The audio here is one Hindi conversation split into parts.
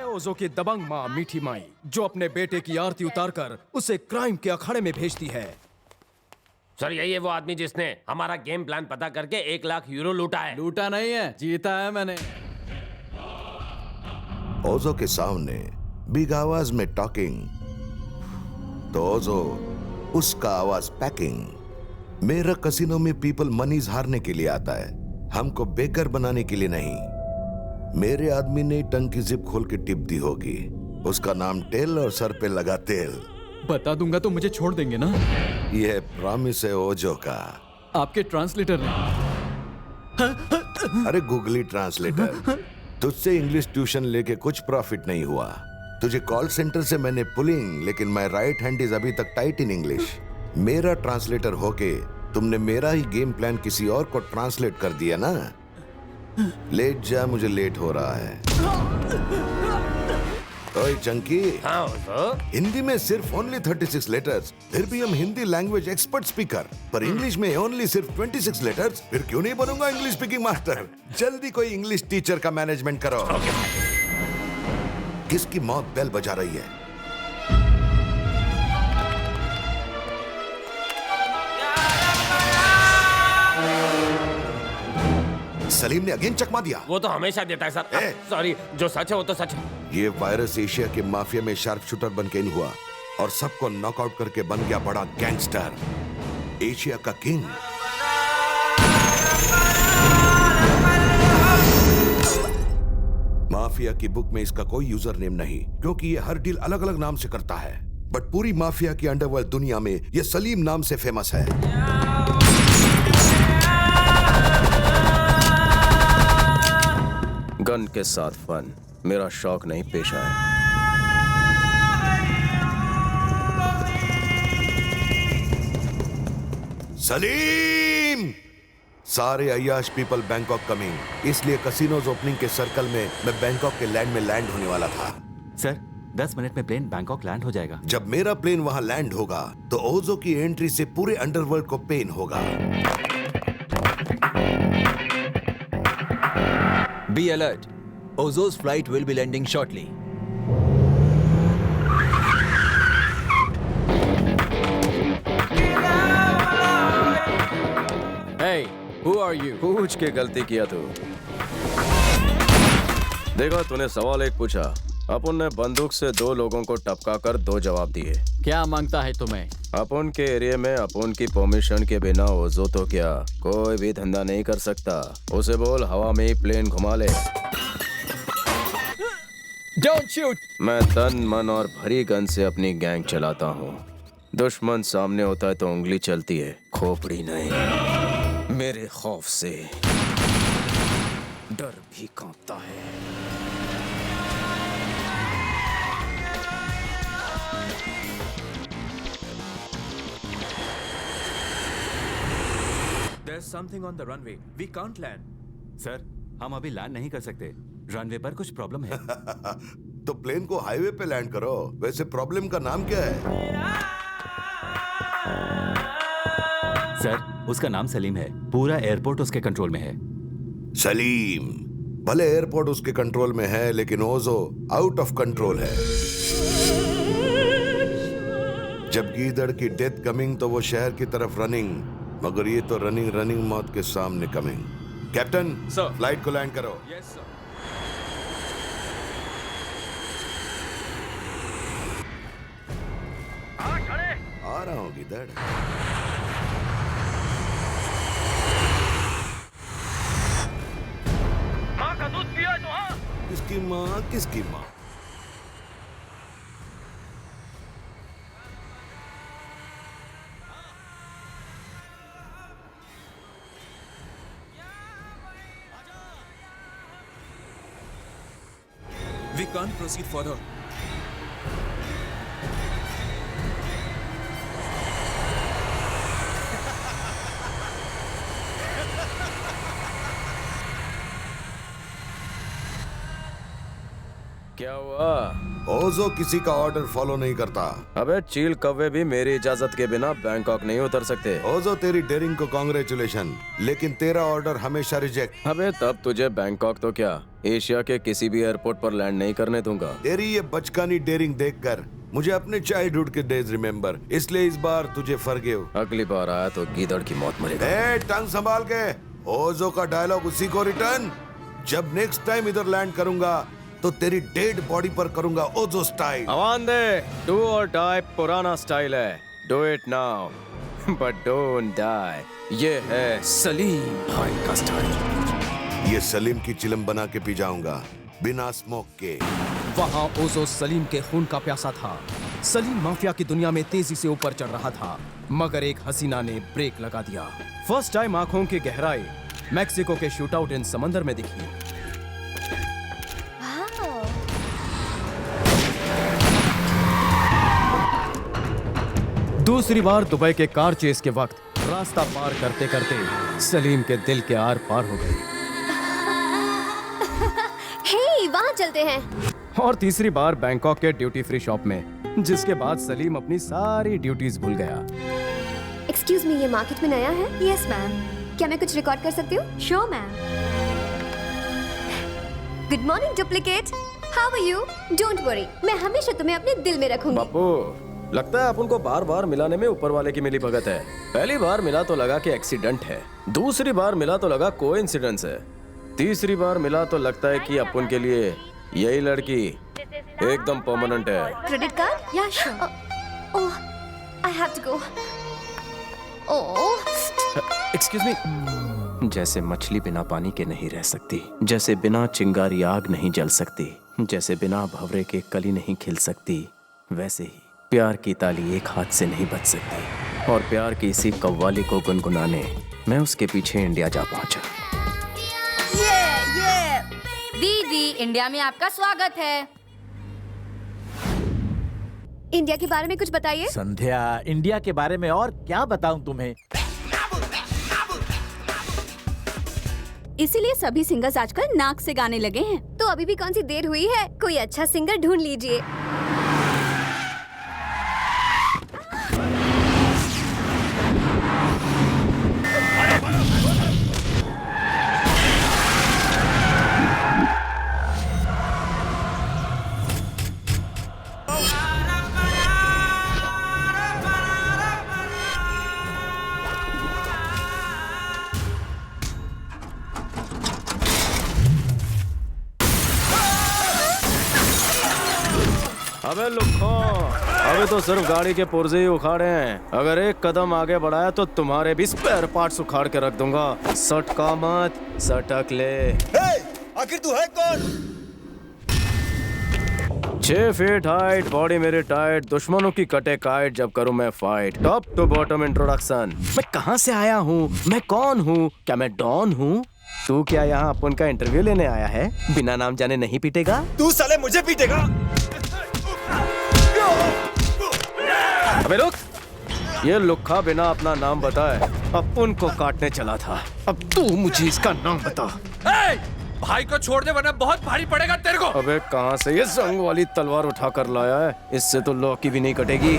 ओजो की दबंग माँ मीठी माई, जो अपने बेटे की आरती उतारकर उसे क्राइम के अखाड़े में भेजती है। सर यही है वो आदमी जिसने हमारा गेम प्लान पता करके 1 लाख यूरो लूटा है। लूटा नहीं है, जीता है मैंने। ओजो के सामने बिग आवाज में टॉकिंग, तो ओजो उसका आवाज पैकिंग। मेरा कसिनो में पीपल मनीज हारने के लिए आता है, हमको बेकर बनाने के लिए नहीं। मेरे आदमी ने टंग की जिप खोल के टिप दी होगी, उसका नाम टेल और सर पे लगा तेल। बता दूंगा तो मुझे छोड़ देंगे ना? यह प्रॉमिस है ओजो का। आपके ट्रांसलेटर ने। अरे गूगली ट्रांसलेटर, तुझसे इंग्लिश ट्यूशन लेके कुछ प्रॉफिट नहीं हुआ। तुझे कॉल सेंटर से मैंने पुलिंग, लेकिन माय राइट हैंड इज अभी तक टाइट इन इंग्लिश। मेरा ट्रांसलेटर होके तुमने मेरा ही गेम प्लान किसी और को ट्रांसलेट कर दिया ना। लेट जा, मुझे लेट हो रहा है। ओए चंकी, हाँ ओजो। हिंदी में सिर्फ ओनली 36 लेटर्स, फिर भी हम हिंदी लैंग्वेज एक्सपर्ट स्पीकर, पर इंग्लिश में ओनली सिर्फ 26 लेटर्स। फिर क्यों नहीं बनूंगा इंग्लिश स्पीकिंग मास्टर? जल्दी कोई इंग्लिश टीचर का मैनेजमेंट करो। किसकी मौत बेल बजा रही है? सलीम ने अगेन चकमा दिया। वो तो हमेशा देता है सर। सॉरी, जो सच है वो तो सच है। ये वायरस एशिया के माफिया में शार्प शूटर बन के इन हुआ और सबको नॉकआउट करके बन गया बड़ा गैंगस्टर, एशिया का किंग। माफिया की बुक में इसका कोई यूजर नेम नहीं, क्योंकि ये हर डील अलग अलग नाम से करता है। बट पूरी माफिया की अंडरवर्ल्ड दुनिया में ये सलीम नाम से फेमस है। गन के साथ फन मेरा शौक नहीं, पेशा है। सलीम! सारे अय्याश पीपल बैंकॉक कमिंग, इसलिए कसिनोज ओपनिंग के सर्कल में मैं बैंकॉक के लैंड में लैंड होने वाला था। सर 10 मिनट में प्लेन बैंकॉक लैंड हो जाएगा। जब मेरा प्लेन वहां लैंड होगा तो ओजो की एंट्री से पूरे अंडरवर्ल्ड को पेन होगा। Be alert. Ozo's flight will be landing shortly. Hey, who are you? पूछ के गलती किया तू। देखो, तूने सवाल एक पूछा, अपन ने बंदूक से 2 लोगों को टपका कर 2 जवाब दिए। क्या मांगता है तुम्हें? अपन के एरिया में अपन की परमिशन के बिना ओजो तो क्या कोई भी धंधा नहीं कर सकता। उसे बोल हवा में ही प्लेन घुमा ले। Don't shoot! मैं तन मन और भरी गन से अपनी गैंग चलाता हूँ। दुश्मन सामने होता है तो उंगली चलती है, खोपड़ी नहीं। मेरे खौफ से डर भी कांपता है। There's something on the runway. We can't land. Sir, हम अभी लैंड नहीं कर सकते। रनवे पर कुछ प्रॉब्लम है। तो प्लेन को हाईवे पे लैंड करो। वैसे प्रॉब्लम का नाम क्या है? सर, उसका नाम सलीम है। पूरा एयरपोर्ट उसके कंट्रोल में है। सलीम, भले एयरपोर्ट उसके कंट्रोल में है, लेकिन ओजो आउट ऑफ कंट्रोल है। जब गीदड़ की डेथ कमिंग तो वो शहर की तरफ रनिंग, मगर ये तो रनिंग मौत के सामने कमिंग। कैप्टन, फ्लाइट को लैंड करो। Yes, sir. आ रहा हूँ गीदड़। माँ का दूध पिया तो हाँ। किसकी माँ, किसकी माँ? We can't proceed further. क्या हुआ? ओजो किसी का ऑर्डर फॉलो नहीं करता। अबे चील कौवे भी मेरी इजाजत के बिना बैंकॉक नहीं उतर सकते। ओजो तेरी डेयरिंग को कांग्रेचुलेशन, लेकिन तेरा ऑर्डर हमेशा रिजेक्ट। अबे तब तुझे बैंकॉक तो क्या एशिया के किसी भी एयरपोर्ट पर लैंड नहीं करने दूंगा। तेरी ये बचकानी डेयरिंग देखकर मुझे अपने चाइल्डहुड के डेज रिमेम्बर, इसलिए इस बार तुझे फॉरगिव। अगली बार आया तो गीदड़ की मौत मरेगा। ए, टंग संभाल के। ओजो का डायलॉग उसी को रिटर्न। जब नेक्स्ट टाइम इधर लैंड करूंगा तो तेरी डेड बॉडी पर करूंगा ओजो स्टाइल। आवाज दे, डू और डाई पुराना स्टाइल है। Do it now but don't die. ये है सलीम भाई का स्टाइल। ये सलीम की चिलम बना के पी जाऊंगा बिना स्मोक के। वहाँ ओजो सलीम के खून का प्यासा था। सलीम माफिया की दुनिया में तेजी से ऊपर चढ़ रहा था, मगर एक हसीना ने ब्रेक लगा दिया। फर्स्ट टाइम आंखों की गहराई मैक्सिको के शूटआउट इन समंदर में दिखी। दूसरी बार दुबई के कार चेस के वक्त रास्ता पार करते करते सलीम के दिल के आर पार हो गई। हे, वहाँ चलते हैं। और तीसरी बार बैंकॉक के ड्यूटी फ्री शॉप में, जिसके बाद सलीम अपनी सारी ड्यूटीज भूल गया। एक्सक्यूज मी, ये मार्केट में नया है? Yes ma'am. क्या मैं कुछ रिकॉर्ड कर सकती हूँ? Sure ma'am. Good morning duplicate, how are you? Don't worry, मैं हमेशा तुम्हें अपने दिल में रखूंगी। बापू, लगता है अपन को बार बार मिलाने में ऊपर वाले की मिली भगत है। पहली बार मिला तो लगा कि एक्सीडेंट है, दूसरी बार मिला तो लगा कोइंसिडेंस है, तीसरी बार मिला तो लगता है कि अपन के लिए यही लड़की एकदम परमानेंट है। Credit card? या sure. Oh, I have to go. Oh, excuse me. जैसे मछली बिना पानी के नहीं रह सकती, जैसे बिना चिंगारी आग नहीं जल सकती, जैसे बिना भंवरे के कली नहीं खिल सकती, वैसे ही प्यार की ताली एक हाथ से नहीं बज सकती। और प्यार की इसी कव्वाली को गुनगुनाने मैं उसके पीछे इंडिया जा पहुंचा। ये दीदी, इंडिया में आपका स्वागत है। इंडिया के बारे में कुछ बताइए। संध्या, इंडिया के बारे में और क्या बताऊं तुम्हें? इसीलिए सभी सिंगर्स आजकल नाक से गाने लगे हैं। तो अभी भी कौन सी देर हुई है? कोई अच्छा सिंगर ढूंढ लीजिए। अबे लुक्खो, अबे तो सिर्फ गाड़ी के पुर्जे ही उखाड़े हैं। अगर एक कदम आगे बढ़ाया तो तुम्हारे भी स्पेयर पार्ट्स उखाड़ के रख दूंगा। सटका मत, सटक ले। आखिर तू है कौन? 6 फीट हाइट, बॉडी मेरी टाइट, दुश्मनों की कटे काइट जब करूं मैं fight. Top to bottom introduction. मैं कहां से आया हूं, मैं कौन हूं, क्या मैं डॉन हूं? तू क्या यहाँ अपन का इंटरव्यू लेने आया है? बिना नाम जाने नहीं पीटेगा? तू साले मुझे पीटेगा? अबे रुक, ये लुक्खा बिना अपना नाम बताए अपन को काटने चला था। अब तू मुझे इसका नाम बता। भाई को छोड़ दे वरना बहुत भारी पड़ेगा तेरे को। अबे कहां से ये जंग वाली तलवार उठा कर लाया है? इससे तो लौकी भी नहीं कटेगी।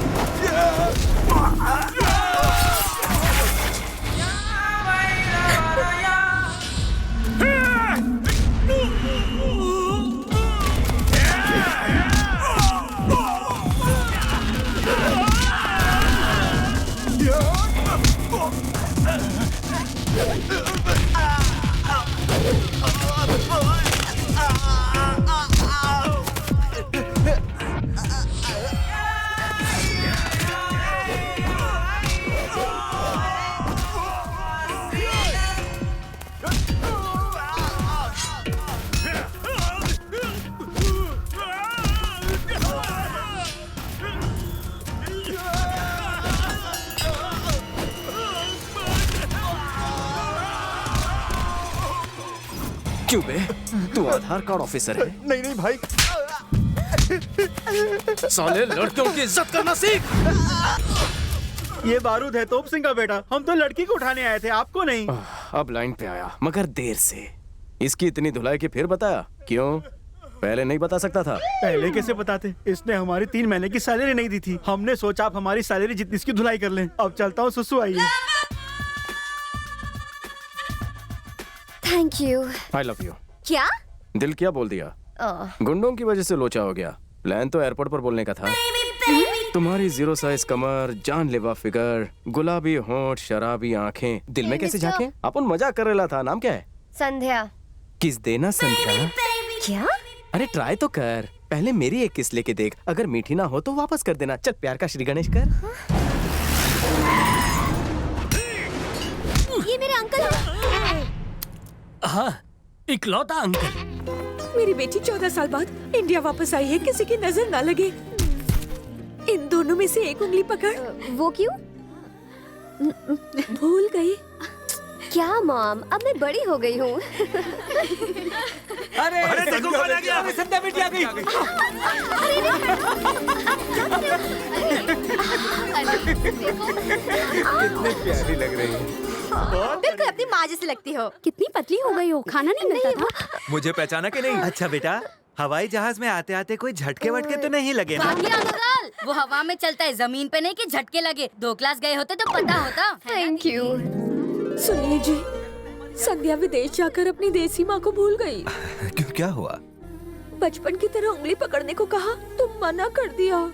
क्यों बे, तू आधार कार्ड ऑफिसर है? नहीं नहीं भाई, साले लड़कियों की इज्जत करना सीख। ये बारूद है तोप सिंह का बेटा। हम तो लड़की को उठाने आए थे, आपको नहीं। अब लाइन पे आया, मगर देर से। इसकी इतनी धुलाई की फिर बताया क्यों? पहले नहीं बता सकता था? पहले कैसे बताते? इसने हमारी 3 महीने की सैलरी नहीं दी थी। हमने सोचा आप हमारी सैलरी जितनी इसकी धुलाई कर लें। अब चलता हूँ, सुसु आइए। Thank you. I love you. क्या? दिल क्या बोल दिया? गुंडों की वजह से लोचा हो गया। प्लान तो एयरपोर्ट पर बोलने का था। तुम्हारी 0 साइज कमर, जानलेवा फिगर, गुलाबी होंठ, शराबी आंखें दिल में कैसे झांके? अपन मजाक कर रहा था। नाम क्या है? संध्या। किस देना संध्या? क्या? अरे ट्राई तो कर। पहले मेरी एक किस लेके देख, अगर मीठी ना हो तो वापस कर देना। चल प्यार का श्री गणेश कर। ये मेरे अंकल। हाँ, इकलौता अंकल। मेरी बेटी 14 साल बाद इंडिया वापस आई है, किसी की नजर ना लगे। इन दोनों में से एक उंगली पकड़। वो क्यों? भूल गई क्या मॉम? अब मैं बड़ी हो गई हूँ। अरे देखो कौन आ गया। संध्या बेटी आ गई। कितनी प्यारी लग रही है। बिल्कुल अपनी माँ जैसी लगती हो। कितनी पतली हो गई हो, खाना नहीं मिलता था। मुझे पहचाना कि नहीं? अच्छा बेटा, हवाई जहाज में आते आते कोई झटके वटके तो नहीं लगे ना? बाकी अंकल, वो हवा में चलता है, जमीन पे नहीं कि झटके लगे। 2 क्लास गए होते तो पता होता। Thank you. सुनिए जी, संध्या विदेश जाकर अपनी देसी माँ को भूल गई। क्यों, क्या हुआ? बचपन की तरह उंगली पकड़ने को कहा, तुम मना कर दिया।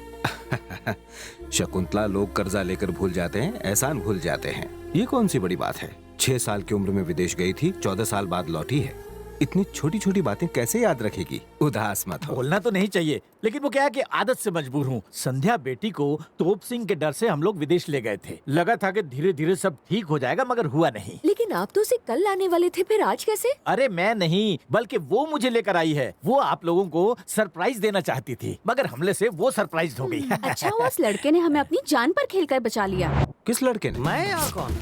शकुंतला, लोग कर्जा लेकर भूल जाते हैं, एहसान भूल जाते हैं। ये कौन सी बड़ी बात है? 6 साल की उम्र में विदेश गई थी, 14 साल बाद लौटी है। इतनी छोटी छोटी बातें कैसे याद रखेगी? उदास मत हो। बोलना तो नहीं चाहिए, लेकिन वो क्या है कि आदत से मजबूर हूँ। संध्या बेटी को तोप सिंह के डर से हम लोग विदेश ले गए थे। लगा था कि धीरे धीरे सब ठीक हो जाएगा, मगर हुआ नहीं। लेकिन आप तो उसे कल लाने वाले थे, फिर आज कैसे? अरे मैं नहीं, बल्कि वो मुझे लेकर आई है। वो आप लोगों को सरप्राइज देना चाहती थी, मगर हमले से वो सरप्राइज हो गई। अच्छा हुआ उस लड़के ने हमें अपनी जान पर खेलकर बचा लिया। किस लड़के ने? मैं और कौन?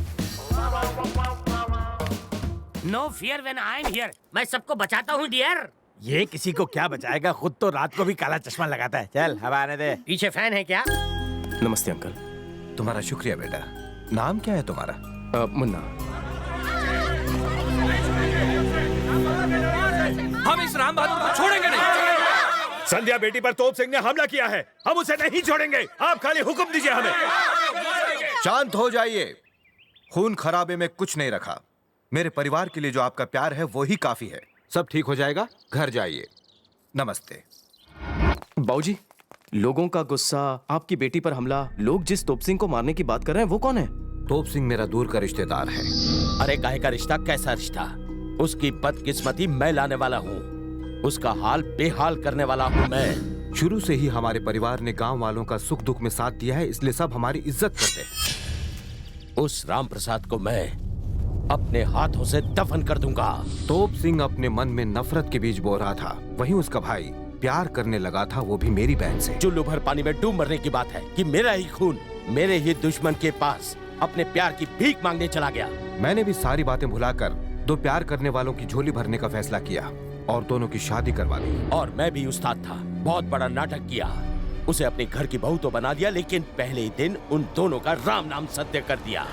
No fear when I am here. मैं सबको बचाता हूँ डियर। ये किसी को क्या बचाएगा, खुद तो रात को भी काला चश्मा लगाता है। चल हवा आने दे। पीछे फैन है क्या? नमस्ते अंकल। तुम्हारा शुक्रिया बेटा। नाम क्या है तुम्हारा? मुन्ना। हम इस राम बहादुर को छोड़ेंगे नहीं। संध्या बेटी पर तोप सिंह ने हमला किया है, हम उसे नहीं छोड़ेंगे। आप खाली हुक्म दीजिए हमें। शांत हो जाइए। खून खराबे में कुछ नहीं रखा। मेरे परिवार के लिए जो आपका प्यार है वो ही काफी है। सब ठीक हो जाएगा, घर जाइए। नमस्ते। बाबूजी, लोगों का गुस्सा, आपकी बेटी पर हमला, लोग जिस तोप सिंह को मारने की बात कर रहे हैं वो कौन है? तोप सिंह मेरा दूर का रिश्तेदार है। अरे काहे का रिश्ता, कैसा रिश्ता? उसकी बदकिस्मती मैं लाने वाला हूँ, उसका हाल बेहाल करने वाला हूँ मैं। शुरू से ही हमारे परिवार ने गांव वालों का सुख दुख में साथ दिया है, इसलिए सब हमारी इज्जत करते हैं। उस राम प्रसाद को मैं अपने हाथों से दफन कर दूंगा। तोप सिंह अपने मन में नफरत के बीज बो रहा था, वहीं उसका भाई प्यार करने लगा था, वो भी मेरी बहन से। चुल्लू भर पानी में डूब मरने की बात है कि मेरा ही खून मेरे ही दुश्मन के पास अपने प्यार की भीख मांगने चला गया। मैंने भी सारी बातें भुलाकर 2 प्यार करने वालों की झोली भरने का फैसला किया और दोनों की शादी करवा दी। और मैं भी उस्ताद था, बहुत बड़ा नाटक किया। उसे अपने घर की बहू तो बना दिया, लेकिन पहले ही दिन उन दोनों का राम नाम सत्य कर दिया।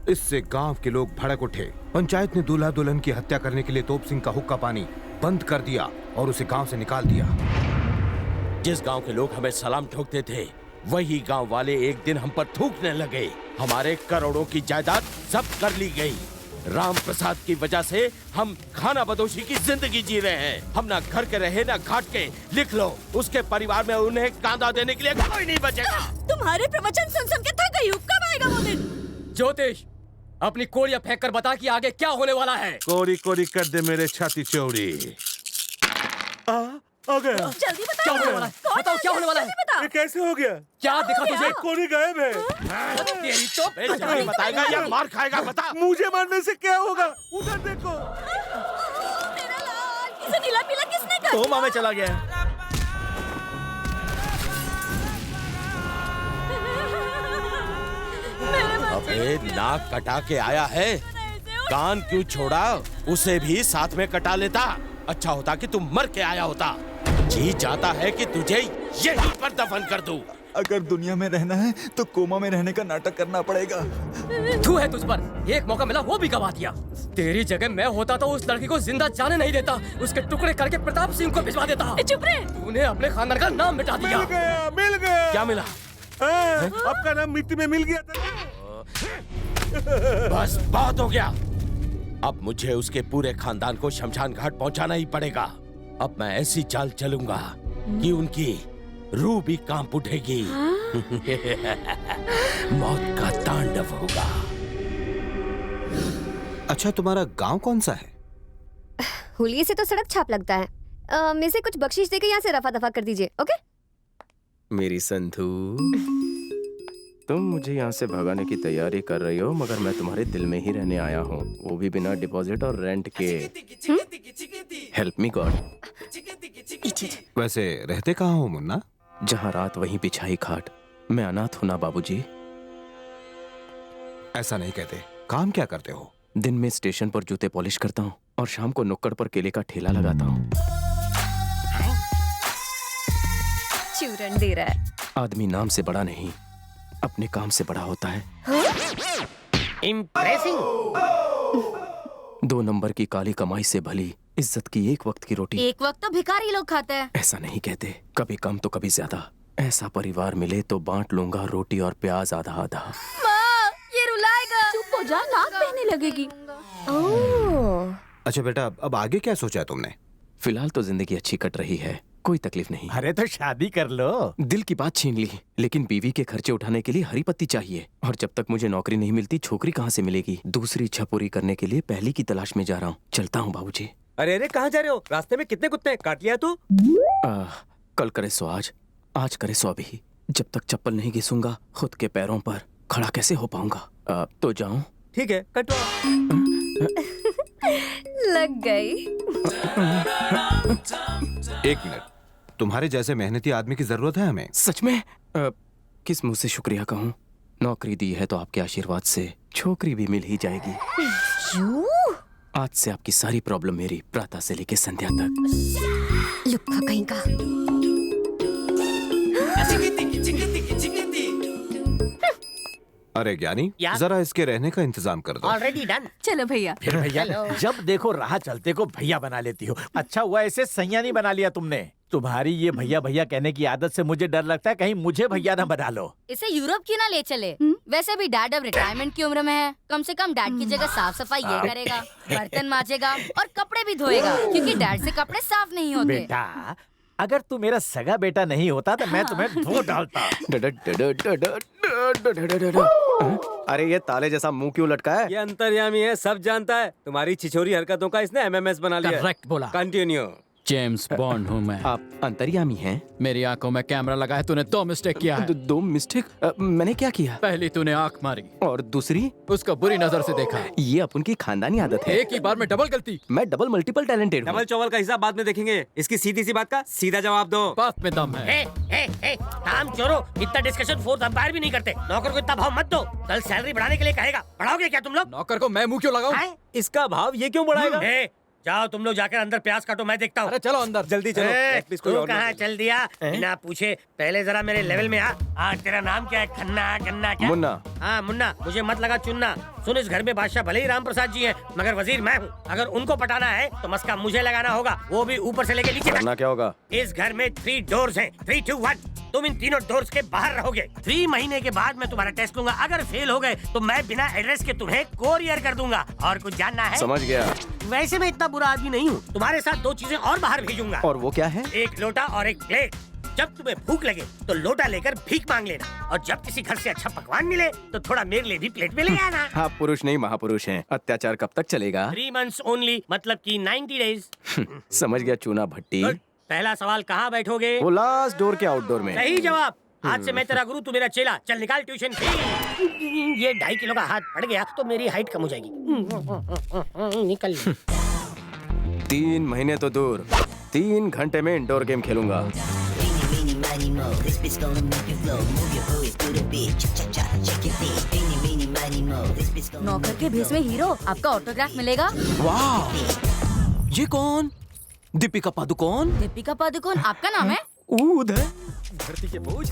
इससे गांव के लोग भड़क उठे। पंचायत ने दूल्हा दुल्हन की हत्या करने के लिए तोप सिंह का हुक्का पानी बंद कर दिया और उसे गांव से निकाल दिया। जिस गांव के लोग हमें सलाम ठोकते थे, वही गांव वाले एक दिन हम पर थूकने लगे। हमारे करोड़ों की जायदाद सब कर ली गई। राम प्रसाद की वजह से हम खाना बदोशी की जिंदगी जी रहे हैं। हम ना घर के रहे ना घाट के। लिख लो, उसके परिवार में उन्हें कांदा देने के लिए कोई नहीं बचेगा। तुम्हारे प्रवचन सुन सुन के थक गई हूँ, कब आएगा वो दिन? ज्योतिष, अपनी कोड़ियां फेंक कर बता कि आगे क्या होने वाला है। कोरी कोरी कर दे मेरे छाती चौड़ी। आ गया। जल्दी बताओ। क्या होने वाला है? बताओ क्या होने वाला है? ये कैसे हो गया? क्या दिखा तुझे? कोरी गायब है। तेरी तो बताएगा या मार खाएगा? बता। मुझे मारने से क्या होगा? उधर देखो। मेरा लाल, इसे नीला पीला किसने कर तो मामे चला गया। अबे नाक कटा के आया है, कान क्यों छोड़ा? उसे भी साथ में कटा लेता। अच्छा होता कि तुम मर के आया होता। जी चाहता है कि तुझे यहीं पर दफन कर दूं, अगर दुनिया में रहना है तो कोमा में रहने का नाटक करना पड़ेगा। तू है तुझ पर एक मौका मिला वो भी गवा दिया। तेरी जगह मैं होता तो उस लड़की को जिंदा जाने नहीं देता, उसके टुकड़े करके प्रताप सिंह को भिजवा देता। चुप रहे। तूने अपने खानदान का नाम मिटा दिया। मिल गया। क्या मिला? आपका नाम मिट्टी में मिल गया था। बस बहुत हो गया। अब मुझे उसके पूरे खानदान को शमशान घाट पहुंचाना ही पड़ेगा। अब मैं ऐसी चाल चलूंगा कि उनकी रूह भी कांप उठेगी। मौत का तांडव होगा। अच्छा, तुम्हारा गांव कौन सा है? हुलिये से तो सड़क छाप लगता है। में से कुछ बख्शीश देकर यहाँ से रफा दफा कर दीजिए, ओके? मेरी संधू, तुम मुझे यहाँ से भगाने की तैयारी कर रही हो, मगर मैं तुम्हारे दिल में ही रहने आया हूँ, वो भी बिना डिपॉजिट और रेंट के। Help me God. वैसे रहते कहाँ हो मुन्ना? जहाँ रात वहीं बिछाई खाट। मैं अनाथ हूँ ना बाबूजी। ऐसा नहीं कहते। काम क्या करते हो? दिन में स्टेशन पर जूते पॉलिश करता हूँ और शाम को नुक्कड़ पर केले का ठेला लगाता हूँ। चूरन दे रहा है। आदमी नाम से बड़ा नहीं, अपने काम से बड़ा होता है। इम्प्रेसिंग। 2 नंबर की काली कमाई से भली इज्जत की एक वक्त की रोटी। एक वक्त तो भिखारी लोग खाते हैं। ऐसा नहीं कहते, कभी कम तो कभी ज्यादा। ऐसा परिवार मिले तो बांट लूंगा रोटी और प्याज आधा आधा। माँ, ये रुलाएगा। चुप हो जा, नाक बहने लगेगी। अच्छा बेटा, अब आगे क्या सोचा है तुमने? फिलहाल तो जिंदगी अच्छी कट रही है, कोई तकलीफ नहीं। अरे तो शादी कर लो। दिल की बात छीन ली, लेकिन बीवी के खर्चे उठाने के लिए हरी पत्ती चाहिए, और जब तक मुझे नौकरी नहीं मिलती छोकरी कहाँ से मिलेगी? दूसरी इच्छा पूरी करने के लिए पहली की तलाश में जा रहा हूँ। चलता हूँ बाबूजी। अरे अरे, कहाँ जा रहे हो? रास्ते में कितने कुत्ते काट लिया तू? कल करे सो आज करे सो अभी। जब तक चप्पल नहीं घिसूंगा खुद के पैरों पर खड़ा कैसे हो पाऊंगा? तो जाऊं? ठीक है, कटवा। लग गई। 1 मिनट, तुम्हारे जैसे मेहनती आदमी की जरूरत है हमें। सच में? किस मुंह से शुक्रिया कहूँ? नौकरी दी है तो आपके आशीर्वाद से छोकरी भी मिल ही जाएगी। आज से आपकी सारी प्रॉब्लम मेरी, प्रातः से लेके संध्या तक। लुक्का कहीं का। अरे ज्ञानी, जरा इसके रहने का इंतजाम कर दो। Already done. चलो भैया। फिर भैया, जब देखो राह चलते को भैया बना लेती हो। अच्छा हुआ ऐसे सैया नहीं बना लिया तुमने। तुम्हारी ये भैया भैया कहने की आदत से मुझे डर लगता है कहीं मुझे भैया ना बना लो। इसे यूरोप क्यों ना ले चले? वैसे भी डैड अब रिटायरमेंट की उम्र में है। कम से कम डैड की जगह साफ सफाई ये करेगा, बर्तन मांजेगा और कपड़े भी धोएगा, क्योंकि डैड से कपड़े साफ नहीं होते। बेटा, अगर तू मेरा सगा बेटा नहीं होता तो मैं तुम्हें धो डालता। अरे ये ताले जैसा मुंह क्यों लटका है? ये अंतर्यामी है, सब जानता है। तुम्हारी छिछोरी हरकतों का इसने MMS बना लिया। करेक्ट बोला। कंटिन्यू। जेम्स बॉन्ड हूँ मैं। आप अंतर्यामी हैं? मेरी आंखों में कैमरा लगा है, तूने 2 मिस्टेक किया है। 2 मिस्टेक? मैंने क्या किया? पहली तूने आंख मारी और दूसरी उसको बुरी नजर से देखा। ये अपन की खानदानी आदत है। एक ही बार में डबल गलती। मैं डबल मल्टीपल टैलेंटेड हूँ। डबल चौवल का हिसाब बाद में देखेंगे। इसकी सीधी सी बात का सीधा जवाब दो। बात में दम है। काम चोरो, इतना डिस्कशन 4th अंपायर भी नहीं करते। नौकर को इतना भाव मत दो, कल सैलरी बढ़ाने के लिए कहेगा। बढ़ाओगे क्या तुम लोग? नौकर को मैं मुंह क्यों लगाऊं? इसका भाव ये क्यों बढ़ाएगा? जाओ तुम लोग जाकर अंदर प्याज काटो, मैं देखता हूँ। अरे चलो अंदर, जल्दी चलो। तू कहाँ चल दिया? बिना पूछे पहले जरा मेरे लेवल में आ। आज तेरा नाम क्या है? खन्ना गन्ना क्या? मुन्ना। हाँ मुन्ना, मुझे मत लगा चुनना। सुन, इस घर में बादशाह भले ही राम प्रसाद जी हैं, मगर वजीर मैं हूँ। अगर उनको पटाना है तो मस्का मुझे लगाना होगा, वो भी ऊपर से लेके नीचे तक। करना क्या होगा? इस घर में 3 डोर्स हैं, 3, 2, 1। तुम इन तीनों डोर्स के बाहर रहोगे। 3 महीने के बाद मैं तुम्हारा टेस्ट लूंगा। अगर फेल हो गए तो मैं बिना एड्रेस के तुम्हें कोरियर कर दूंगा। और कुछ जानना है? समझ गया। वैसे मैं इतना बुरा आदमी नहीं हूँ। तुम्हारे साथ 2 चीजें और बाहर भेजूंगा। और वो क्या है? 1 लोटा और 1 प्लेट। जब तुम्हें भूख लगे तो लोटा लेकर भीख मांग लेना, और जब किसी घर से अच्छा पकवान मिले तो थोड़ा मेरे लिए भी प्लेट में ले आना। आप पुरुष नहीं महापुरुष हैं। अत्याचार कब तक चलेगा? 3 months ओनली, मतलब कि 90 days। समझ गया चूना भट्टी। पहला सवाल, कहाँ बैठोगे? वो लास्ट डोर के आउटडोर में। सही जवाब। आज से मैं तेरा गुरु, तू मेरा चेला। चल निकाल ट्यूशन फी। ये 2.5 किलो का हाथ पड़ गया तो मेरी हाइट कम हो जाएगी। निकल। 3 महीने तो दूर, 3 घंटे में इंडोर गेम खेलूंगा। नौकर के भेस में हीरो, आपका ऑटोग्राफ मिलेगा। वाह, ये कौन? दीपिका पादुकोण। दीपिका पादुकोण आपका नाम है? उधर धरती के बोझ।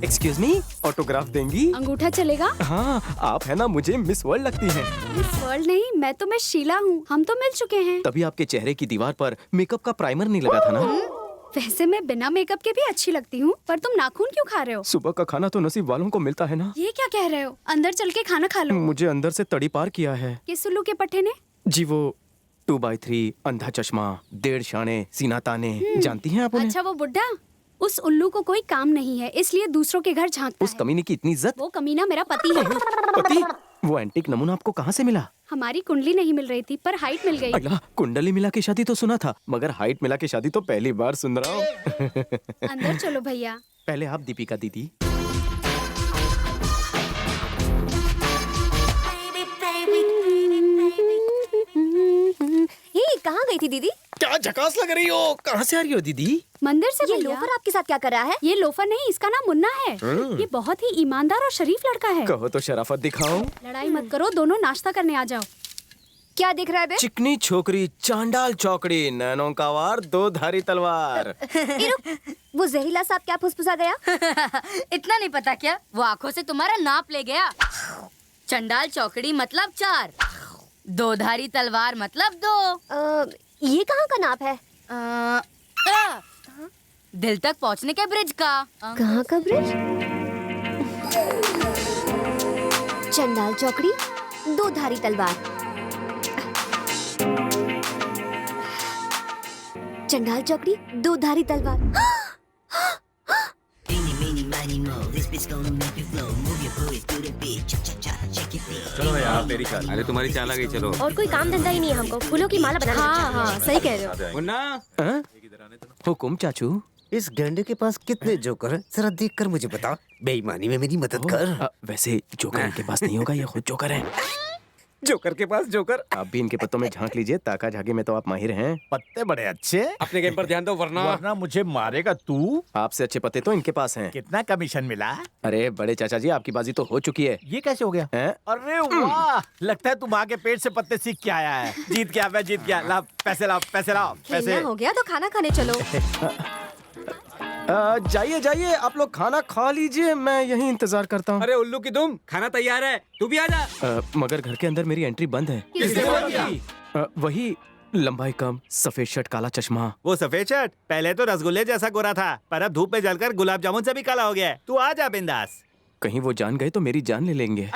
एक्सक्यूज मी, ऑटोग्राफ देंगी? अंगूठा चलेगा? हाँ, आप है ना मुझे मिस वर्ल्ड लगती हैं। मिस वर्ल्ड नहीं, मैं तो मैं शीला हूँ। हम तो मिल चुके हैं। तभी आपके चेहरे की दीवार पर मेकअप का प्राइमर नहीं लगा था ना? वैसे मैं बिना मेकअप के भी अच्छी लगती हूँ, पर तुम नाखून क्यों खा रहे हो? सुबह का खाना तो नसीब वालों को मिलता है ना। ये क्या कह रहे हो? अंदर चल के खाना खा लो। मुझे अंदर से तड़ी पार किया है। किस उल्लू के पट्टे ने? जी वो 2x3, अंधा चश्मा, 1.5 शाने, सीना ताने, जानती हैं आप उन्हें? अच्छा, वो बुड्ढा? उस उल्लू को कोई काम नहीं है, इसलिए दूसरों के घर झांकता उस कमीने की इतनी इज्जत? वो कमीना मेरा पति है। पति? वो एंटीक नमूना आपको कहाँ से मिला? हमारी कुंडली नहीं मिल रही थी, पर हाइट मिल गई। अल्लाह, कुंडली मिला के शादी तो सुना था, मगर हाइट मिला के शादी तो पहली बार सुन रहा हूँ। अंदर चलो भैया। पहले आप दीपिका दीदी। ये कहाँ गई थी दीदी? क्या झकास लग रही हो? कहाँ से आ रही हो दीदी? मंदिर से। ये लोफर आपके साथ क्या कर रहा है? ये लोफर नहीं, इसका नाम मुन्ना है। ये बहुत ही ईमानदार और शरीफ लड़का है। कहो तो शराफत दिखाओ। लड़ाई मत करो, दोनों नाश्ता करने आ जाओ। क्या दिख रहा है बे? चिकनी छोकरी, चांडाल चौकड़ी, नैनों का वार, 2 धारी तलवार। वो जहरीला सांप क्या फुसफुसा गया? इतना नहीं पता क्या? वो आंखों से तुम्हारा नाप ले गया। चंडाल चौकड़ी मतलब 4, 2 धारी तलवार मतलब 2। ये कहाँ का नाप है? दिल तक पहुँचने के ब्रिज का। कहाँ का ब्रिज? चंडाल चौकड़ी, 2 धारी तलवार। चंडाल चौकड़ी, 2 धारी तलवार। चलो यार, मेरी चाल। अरे तुम्हारी चाल आ गई, चलो। और कोई काम धंधा ही नहीं है हमको, फूलों की माला बनाना। हाँ, सही कह रहे हो। मुन्ना, हुकुम चाचू। इस गंडे के पास कितने जोकर हैं? जरा देख कर मुझे बता। बेईमानी में मेरी मदद कर। वैसे जोकर इनके पास नहीं होगा, ये खुद जोकर है। जोकर के पास जोकर। आप भी इनके पत्तों में झांक लीजिए, ताका झागे में तो आप माहिर हैं। पत्ते बड़े अच्छे। अपने गेम पर ध्यान दो, वरना मुझे मारेगा तू। आपसे अच्छे पत्ते तो इनके पास हैं। कितना कमीशन मिला? अरे बड़े चाचा जी, आपकी बाजी तो हो चुकी है। ये कैसे हो गया? अरे वाह, लगता है तू माँ के पेट से पत्ते सीख के आया है। जीत गया, मैं जीत गया। ला पैसे, लाओ पैसे, लाओ पैसे। खेलना हो गया तो खाना खाने चलो। जाइए जाइए, आप लोग खाना खा लीजिए, मैं यहीं इंतजार करता हूँ। अरे उल्लू की दुम, खाना तैयार है, तू भी आ जा। मगर घर के अंदर मेरी एंट्री बंद है। किसने बंद किया? वही लंबाई कम, सफेद शर्ट, काला चश्मा। वो सफेद शर्ट पहले तो रसगुल्ले जैसा गोरा था, पर अब धूप में जलकर गुलाब जामुन से भी काला हो गया है। तू आ जा बिंदास। कहीं वो जान गए तो मेरी जान ले लेंगे।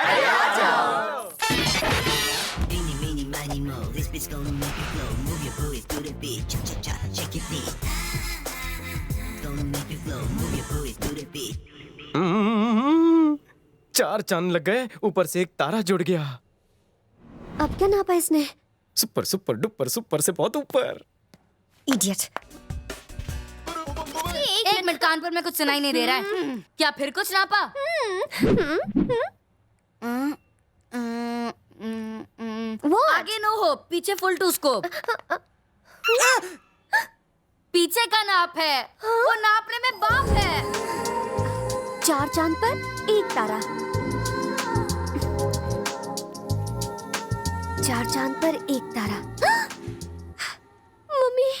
चार चांद लग गए, ऊपर से एक तारा जुड़ गया। अब क्या नापा इसने? सुपर सुपर डुपर सुपर से बहुत ऊपर। इडियट। एक मिनट, कान पर मैं कुछ सुनाई नहीं दे रहा है। क्या फिर कुछ नापा? वो आगे नो हो, पीछे फुल टू स्कोप। पीछे का नाप है, वो नापने में बाप है। 4 चांद पर 1 तारा। 4 चांद पर 1 तारा। मम्मी।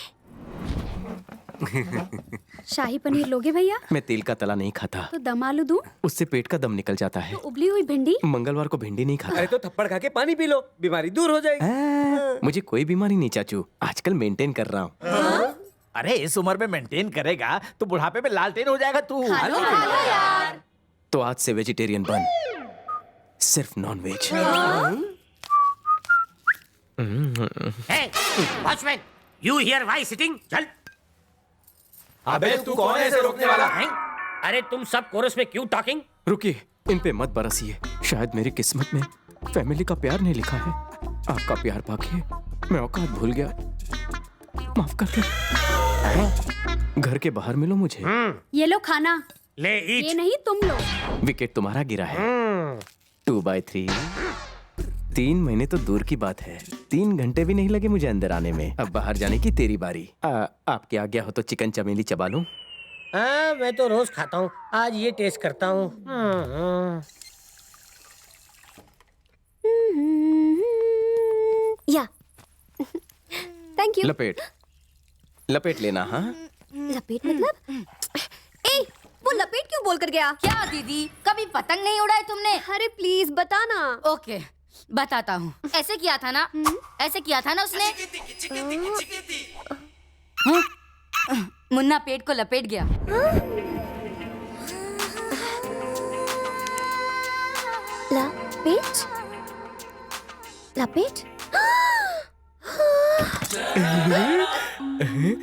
शाही पनीर लोगे भैया? मैं तेल का तला नहीं खाता। तो दम आलू दूं? उससे पेट का दम निकल जाता है। तो उबली हुई भिंडी? मंगलवार को भिंडी नहीं खाता। अरे तो थप्पड़ खा के पानी पी लो, बीमारी दूर हो जाएगी। मुझे कोई बीमारी नहीं चाचू, आजकल मेंटेन कर रहा हूँ। अरे इस उम्र में मेंटेन करेगा तो बुढ़ापे में लालटेन हो जाएगा तू। यार। तो आज से वेजिटेरियन बन, सिर्फ non veg. Watchman, you here why sitting? चल। अबे तू कौन है इसे रोकने वाला? अरे तुम सब कोरस में क्यों टॉकिंग? रुकिए, इन पे मत बरसिए। शायद मेरी किस्मत में फैमिली का प्यार नहीं लिखा है। आपका प्यार पाके मैं औकात भूल गया, माफ कर दे। घर के बाहर मिलो मुझे। ये लो खाना। ले ईट। ये नहीं, तुम लो। विकेट तुम्हारा गिरा है। 2x3। 3 महीने तो दूर की बात है, 3 घंटे भी नहीं लगे मुझे अंदर आने में। अब बाहर जाने की तेरी बारी। आपकी आज्ञा हो तो चिकन चमेली चबा लूं? हाँ, मैं तो रोज खाता हूँ, आज ये टेस्ट करता हूँ। या थैंक यू। लपेट लपेट लेना। हाँ, लपेट मतलब? बोलकर गया। क्या दीदी, कभी पतंग नहीं उड़ाई तुमने? अरे प्लीज बता ना। ओके बताता हूँ। ऐसे किया था ना, ऐसे किया था ना उसने। मुन्ना पेट को लपेट गया। लपेट? लपेट?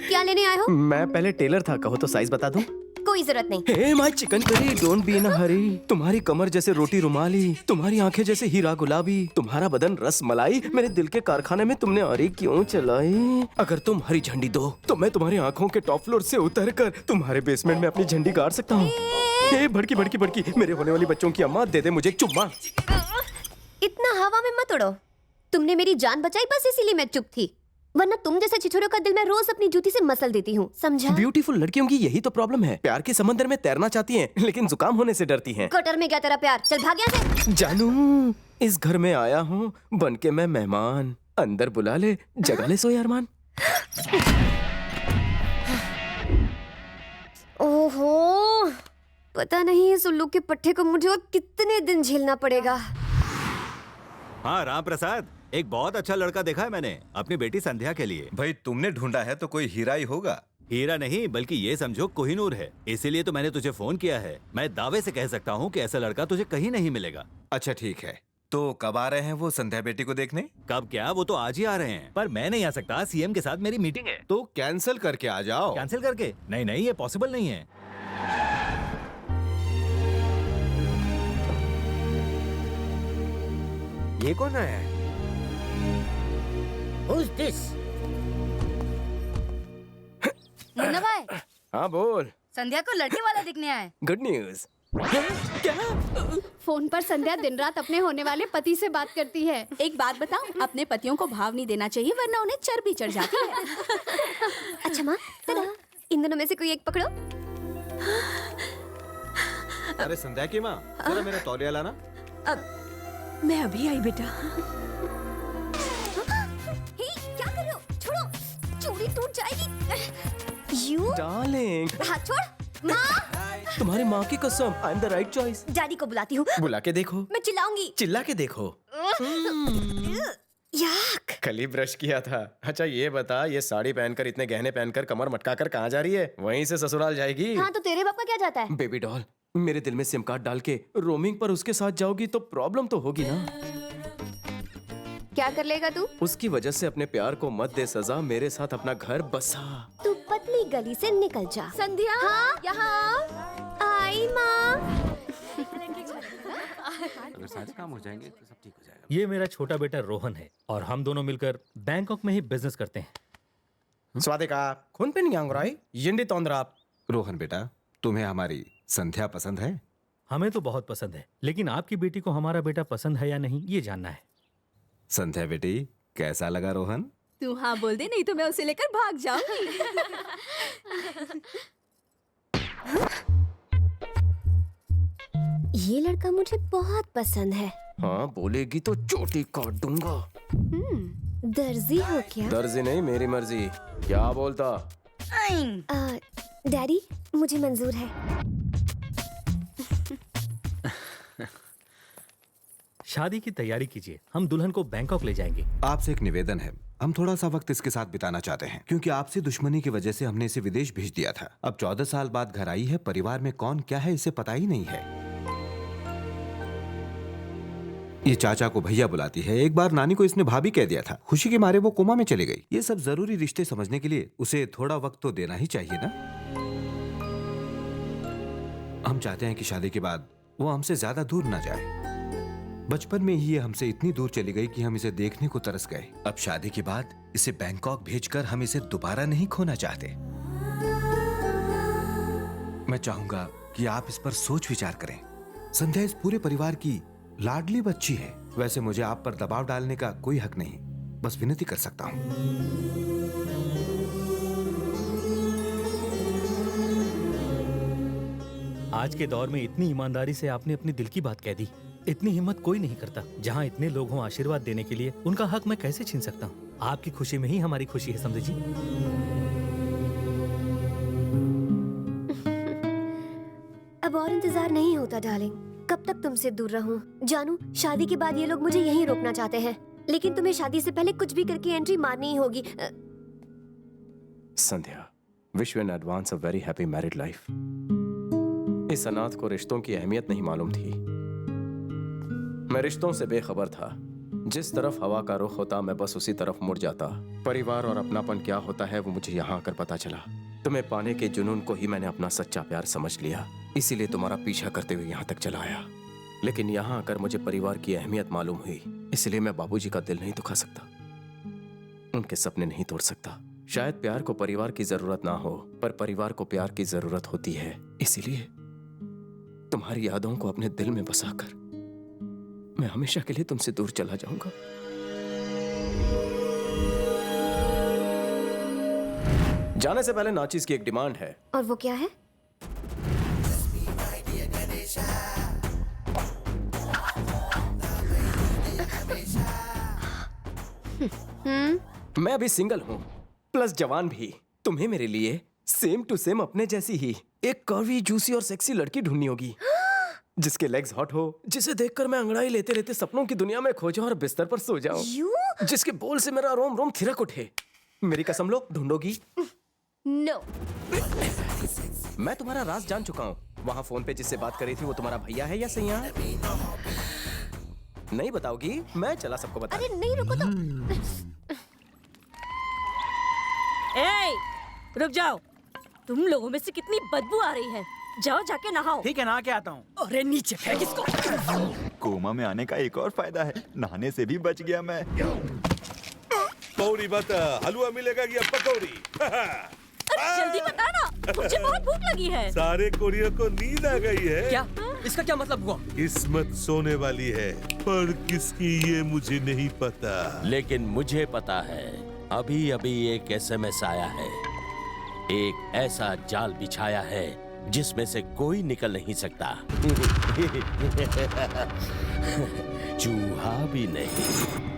क्या लेने आए हो? मैं पहले टेलर था, कहो तो साइज बता दूं। कोई जरूरत नहीं। Hey my chicken curry, don't be in a hurry. तुम्हारी कमर जैसे रोटी रुमाली, तुम्हारी आंखें जैसे हीरा गुलाबी, तुम्हारा बदन रस मलाई, मेरे दिल के कारखाने में तुमने आरी क्यों चलाई? अगर तुम हरी झंडी दो तो मैं तुम्हारी आंखों के टॉप फ्लोर से उतरकर तुम्हारे बेसमेंट में अपनी झंडी गाड़ सकता हूँ। हे भड़की भड़की भड़की, मेरे होने वाली बच्चों की अम्मा, दे दे मुझे एक चुम्मा। इतना हवा में मत उड़ो। तुमने मेरी जान बचाई, बस इसीलिए मैं चुप थी, वरना तुम जैसे छिछोरों का दिल मैं रोज अपनी जूती से मसल देती हूँ, समझा? ब्यूटीफुल लड़कियों की यही तो प्रॉब्लम है, प्यार के समंदर में तैरना चाहती हैं, लेकिन जुकाम होने से डरती हैं। कटर में क्या तेरा प्यार, चल भाग यहाँ से। जानू, इस घर में आया हूँ बन के मैं मेहमान, अंदर बुला ले, जगा ले सोए अरमान। ओहो, पता नहीं इस उल्लू के पट्टे को मुझे और कितने दिन झेलना पड़ेगा। हाँ राम प्रसाद, एक बहुत अच्छा लड़का देखा है मैंने अपनी बेटी संध्या के लिए। भाई तुमने ढूंढा है तो कोई हीरा ही होगा। हीरा नहीं बल्कि ये समझो कोहिनूर है, इसीलिए तो मैंने तुझे फोन किया है। मैं दावे से कह सकता हूँ कि ऐसा लड़का तुझे कहीं नहीं मिलेगा। अच्छा ठीक है, तो कब आ रहे हैं वो संध्या बेटी को देखने? कब क्या, वो तो आज ही आ रहे हैं, पर मैं नहीं आ सकता, सीएम के साथ मेरी मीटिंग है। तो कैंसिल करके आ जाओ। कैंसिल करके? नहीं नहीं, ये पॉसिबल नहीं है। ये कौन आया है? Who's this? मुन्ना भाई, हाँ बोल। संध्या को लड़के वाला दिखने आए। Good news. फोन पर संध्या दिन रात अपने होने वाले पति से बात करती है। एक बात बताओ, अपने पतियों को भाव नहीं देना चाहिए वरना उन्हें चर्बी चढ़ जाती है। अच्छा माँ, इन दोनों में से कोई एक पकड़ो। अरे संध्या की माँ, जरा मेरा तौलिया लाना। अब मैं अभी आई बेटा। क्या कर रहे हो? छोड़ो, चूड़ी टूट जाएगी। यू डार्लिंग, हाथ छोड़। माँ, तुम्हारी माँ की कसम, I am the right choice. Daddy को बुलाती हूँ। बुला के देखो। मैं चिल्लाऊंगी। चिल्ला के देखो। याक। कल ही ब्रश किया था। अच्छा ये बता, ये साड़ी पहनकर, इतने गहने पहनकर, कमर मटकाकर कहाँ जा रही है? वहीं से ससुराल जाएगी। हाँ तो तेरे बाप का क्या जाता है? बेबी डॉल, मेरे दिल में सिम कार्ड डाल के रोमिंग पर उसके साथ जाओगी तो प्रॉब्लम तो होगी ना। क्या कर लेगा तू? उसकी वजह से अपने प्यार को मत दे सजा, मेरे साथ अपना घर बसा। तू पतली गली से निकल जा। संध्या, हाँ? यहाँ आई माँ। अगर सारे काम हो जाएंगे तो सब ठीक हो जाएगा। ये मेरा छोटा बेटा रोहन है और हम दोनों मिलकर बैंकॉक में ही बिजनेस करते हैं। स्वादिका खुनपिन यांगराई यिंडी तोंद्राप। रोहन बेटा, तुम्हें हमारी संध्या पसंद है? हमें तो बहुत पसंद है, लेकिन आपकी बेटी को हमारा बेटा पसंद है या नहीं ये जानना है। संध्या बेटी, कैसा लगा रोहन? तू हाँ बोल दे, नहीं तो मैं उसे लेकर भाग जाऊंगी। ये लड़का मुझे बहुत पसंद है। हाँ बोलेगी तो चोटी काट दूंगा। दर्जी हो क्या? दर्जी नहीं, मेरी मर्जी। क्या बोलता? डैडी, मुझे मंजूर है। शादी की तैयारी कीजिए, हम दुल्हन को बैंकॉक ले जाएंगे। आपसे एक निवेदन है, हम थोड़ा सा वक्त इसके साथ बिताना चाहते हैं, क्योंकि आपसे दुश्मनी की वजह से हमने इसे विदेश भेज दिया था। अब 14 साल बाद घर आई है, परिवार में कौन क्या है इसे पता ही नहीं है। ये चाचा को भैया बुलाती है, एक बार नानी को इसने भाभी कह दिया था, खुशी के मारे वो कोमा में चली गई। ये सब जरूरी रिश्ते समझने के लिए उसे थोड़ा वक्त तो देना ही चाहिए ना। हम चाहते हैं कि शादी के बाद वो हमसे ज्यादा दूर ना जाए। बचपन में ही ये हमसे इतनी दूर चली गई कि हम इसे देखने को तरस गए। अब शादी के बाद इसे बैंकॉक भेजकर हम इसे दोबारा नहीं खोना चाहते। मैं चाहूंगा कि आप इस पर सोच विचार करें। संध्या इस पूरे परिवार की लाडली बच्ची है। वैसे मुझे आप पर दबाव डालने का कोई हक नहीं, बस विनती कर सकता हूं। आज के दौर में इतनी ईमानदारी से आपने अपनी दिल की बात कह दी। इतनी हिम्मत कोई नहीं करता। जहाँ इतने लोग हों आशीर्वाद देने के लिए, उनका हक मैं कैसे छीन सकता हूँ? आपकी खुशी में ही हमारी खुशी है, समझे जी। अब अब और इंतजार नहीं होता डार्लिंग। कब तक तुमसे दूर रहूं? जानू, शादी के बाद ये लोग मुझे यहीं रोकना चाहते हैं, लेकिन तुम्हें शादी से पहले कुछ भी करके एंट्री मारनी ही होगी। Sandhya, wish you in advance a very happy married life. इस अनाथ को रिश्तों की अहमियत नहीं मालूम थी। मैं रिश्तों से बेखबर था। जिस तरफ हवा का रुख होता मैं बस उसी तरफ मुड़ जाता। परिवार और अपनापन क्या होता है वो मुझे यहाँ आकर पता चला। तुम्हें पाने के जुनून को ही मैंने अपना सच्चा प्यार समझ लिया, इसीलिए तुम्हारा पीछा करते हुए यहाँ तक चला आया। लेकिन यहाँ आकर मुझे परिवार की अहमियत मालूम हुई, इसलिए मैं बाबूजी का दिल नहीं दुखा सकता, उनके सपने नहीं तोड़ सकता। शायद प्यार को परिवार की जरूरत ना हो, पर परिवार को प्यार की जरूरत होती है। इसीलिए तुम्हारी यादों को अपने दिल में बसाकर मैं हमेशा के लिए तुमसे दूर चला जाऊंगा। जाने से पहले नाचीज की एक डिमांड है। और वो क्या है? मैं अभी सिंगल हूँ, प्लस जवान भी। तुम्हें मेरे लिए सेम टू सेम अपने जैसी ही एक कर्वी, जूसी और सेक्सी लड़की ढूंढनी होगी, जिसके लेग्स हॉट हो, जिसे देखकर मैं अंगड़ाई लेते लेते सपनों की दुनिया में खो जाऊं और बिस्तर पर सो जाऊं, जिसके बोल से मेरा रोम रोम थिरक उठे। मेरी कसम लो, ढूंढोगी? नो। मैं तुम्हारा राज जान चुका हूँ। वहाँ फोन पे जिससे बात करी थी वो तुम्हारा भैया है या सैया? नहीं बताओगी? मैं चला सबको बता। अरे नहीं, रुको तो। रुक जाओ। तुम लोगों में से कितनी बदबू आ रही है। जाओ जाके नहाओ। ठीक है, नहा के आता हूँ। अरे नीचे फेंक इसको। कोमा में आने का एक और फायदा है, नहाने से भी बच गया मैं। पकौड़ी बता, हलवा मिलेगा या पकौड़ी? जल्दी बता ना, मुझे बहुत भूख लगी है। सारे कोरियर को नींद आ गई है। क्या? इसका क्या मतलब हुआ? किस्मत सोने वाली है, पर किसकी ये मुझे नहीं पता। लेकिन मुझे पता है, अभी अभी एक एसएमएस आया है। एक ऐसा जाल बिछाया है जिसमें से कोई निकल नहीं सकता। चूहा भी नहीं।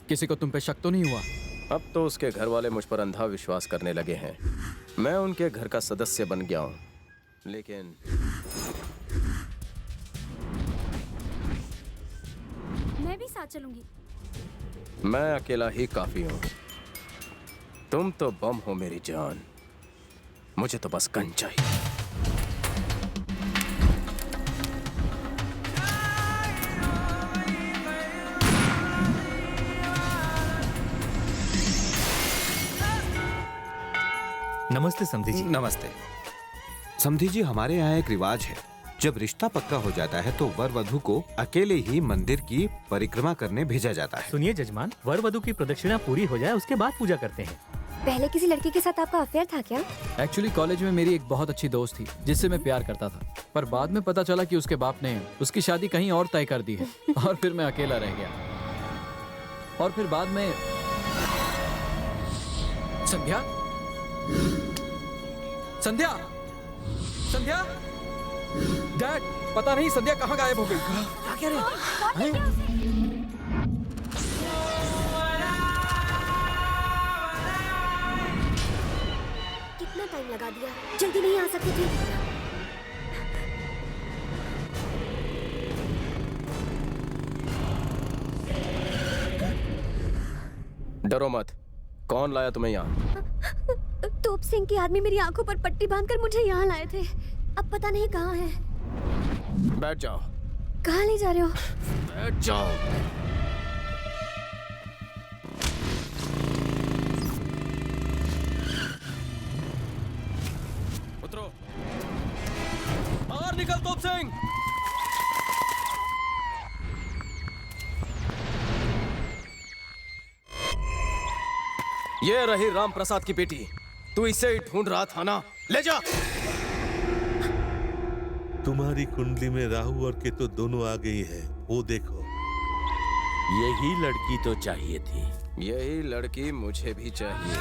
किसी को तुम पे शक तो नहीं हुआ? अब तो उसके घर वाले मुझ पर अंधा विश्वास करने लगे हैं। मैं उनके घर का सदस्य बन गया हूँ, लेकिन मैं भी साथ चलूंगी। मैं अकेला ही काफी हूँ। तुम तो बम हो मेरी जान, मुझे तो बस गन चाहिए। नमस्ते समधी जी। नमस्ते समधी जी, हमारे यहाँ एक रिवाज है, जब रिश्ता पक्का हो जाता है तो वर वधू को अकेले ही मंदिर की परिक्रमा करने भेजा जाता है। सुनिए जजमान, वर वधू की प्रदक्षिणा पूरी हो जाए उसके बाद पूजा करते हैं। पहले किसी लड़की के साथ आपका अफेयर था क्या? एक्चुअली कॉलेज में मेरी एक बहुत अच्छी दोस्त थी जिससे मैं प्यार करता था, पर बाद में पता चला कि उसके बाप ने उसकी शादी कहीं और तय कर दी है और फिर मैं अकेला रह गया। और फिर बाद में संध्या संध्या संध्या डैड, पता नहीं संध्या कहाँ गायब हो गई। क्या कह रहे हैं? कितना टाइम लगा दिया, जल्दी नहीं आ सकती थी? डरो मत। कौन लाया तुम्हें यहाँ? तोप सिंह के आदमी मेरी आंखों पर पट्टी बांधकर मुझे यहाँ लाए थे। अब पता नहीं कहाँ है। बैठ जाओ। कहाँ ले जा रहे हो? बैठ जाओ। उतरो। बाहर निकल तोप सिंह। ये रही राम प्रसाद की बेटी। तू इसे ही ढूंढ रहा था ना? ले जा। तुम्हारी कुंडली में राहु और केतु दोनों आ गई है, वो देखो। यही लड़की तो चाहिए थी। यही लड़की मुझे भी चाहिए।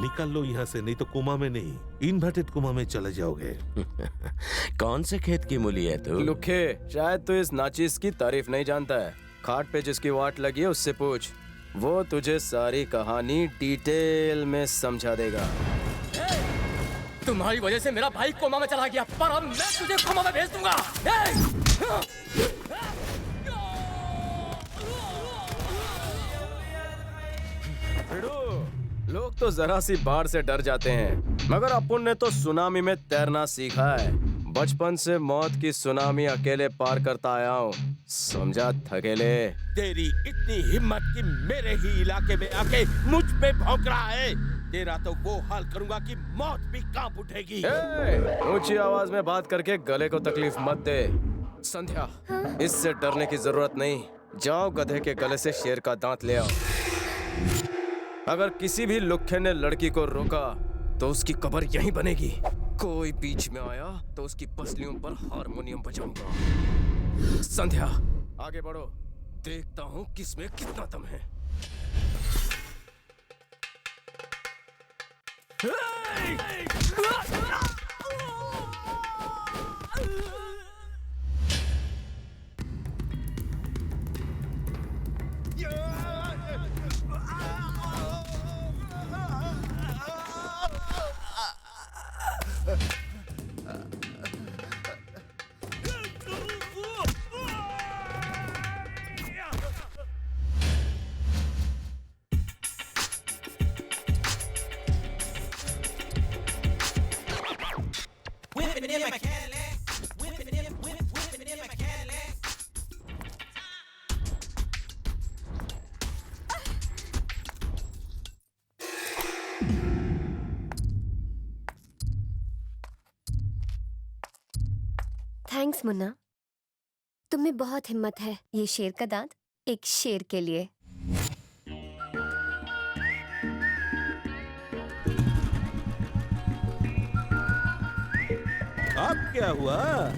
निकल लो यहाँ से, नहीं तो कोमा में नहीं, इन्वर्टेड कोमा में चले जाओगे। कौन से खेत की मूली है तू? लुखे, शायद तू इस नाचीज की तारीफ नहीं जानता है। खाट पे जिसकी वाट लगी है उससे पूछ, वो तुझे सारी कहानी डिटेल में समझा देगा। तुम्हारी वजह से मेरा भाई कोमा में चला गया, पर अब मैं तुझे कोमा में भेज दूंगा। लोग तो जरा सी बाढ़ से डर जाते हैं, मगर अपुन ने तो सुनामी में तैरना सीखा है। बचपन से मौत की सुनामी अकेले पार करता आया हूँ, समझा थकेले। तेरी इतनी हिम्मत कि मेरे ही इलाके में आके मुझ पे भौंक रहा है। तेरा तो वो हाल करूंगा कि मौत भी कांप उठेगी। ऊंची आवाज में बात करके गले को तकलीफ मत दे। संध्या, इससे डरने की जरूरत नहीं। जाओ गधे के गले से शेर का दांत ले आओ। अगर किसी भी लुखे ने लड़की को रोका तो उसकी कब्र यहीं बनेगी। कोई बीच में आया तो उसकी पसलियों पर हारमोनियम बजाऊंगा। संध्या, आगे बढ़ो, देखता हूँ किसमें कितना दम है। थैंक्स मुन्ना, तुम में बहुत हिम्मत है। ये शेर का दांत एक शेर के लिए। अब क्या हुआ?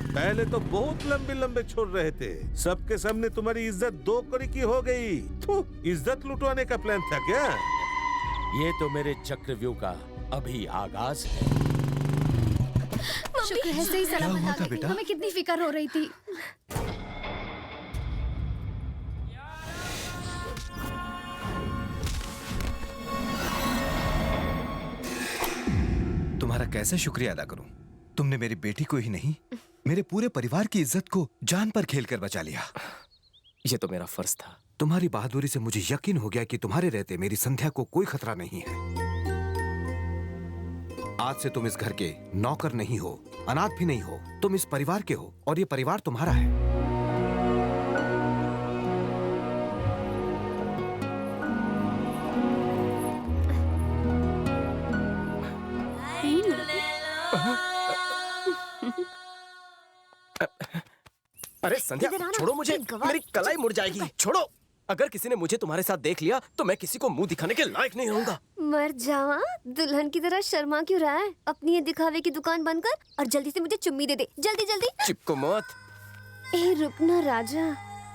पहले तो बहुत लंबे लंबे छोड़ रहे थे, सबके सामने तुम्हारी इज्जत दो कड़ी की हो गई। इज्जत लुटवाने का प्लान था क्या? ये तो मेरे चक्रव्यूह का अभी आगाज है। शुक्र है सही सलामत आ गई। हमें कितनी फिक्र हो रही थी। तुम्हारा कैसे शुक्रिया अदा करूं? तुमने मेरी बेटी को ही नहीं, मेरे पूरे परिवार की इज्जत को जान पर खेलकर बचा लिया। ये तो मेरा फर्ज था। तुम्हारी बहादुरी से मुझे यकीन हो गया कि तुम्हारे रहते मेरी संध्या को कोई खतरा नहीं है। आज से तुम इस घर के नौकर नहीं हो, अनाथ भी नहीं हो, तुम इस परिवार के हो और ये परिवार तुम्हारा है। अरे संध्या, छोड़ो मुझे, मेरी कलाई मुड़ जाएगी। छोड़ो। अगर किसी ने मुझे तुम्हारे साथ देख लिया तो मैं किसी को मुंह दिखाने के लायक नहीं रहूंगा। मर जावा, दुल्हन की तरह शर्मा क्यों रहा है? अपनी ये दिखावे की दुकान बंद कर और जल्दी से मुझे चुम्मी दे दे। जल्दी जल्दी। चिपको मत। ए रुकना राजा,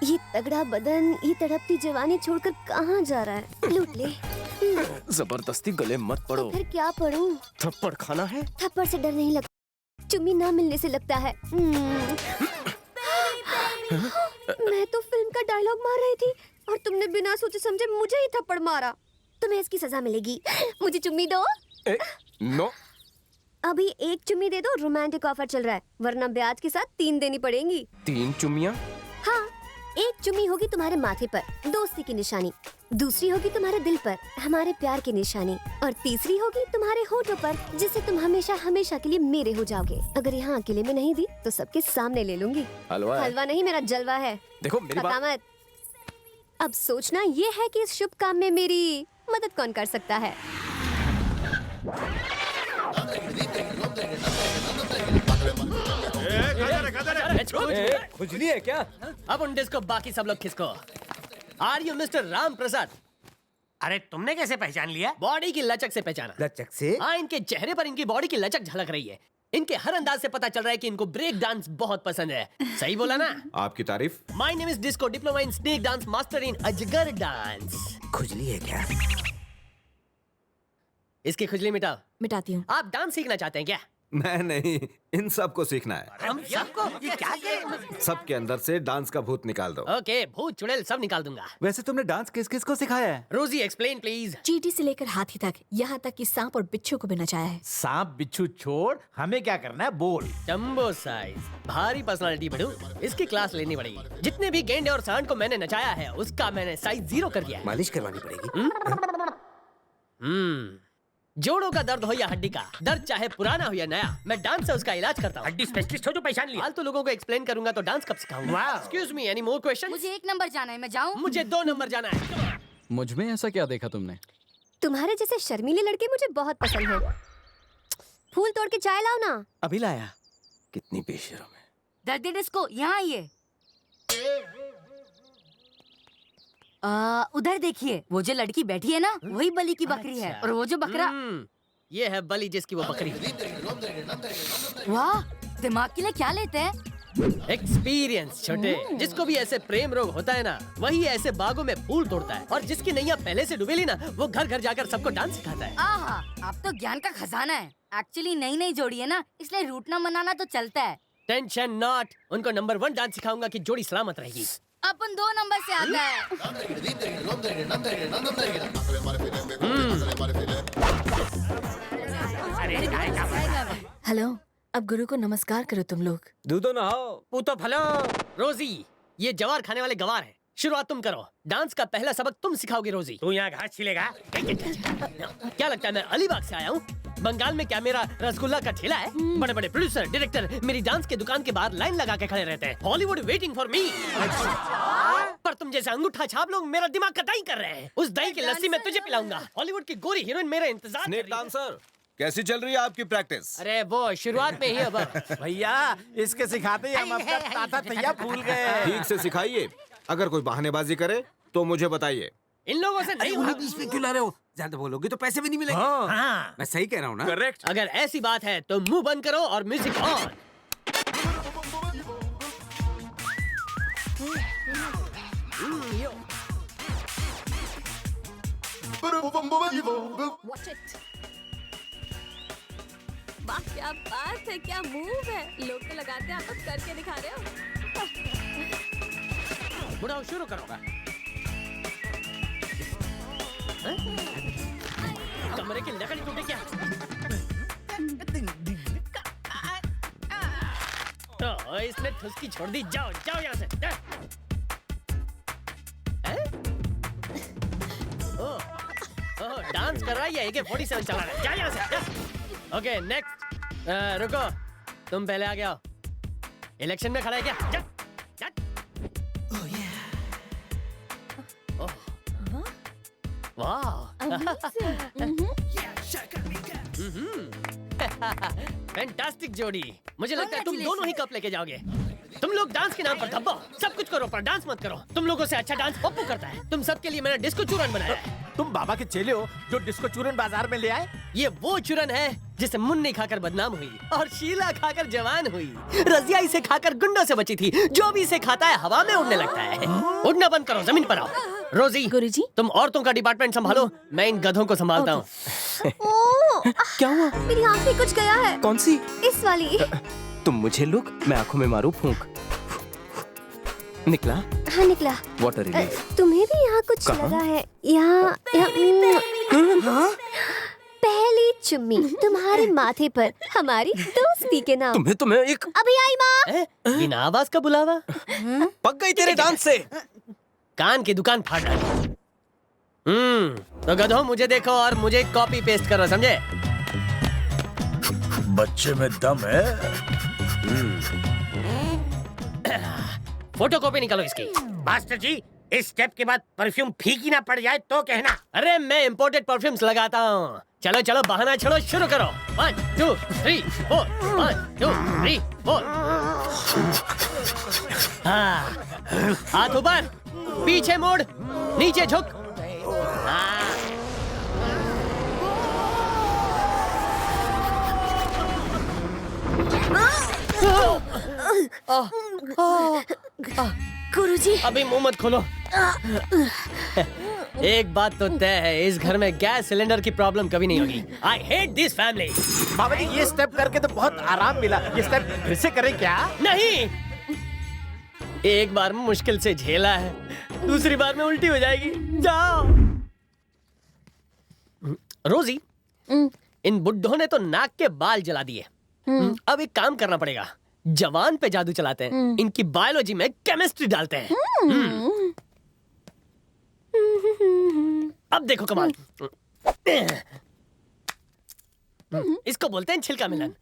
ये तगड़ा बदन, ये तड़पती जवानी छोड़कर कहाँ जा रहा है? लूट ले। जबरदस्ती गले मत पड़ो। फिर क्या पढ़ूं? थप्पड़ खाना है? थप्पड़ से डर नहीं लगता, चुम्मी ना मिलने से लगता है। मैं तो फिल्म का डायलॉग मार रही थी और तुमने बिना सोचे समझे मुझे ही थप्पड़ मारा। तुम्हें इसकी सजा मिलेगी। मुझे चुम्मी दो। नो। अभी एक चुम्मी दे दो, रोमांटिक ऑफर चल रहा है, वरना ब्याज के साथ 3 देनी पड़ेंगी। 3 चुम्मियाँ? हाँ, एक चुम्मी होगी तुम्हारे माथे पर, दोस्ती की निशानी। दूसरी होगी तुम्हारे दिल पर, हमारे प्यार की निशानी। और तीसरी होगी तुम्हारे होठों पर, जिससे तुम हमेशा हमेशा के लिए मेरे हो जाओगे। अगर यहाँ अकेले में नहीं दी तो सबके सामने ले लूंगी। हलवा नहीं, मेरा जलवा है। देखो मेरी बात मत। अब सोचना ये है कि इस शुभ काम में मेरी मदद कौन कर सकता है। खुजली है क्या? अब उन डिस्को बाकी सब लोग किसको? Are you mister Ram Prasad? अरे तुमने कैसे पहचान लिया? बॉडी की लचक से पहचाना। लचक से? हाँ, इनके चेहरे पर इनकी बॉडी की लचक झलक रही है। इनके हर अंदाज से पता चल रहा है कि इनको ब्रेक डांस बहुत पसंद है। सही बोला ना? आपकी तारीफ। My name is disco, diploma in snake dance, master in अजगर डांस। खुजली है क्या? इसकी खुजली मिटाओ। मिटाती हूँ। आप डांस सीखना चाहते हैं क्या? मैं नहीं, इन सबको सीखना है। हम सबको ये क्या करें? सबके अंदर से डांस का भूत निकाल दो। ओके, भूत चुड़ैल सब निकाल दूंगा। वैसे तुमने डांस किस किस को सिखाया है? रोजी एक्सप्लेन प्लीज। चींटी से लेकर हाथी तक, यहाँ तक कि सांप और बिच्छू को भी नचाया है। सांप बिच्छू छोड़, हमें क्या करना है बोल। जंबो साइज, भारी पर्सनालिटी बड़ू, इसकी क्लास लेनी पड़ेगी। जितने भी गेंडे और सांड को मैंने नचाया है उसका मैंने साइज 0 कर दिया है। मालिश करवानी पड़ेगी। जोड़ों का दर्द हो या हड्डी का दर्द, चाहे पुराना हो या नया, मैं डांस से उसका इलाज करता हूँ। हड्डी स्पेशलिस्ट हो जो पहचान लिया। फालतू लोगों को एक्सप्लेन करूंगा तो डांस कब सिखाऊंगा? Excuse me, any more question? मुझे 1 नंबर जाना है, मैं जाऊँ? मुझे 2 नंबर जाना है। मुझ में ऐसा क्या देखा तुमने? तुम्हारे जैसे शर्मीले लड़के मुझे बहुत पसंद हैं। फूल तोड़ के चाय लाओ ना। अभी लाया। कितनी बेशर्म है। दर्द डिस्को, यहाँ आइए। उधर देखिए, वो जो लड़की बैठी है ना, वही बलि की बकरी है। और वो जो बकरा, ये है बलि जिसकी वो बकरी। वाह, दिमाग के लिए क्या लेते हैं? एक्सपीरियंस छोटे। जिसको भी ऐसे प्रेम रोग होता है ना, वही ऐसे बागों में फूल तोड़ता है। और जिसकी नैया पहले से डूबेली ना, वो घर घर जाकर सबको डांस सिखाता है। आहा, आप तो ज्ञान का खजाना है। एक्चुअली नई जोड़ी है ना, इसलिए रूठना मनाना तो चलता है। टेंशन नॉट, उनको नंबर 1 डांस सिखाऊंगा कि जोड़ी सलामत रहेगी। अपन 2 नंबर से आता है। हेलो, अब गुरु को नमस्कार करो तुम लोग। दूधो ना हो। पूतो भलो। रोजी, ये जवार खाने वाले गवार हैं। शुरुआत तुम करो। डांस का पहला सबक तुम सिखाओगी रोजी। तू यहाँ घास छिलेगा? क्या लगता है मैं अलीबाग से आया हूँ? बंगाल में क्या मेरा रसगुल्ला का ठेला है? बड़े बड़े प्रोड्यूसर, डायरेक्टर मेरी डांस की दुकान के बाहर लाइन लगा के खड़े रहते हैं। Hollywood waiting for me. पर तुम जैसे अंगूठा छाप लोग मेरा दिमाग का दही कर रहे हैं। उस दही की लस्सी मैं तुझे पिलाऊंगा। हॉलीवुड की गोरी हीरोइन मेरा इंतजार कर रही है। डांसर, कैसी चल रही है आपकी प्रैक्टिस? अरे वो शुरुआत में ही अब। भैया, इसके सिखाते ही हम अपना ताता तैया भूल गए। ठीक से सिखाइए। अगर कोई बहानेबाजी करे तो मुझे बताइए। इन लोगों से नहीं होगा। बीच में क्यों ला रहे हो? ज्यादा बोलोगे तो पैसे भी नहीं मिलेंगे। हाँ। मैं सही कह रहा हूँ ना? करेक्ट। अगर ऐसी बात है तो मुंह बंद करो और म्यूजिक ऑन। वाह, क्या बात है, क्या मूव है। लोग तो लगाते हैं, आप तो करके दिखा रहे हो। बुढ़ाओ, शुरू करोगा? कमरे की लकड़ी टूटे क्या? तो इसने ठुसकी छोड़ दी। जाओ जाओ यहाँ से। ओह, डांस कर रहा है या AK-47 चला रहा है? जा यहाँ से। Okay, next. रुको, तुम पहले आ गया हो। इलेक्शन में खड़ा है क्या? जा, जा। फैंटास्टिक जोड़ी। मुझे लगता है तुम दोनों ही कप लेके जाओगे। तुम लोग डांस के नाम पर धब्बो, सब कुछ करो पर डांस मत करो। तुम लोगों से अच्छा डांस पप्पू करता है। तुम सबके लिए मैंने डिस्को चूरन बनाया है। तुम बाबा के चेले हो जो डिस्को चूरन बाजार में ले आए? ये वो चूरन है जिसे मुन्नी खाकर बदनाम हुई और शीला खाकर जवान हुई। रजिया इसे खाकर गुंडों से बची थी। जो भी इसे खाता है हवा में उड़ने लगता है। उड़ना बंद करो, जमीन पर आओ। रोजी, गुरुजी, तुम औरतों का डिपार्टमेंट संभालो, मैं इन गधों को संभालता हूँ। क्या हुआ? मेरी आँख में कुछ गया है। कौन सी? इस वाली। तुम मुझे लुक, मैं आंखों में मारूं फूंक। निकला? हाँ निकला। Water relief. तुम्हें भी यहाँ कुछ लगा है? यहाँ पहली चुम्मी तुम्हारे माथे पर हमारी दोस्ती के नाम। तुम्हें एक अभी आई माँ। बिना आवाज का बुलावा। पक गई तेरे डांस से। कान की दुकान फाड़ डाली। तो गधों, मुझे देखो और मुझे कॉपी पेस्ट करो, समझे? बच्चे में दम है। फोटो कॉपी निकालो इसकी। मास्टर जी, इस स्टेप के बाद परफ्यूम फीकी ना पड़ जाए तो कहना। अरे मैं इंपोर्टेड परफ्यूम्स लगाता हूँ। चलो चलो, बहाना छोड़ो, शुरू करो। 1 2 3 4 1 2 3 4। हाथ ऊपर, पीछे मोड़, नीचे झुक। गुरुजी, अभी मुंह मत खोलो। एक बात तो तय है, इस घर में गैस सिलेंडर की प्रॉब्लम कभी नहीं होगी। I hate this family. बाबा जी ये स्टेप करके तो बहुत आराम मिला, ये स्टेप फिर से करें क्या? नहीं, एक बार में मुश्किल से झेला है, दूसरी बार में उल्टी हो जाएगी। जाओ। रोजी, इन बुड्ढों ने तो नाक के बाल जला दिए। अब एक काम करना पड़ेगा, जवान पे जादू चलाते हैं, इनकी बायोलॉजी में केमिस्ट्री डालते हैं। अब देखो कमाल। इसको बोलते हैं छिलका मिलन।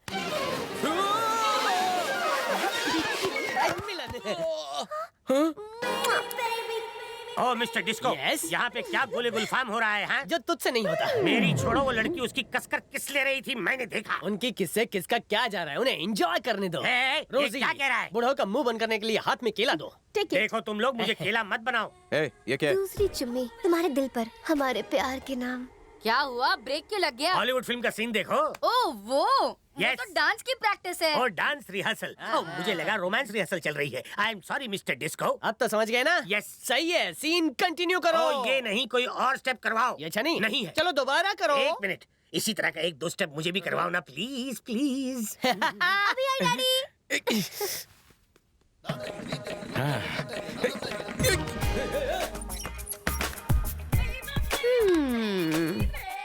ओ मिस्टर डिस्को, यहाँ पे क्या गोले गुलफाम हो रहा है? हाँ? जो तुझसे नहीं होता। मेरी छोड़ो, वो लड़की उसकी कसकर किस ले रही थी, मैंने देखा। उनकी किससे किसका क्या जा रहा है, उन्हें एंजॉय करने दो। रोजी क्या कह रहा है? बुढ़ाओ का मुंह बंद करने के लिए हाथ में केला दो। देखो तुम लोग, मुझे केला मत बनाओ। ये क्या है? दूसरी चुम्मी तुम्हारे दिल पर, हमारे प्यार के नाम। क्या हुआ? ब्रेक क्यों लग गया? हॉलीवुड फिल्म का सीन देखो। ओह वो Yes. तो डांस की प्रैक्टिस है। और डांस रिहर्सल। मुझे लगा रोमांस रिहर्सल चल रही है। I am sorry mister disco. अब तो समझ गए ना? यस सही है, सीन कंटिन्यू करो। ये नहीं, कोई और स्टेप करवाओ। ये अच्छा नहीं? नहीं है। चलो दोबारा करो। एक मिनट, इसी तरह का एक दो स्टेप मुझे भी करवाओ ना, प्लीज प्लीज। अभी आई डैडी।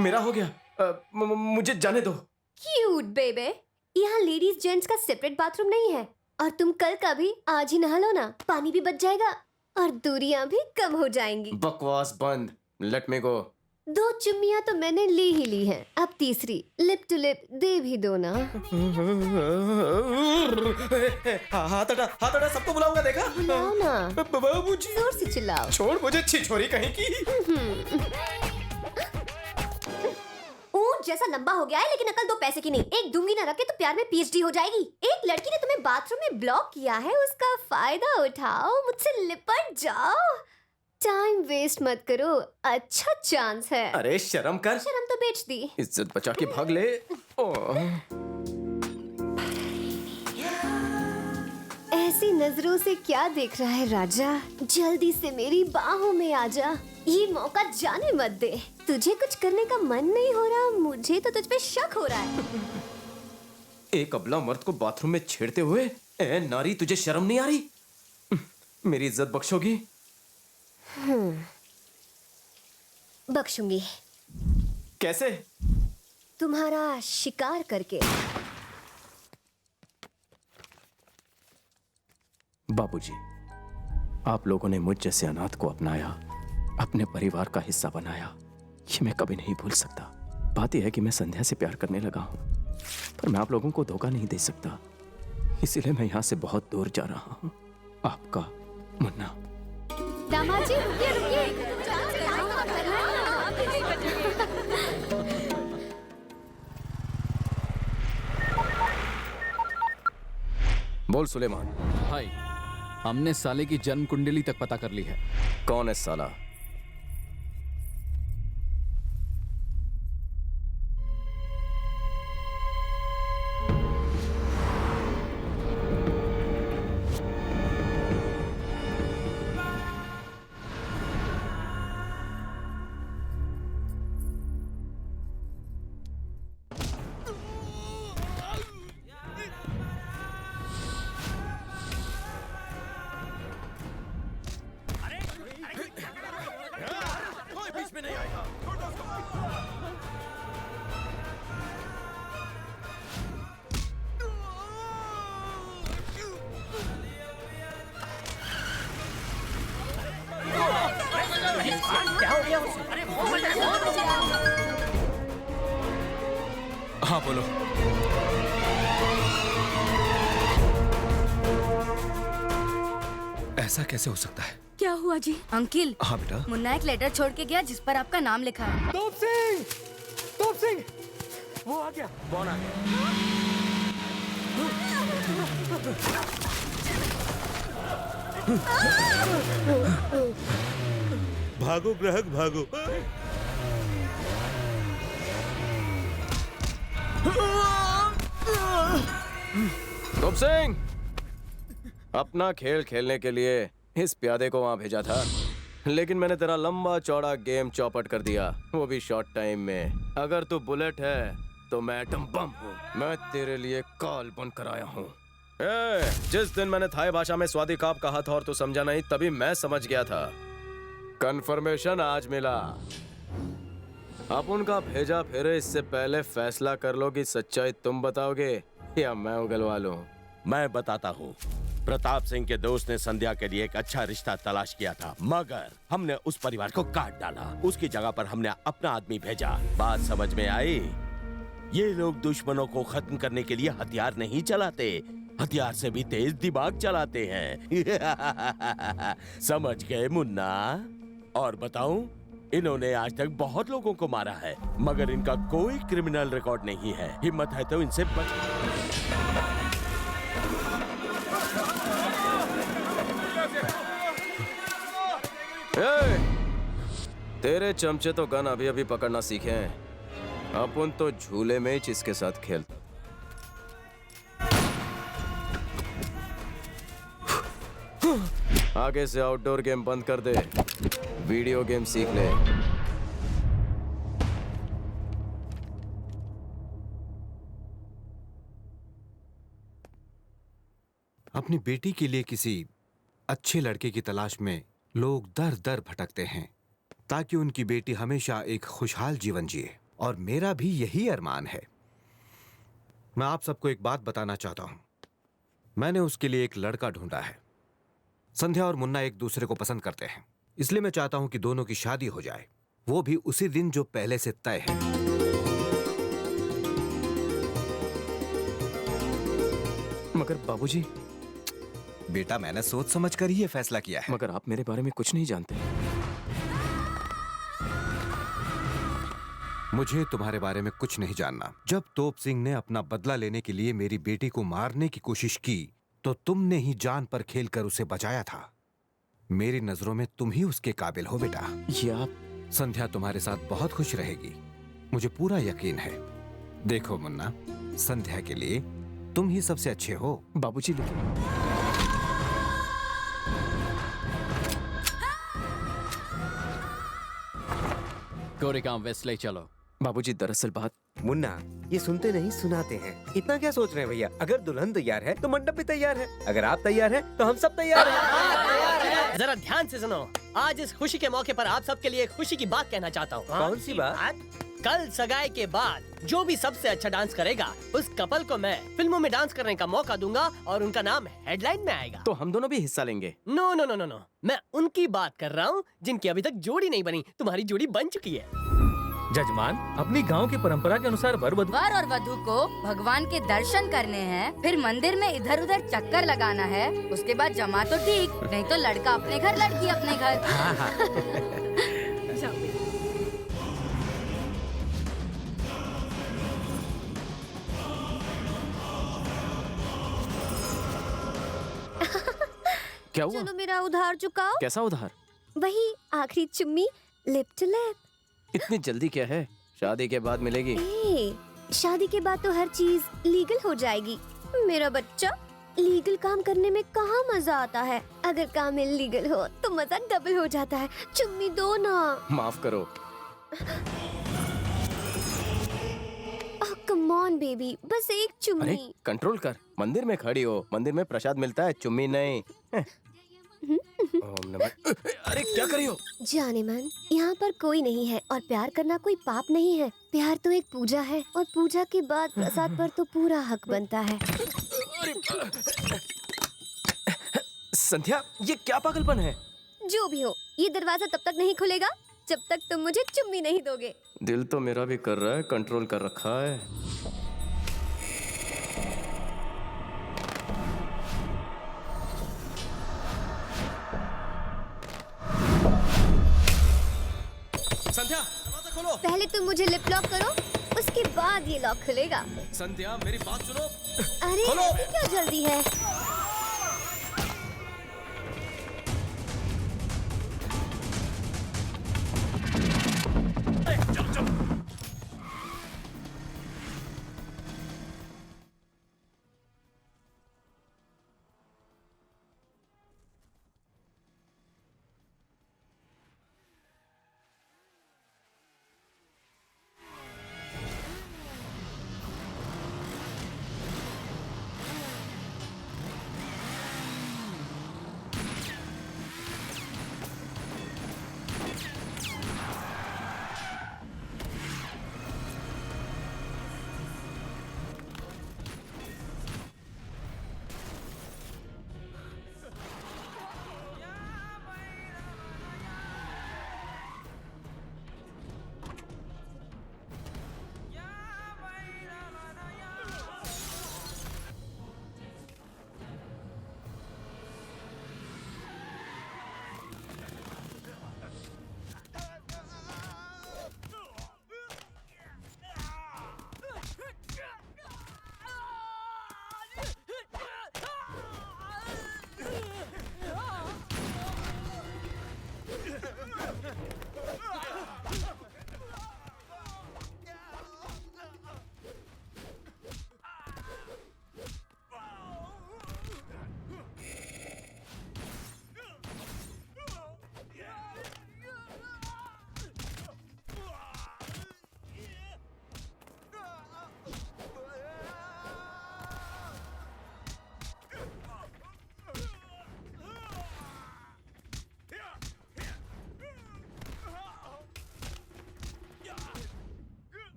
मेरा हो गया। मुझे जाने दो। क्यूट बेबे, यहाँ लेडीज जेंट्स का सेपरेट बाथरूम नहीं है। और तुम कल का भी आज ही नहा लो ना, पानी भी बच जाएगा और दूरियां भी कम हो जाएंगी। बकवास बंद, लेट मी गो। 2 चुम्मियां तो मैंने ली ही ली हैं, अब तीसरी लिप टू लिप दे भी दो ना। हाथ हटा, सबको बुलाऊंगा, देखा? बुलाओ ना, जोर से चिल्लाओ। छोड़ मुझे, छिछोरी कहीं की। ऊंट जैसा लंबा हो गया है, लेकिन अकल 2 पैसे की नहीं। एक दूंगी ना रखे तो प्यार में पीएचडी हो जाएगी। एक लड़की ने तुम्हें बाथरूम में ब्लॉक किया है, उसका फायदा उठाओ, मुझसे लिपट जाओ। टाइम वेस्ट मत करो, अच्छा चांस है। अरे शर्म कर। शर्म तो बेच दी। इज्जत बचा के भाग ले। ऐसी नजरों से क्या देख रहा है राजा? जल्दी से मेरी बाहों में आजा, ये मौका जाने मत दे। तुझे कुछ करने का मन नहीं हो रहा, मुझे तो तुझ पे शक हो रहा है। एक अबला मर्द को बाथरूम में छेड़ते हुए, ए नारी तुझे शर्म नहीं आ रही? मेरी इज्जत बख्शोगी? बख्शूंगी। कैसे? तुम्हारा शिकार करके। बाबूजी, आप लोगों ने मुझ जैसे अनाथ को अपनाया, अपने परिवार का हिस्सा बनाया, ये मैं कभी नहीं भूल सकता। बात यह है कि मैं संध्या से प्यार करने लगा हूं, पर मैं आप लोगों को धोखा नहीं दे सकता, इसीलिए मैं यहाँ से बहुत दूर जा रहा हूँ। आपका मुन्ना। दामाद जी रुकिए रुकिए। बोल सुलेमान। भाई, हमने साले की जन्म कुंडली तक पता कर ली है। कौन है साला? हाँ बोलो। ऐसा कैसे हो सकता है? क्या हुआ जी? अंकिल। हाँ बेटा। मुन्ना एक लेटर छोड़ के गया जिस पर आपका नाम लिखा है। तोप सिंह, वो आ गया। कौन आ गया? भागो ग्राहक भागो। तोप सिंह, अपना खेल खेलने के लिए इस प्यादे को वहां भेजा था, लेकिन मैंने तेरा लंबा चौड़ा गेम चौपट कर दिया, वो भी शॉर्ट टाइम में। अगर तू बुलेट है तो मैं एटम बम हूँ। मैं तेरे लिए कॉल बन कर आया हूँ। जिस दिन मैंने थाई भाषा में स्वादी काप कहा था और तू समझा नहीं, तभी मैं समझ गया था। कंफर्मेशन आज मिला। अब उनका भेजा फिरे इससे पहले फैसला कर लो कि सच्चाई तुम बताओगे या मैं उगलवा लूं। मैं बताता हूँ। प्रताप सिंह के दोस्त ने संध्या के लिए एक अच्छा रिश्ता तलाश किया था, मगर हमने उस परिवार को काट डाला। उसकी जगह पर हमने अपना आदमी भेजा। बात समझ में आई? ये लोग दुश्मनों को खत्म करने के लिए हथियार नहीं चलाते, हथियार से भी तेज दिमाग चलाते हैं। समझ गए मुन्ना? और बताऊं, इन्होंने आज तक बहुत लोगों को मारा है, मगर इनका कोई क्रिमिनल रिकॉर्ड नहीं है। हिम्मत है तो इनसे बच। तेरे चमचे तो गन अभी अभी पकड़ना सीखे हैं, अपन तो झूले में ही इसके साथ खेल। आगे से आउटडोर गेम बंद कर दे, वीडियो गेम सीख ले। अपनी बेटी के लिए किसी अच्छे लड़के की तलाश में लोग दर दर भटकते हैं ताकि उनकी बेटी हमेशा एक खुशहाल जीवन जिए, और मेरा भी यही अरमान है। मैं आप सबको एक बात बताना चाहता हूं। मैंने उसके लिए एक लड़का ढूंढा है। संध्या और मुन्ना एक दूसरे को पसंद करते हैं, इसलिए मैं चाहता हूं कि दोनों की शादी हो जाए, वो भी उसी दिन जो पहले से तय है। मगर बाबूजी। बेटा, मैंने सोच समझ कर ही ये फैसला किया है। मगर आप मेरे बारे में कुछ नहीं जानते। मुझे तुम्हारे बारे में कुछ नहीं जानना। जब तोप सिंह ने अपना बदला लेने के लिए मेरी बेटी को मारने की कोशिश की तो तुमने ही जान पर खेलकर उसे बचाया था। मेरी नजरों में तुम ही उसके काबिल हो बेटा। ये आप? संध्या तुम्हारे साथ बहुत खुश रहेगी, मुझे पूरा यकीन है। देखो मुन्ना, संध्या के लिए तुम ही सबसे अच्छे हो। बाबूजी लेकिन कोरेगांव वेस्ट ले चलो। बाबूजी दरअसल बात। मुन्ना, ये सुनते नहीं सुनाते हैं। इतना क्या सोच रहे हैं भैया? अगर दुल्हन तैयार है तो मंडप भी तैयार है, अगर आप तैयार हैं तो हम सब तैयार हैं। जरा ध्यान से सुनो। आज इस खुशी के मौके पर आप सबके लिए एक खुशी की बात कहना चाहता हूँ। कौन सी बात? कल सगाई के बाद जो भी सबसे अच्छा डांस करेगा, उस कपल को मैं फिल्मों में डांस करने का मौका दूंगा और उनका नाम हेडलाइन में आएगा। तो हम दोनों भी हिस्सा लेंगे? No no no no no, मैं उनकी बात कर रहा हूँ जिनकी अभी तक जोड़ी नहीं बनी। तुम्हारी जोड़ी बन चुकी है। जजमान, अपनी गांव की परंपरा के अनुसार वर और वधू को भगवान के दर्शन करने हैं, फिर मंदिर में इधर उधर चक्कर लगाना है, उसके बाद जमा तो ठीक, नहीं तो लड़का अपने घर लड़की अपने घर। क्या हुआ? चलो मेरा उधार चुकाओ। कैसा उधार? वही आखिरी चुम्मी, लिप टू लिप। इतनी जल्दी क्या है? शादी के बाद मिलेगी। शादी के बाद तो हर चीज लीगल हो जाएगी। मेरा बच्चा, लीगल काम करने में कहाँ मजा आता है। अगर काम इलीगल हो तो मजा डबल हो जाता है। चुम्मी दो ना। माफ करो। कम ऑन बेबी, बस एक चुम्मी। अरे कंट्रोल कर, मंदिर में खड़ी हो, मंदिर में प्रसाद मिलता है, चुम्मी नहीं। ओम नमः। अरे क्या कर रही हो? जाने मन, यहाँ पर कोई नहीं है और प्यार करना कोई पाप नहीं है। प्यार तो एक पूजा है और पूजा के बाद प्रसाद पर तो पूरा हक बनता है। संध्या, ये क्या पागलपन है? जो भी हो, ये दरवाजा तब तक नहीं खुलेगा जब तक तुम मुझे चुम्मी नहीं दोगे। दिल तो मेरा भी कर रहा है, कंट्रोल कर रखा है। संध्या, दरवाजा खोलो। पहले तुम मुझे लिप लॉक करो, उसके बाद ये लॉक खुलेगा। संध्या, मेरी बात सुनो। अरे खोलो। अभी क्या जल्दी है?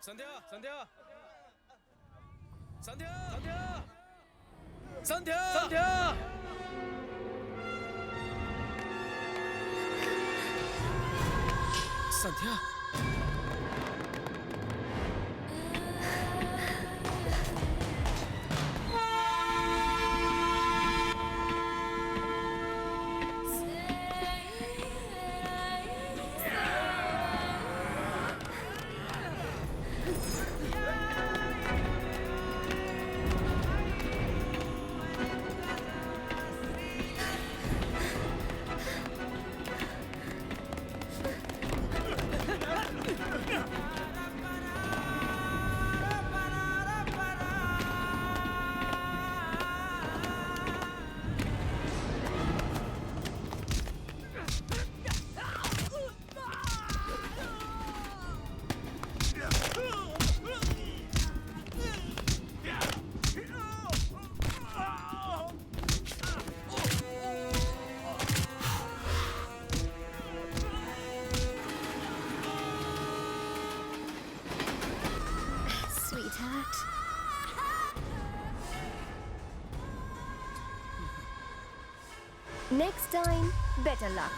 संध्या संध्या संध्या संध्या संध्या संध्या Next time, better luck.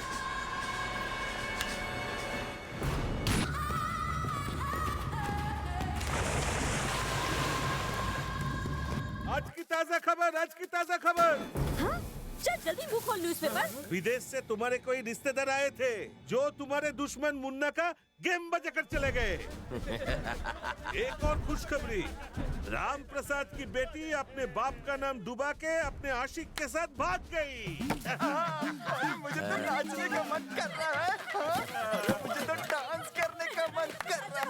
आज की ताजा खबर, आज की ताजा खबर। हाँ? चल जल्दी मुंह खोल न्यूज़पेपर। विदेश से तुम्हारे कोई रिश्तेदार आए थे जो तुम्हारे दुश्मन मुन्ना का गेम बजाकर चले गए। एक और खुशखबरी, राम प्रसाद की बेटी अपने बाप का नाम डुबा के अपने आशिक के साथ भाग गई। मुझे तो नाचने का मन कर रहा है। मुझे तो डांस करने का मन कर रहा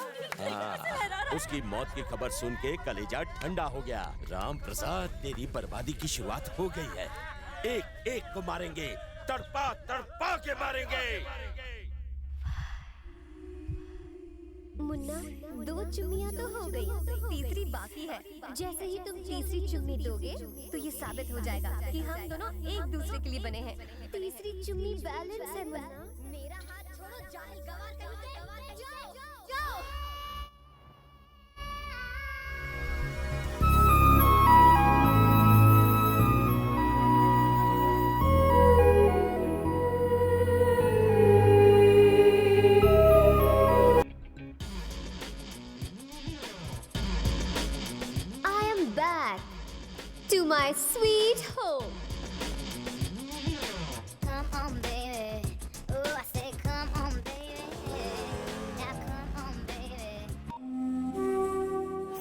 है। उसकी मौत की खबर सुन के कलेजा ठंडा हो गया। राम प्रसाद, तेरी बर्बादी की शुरुआत हो गई है। एक एक को मारेंगे, तड़पा तड़पा के मारेंगे। मुन्ना, 2 चुम्मियां तो हो गई, तीसरी बाकी है। जैसे ही तुम तीसरी चुम्मी दोगे तो ये साबित हो जाएगा कि हम दोनों एक दूसरे के लिए बने हैं। तीसरी चुम्मी बैलेंस है मुन्ना। मेरा हाथ छोड़ो, जाहिल गवार कहीं जाओ जाओ। To my sweet home. Come on, baby. Oh, I say, come on, baby. Now come on, baby.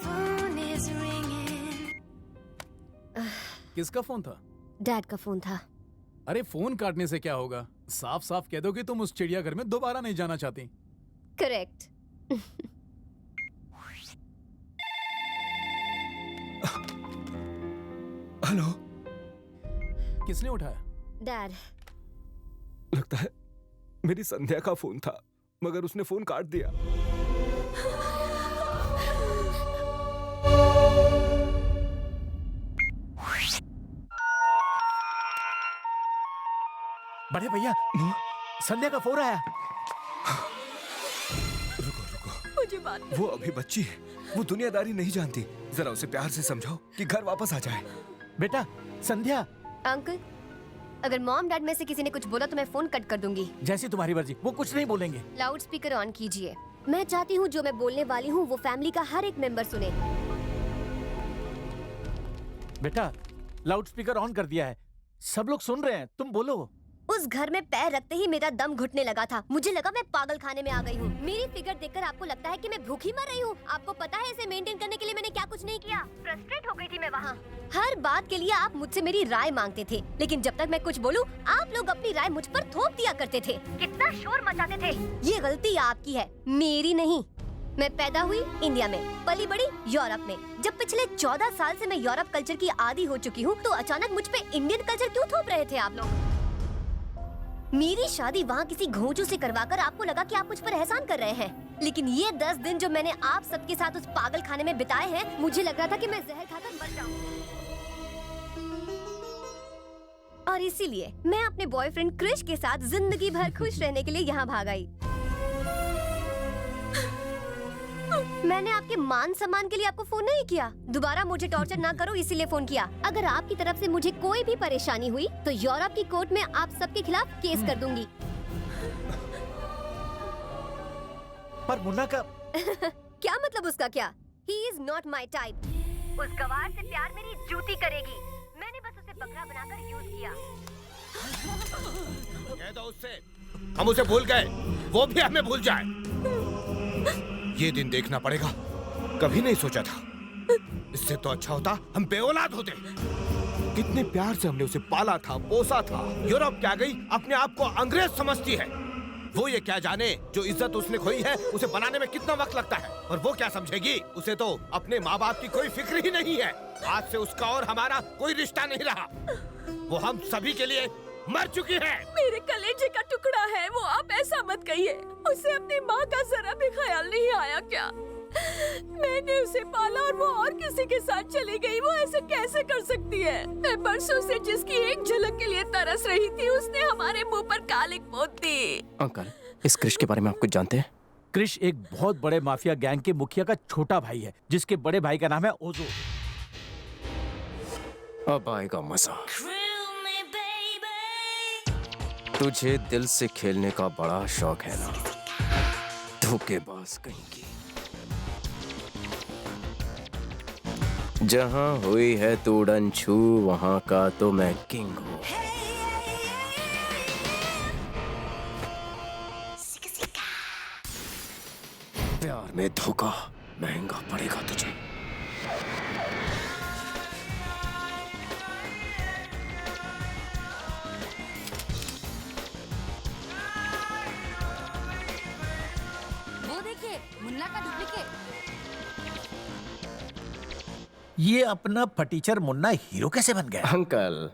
Phone is ringing. किसका फोन था? डैड का फोन था। अरे फोन काटने से क्या होगा? साफ साफ कह दो कि तुम उस चिड़ियाघर में दोबारा नहीं जाना चाहती। करेक्ट। हेलो, किसने उठाया? डैड। लगता है मेरी संध्या का फोन था, मगर उसने फोन काट दिया। बड़े भैया, संध्या का फोन आया। मुझे बात वो अभी बच्ची है, वो दुनियादारी नहीं जानती। जरा उसे प्यार से समझाओ कि घर वापस आ जाए। बेटा, संध्या। अंकल, अगर मॉम डैड में से किसी ने कुछ बोला तो मैं फोन कट कर दूंगी। जैसी तुम्हारी मर्जी, वो कुछ नहीं बोलेंगे। लाउड स्पीकर ऑन कीजिए। मैं चाहती हूँ जो मैं बोलने वाली हूँ वो फैमिली का हर एक मेंबर सुने। बेटा, लाउड स्पीकर ऑन कर दिया है, सब लोग सुन रहे हैं, तुम बोलो। उस घर में पैर रखते ही मेरा दम घुटने लगा था। मुझे लगा मैं पागल खाने में आ गई हूँ। मेरी फिगर देखकर आपको लगता है कि मैं भूखी मर रही हूँ। आपको पता है इसे मेंटेन करने के लिए मैंने क्या कुछ नहीं किया। फ्रस्ट्रेट हो गई थी मैं वहाँ। हर बात के लिए आप मुझसे मेरी राय मांगते थे, लेकिन जब तक मैं कुछ बोलूँ आप लोग अपनी राय मुझ पर थोप दिया करते थे। कितना शोर मचाते थे। ये गलती आपकी है, मेरी नहीं। मैं पैदा हुई इंडिया में, पली बड़ी यूरोप में। जब पिछले 14 साल से मैं यूरोप कल्चर की आदी हो चुकी हूँ तो अचानक मुझ पे इंडियन कल्चर क्यों थोप रहे थे आप लोग? मेरी शादी वहाँ किसी घोंचू से करवाकर आपको लगा कि आप मुझ पर एहसान कर रहे हैं, लेकिन ये 10 दिन जो मैंने आप सबके साथ उस पागल खाने में बिताए हैं, मुझे लग रहा था कि मैं जहर खाकर मर जाऊं। और इसीलिए मैं अपने बॉयफ्रेंड क्रिश के साथ जिंदगी भर खुश रहने के लिए यहाँ भाग आई। मैंने आपके मान सम्मान के लिए आपको फोन नहीं किया। दोबारा मुझे टॉर्चर ना करो इसीलिए फोन किया। अगर आपकी तरफ से मुझे कोई भी परेशानी हुई तो यूरोप की कोर्ट में आप सबके खिलाफ केस कर दूंगी। पर मुन्ना का क्या मतलब उसका क्या? He is not my type। उस गवार से प्यार मेरी जूती करेगी। मैंने बस उसे बकरा बनाकर यूज किया। कह दो उससे हम उसे भूल गए, वो भी हमें भूल जाए। ये दिन देखना पड़ेगा। कभी नहीं सोचा था। इससे तो अच्छा होता हम बेऔलाद होते। कितने प्यार से हमने उसे पाला था, पोसा था। यूरोप क्या गई, अपने आप को अंग्रेज समझती है। वो ये क्या जाने जो इज्जत उसने खोई है उसे बनाने में कितना वक्त लगता है। और वो क्या समझेगी, उसे तो अपने माँ बाप की कोई फिक्र ही नहीं है। आज से उसका और हमारा कोई रिश्ता नहीं रहा। वो हम सभी के लिए मर चुकी है। मेरे कलेजे का टुकड़ा है वो, आप ऐसा मत कहिए। उसे अपनी माँ का जरा भी ख्याल नहीं आया क्या? मैंने उसे पाला और वो और किसी के साथ चली गई। वो ऐसे कैसे कर सकती है? मैं परसों से जिसकी एक झलक के लिए तरस रही थी उसने हमारे मुंह पर कालिक पोत दी। अंकल, इस क्रिश के बारे में आप कुछ जानते हैं? क्रिश एक बहुत बड़े माफिया गैंग के मुखिया का छोटा भाई है, जिसके बड़े भाई का नाम है ओजो। अब आएगा मजा। तुझे दिल से खेलने का बड़ा शौक है ना, धोखेबाज कहीं की। जहां हुई है तू उड़न छू, वहां का तो मैं किंग हूं। प्यार में धोखा महंगा पड़ेगा तुझे। वो देखिए, मुन्ना का डुप्लीकेट। ये अपना फटीचर मुन्ना हीरो कैसे बन गया? अंकल,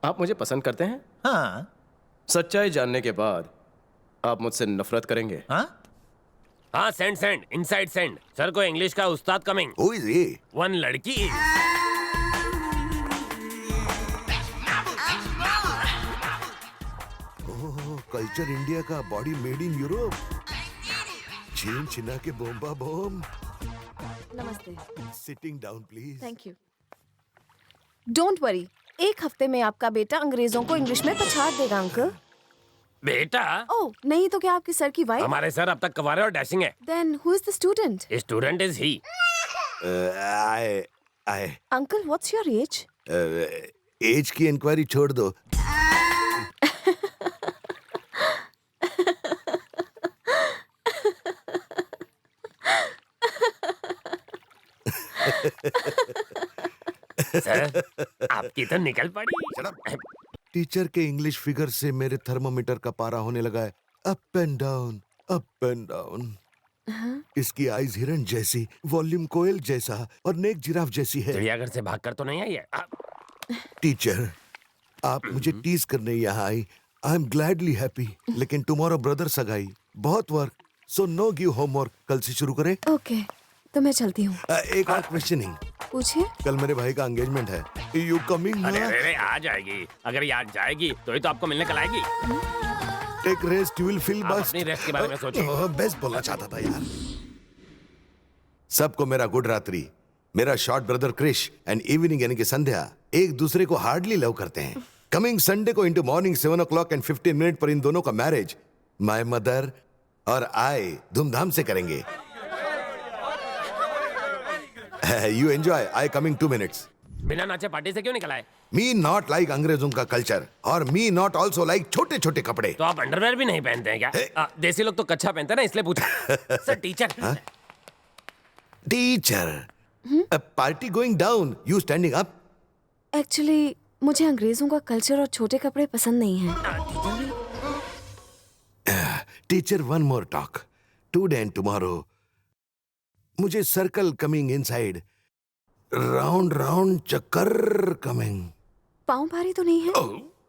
आप मुझे पसंद करते हैं? हाँ। सच्चाई जानने के बाद आप मुझसे नफरत करेंगे? हाँ, सेंड इनसाइड सेंड। सर को इंग्लिश का उस्ताद coming. Who is he? One लड़की is। ओह, कल्चर इंडिया का, बॉडी मेड इन यूरोप। छीन छिना के बोम्बा बोम। नमस्ते। Sitting down please. Thank you. Don't worry, एक हफ्ते में आपका बेटा अंग्रेजों को इंग्लिश में पछाड़ देगा अंकल। बेटा? ओह, नहीं तो क्या आपकी सर की वाइफ? हमारे सर अब तक कवारे और डैशिंग है। Then who is the student? Student is he. I uncle, what's your age? Age की इंक्वायरी छोड़ दो। सर, आपकी तो निकल पड़ी। टीचर के इंग्लिश फिगर से मेरे थर्मोमीटर का पारा होने लगा है। Up and down, up and down. इसकी आईज हिरन जैसी, वॉल्यूम कोयल जैसा और नेक जिराफ जैसी है। चिड़ियाघर से भागकर तो नहीं आई है? टीचर, आप मुझे टीज करने यहाँ आई। I am gladly happy. लेकिन टुमारो ब्रदर सगाई, बहुत work, so no give homework. कल से शुरू करें? ओके, तो मैं चलती हूँ। एक और क्वेश्चनिंग। पूछिए। कल मेरे भाई का एंगेजमेंट है। You coming? अरे आ जाएगी। अगर ये आज जाएगी तो ही तो आपको मिलने कल आएगी। Take rest, you will feel आप बेस्ट। अपनी रेस्ट के बारे में सोचिए। बेस्ट बोलना चाहता था यार। सबको मेरा गुड रात्रि। मेरा short brother Krish and evening यानी कि संध्या एक दूसरे को हार्डली लव करते हैं। कमिंग संडे को into morning 7 o'clock and 15 minutes पर इन दोनों का मैरिज माय मदर और आई धूमधाम से करेंगे। You enjoy, I coming 2 minutes। बिना नाचे पार्टी से क्यों निकल आए? मी नॉट लाइक अंग्रेजों का कल्चर और मी नॉट ऑल्सो लाइक छोटे छोटे कपड़े। तो आप अंडरवेयर भी नहीं पहनते हैं क्या? देसी लोग तो कच्चा पहनते हैं ना, इसलिए पूछा। Sir teacher. Teacher, party going down, you standing up. Actually मुझे अंग्रेजों का कल्चर और छोटे कपड़े पसंद नहीं हैं। Teacher, one more talk. Today and tomorrow मुझे circle coming inside, round round चक्कर कमिंग। पाँव भारी तो नहीं है?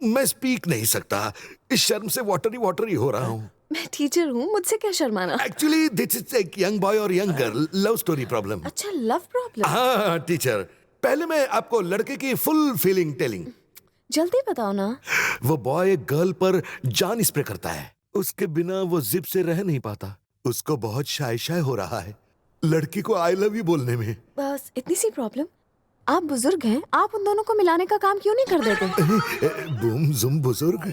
मैं स्पीक नहीं सकता, इस शर्म से वाटरी हो रहा हूँ। मैं टीचर हूँ, मुझसे क्या शर्माना? एक्चुअली दिस इज एक यंग बॉय और young girl love story problem. अच्छा, लव प्रॉब्लम? हाँ टीचर, पहले मैं आपको लड़के की फुल फीलिंग टेलिंग। जल्दी बताओ ना। वो बॉय गर्ल पर जान स्प्रे करता है। उसके बिना वो जिप से रह नहीं पाता। उसको बहुत शाय शाय हो रहा है। लड़की को आई लव यू बोलने में। बस इतनी सी प्रॉब्लम। आप बुजुर्ग हैं, आप उन दोनों को मिलाने का काम क्यों नहीं कर देते? बूम जुम बुजुर्ग।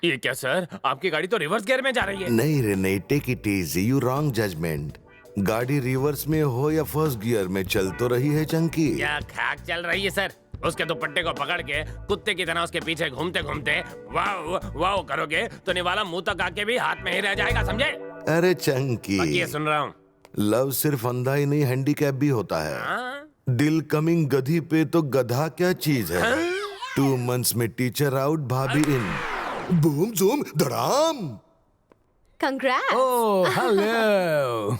ये क्या सर, आपकी गाड़ी तो रिवर्स गियर में जा रही है। नहीं रे नहीं, take it easy, you wrong judgment. गाड़ी रिवर्स में हो या फर्स्ट गियर में चल तो रही है चंकी। क्या खाक चल रही है सर? उसके दुपट्टे को पकड़ के कुत्ते की तरह उसके पीछे घूमते घूमते वाह वाह करोगे तो निवाला मुंह तक आके भी हाथ में ही रह जाएगा, समझे? अरे चंकी, ये सुन रहा हूँ। लव सिर्फ अंधा ही नहीं, हैंडीकैप भी होता है। दिल कमिंग गधी पे तो गधा क्या चीज है। 2 months में टीचर आउट, भाभी इन, बूम जूम धड़ाम। Congrats! Oh, hello.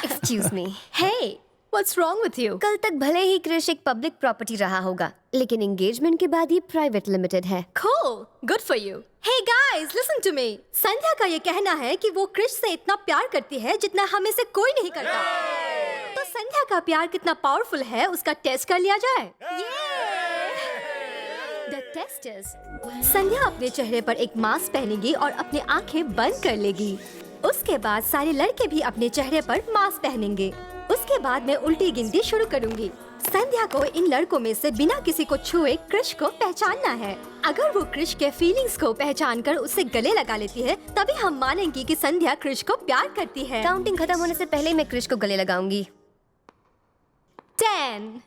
Excuse me. Hey, what's wrong with you? कल तक भले ही क्रिश एक पब्लिक प्रॉपर्टी रहा होगा, लेकिन एंगेजमेंट के बाद ये प्राइवेट लिमिटेड है। Cool, good for you. Hey guys, listen to me. संध्या का ये कहना है कि वो क्रिश से इतना प्यार करती है जितना हमें से कोई नहीं करता। तो संध्या का प्यार कितना पावरफुल है उसका टेस्ट कर लिया जाए। The test is, संध्या अपने चेहरे पर एक मास्क पहनेगी और अपनी आंखें बंद कर लेगी। उसके बाद सारे लड़के भी अपने चेहरे पर मास्क पहनेंगे। उसके बाद मैं उल्टी गिनती शुरू करूंगी। संध्या को इन लड़कों में से बिना किसी को छुए क्रिश को पहचानना है। अगर वो क्रिश के फीलिंग्स को पहचान कर उससे गले लगा लेती है, तभी हम मानेंगे कि संध्या क्रिश को प्यार करती है। काउंटिंग खत्म होने से पहले मैं क्रिश को गले लगाऊंगी। 10,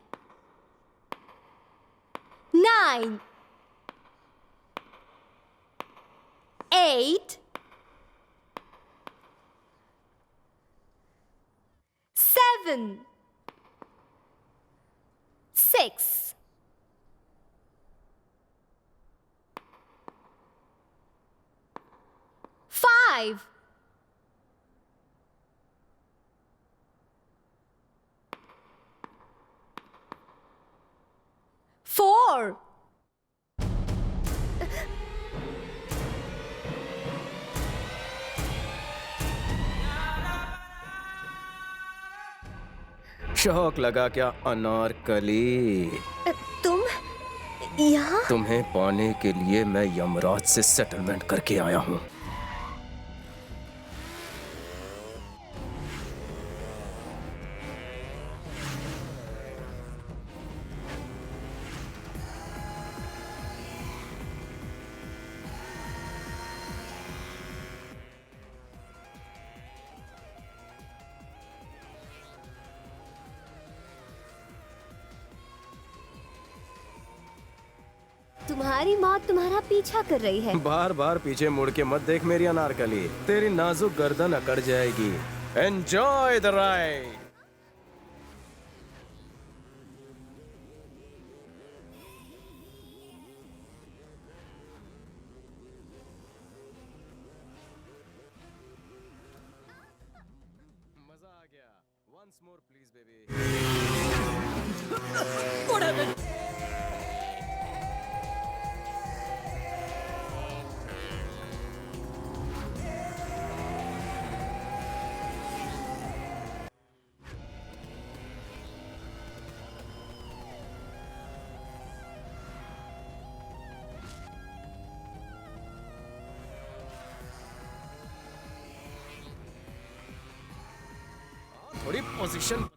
9, 8, 7, 6, 5, 4, शौक लगा क्या अनारकली? तुम यहाँ? तुम्हें पाने के लिए मैं यमराज से सेटलमेंट करके आया हूँ। तुम्हारी मौत तुम्हारा पीछा कर रही है। बार बार पीछे मुड़ के मत देख मेरी अनारकली, तेरी नाजुक गर्दन अकड़ जाएगी। Enjoy the ride. मजा आ गया। Once more please baby। थोड़ी पोजीशन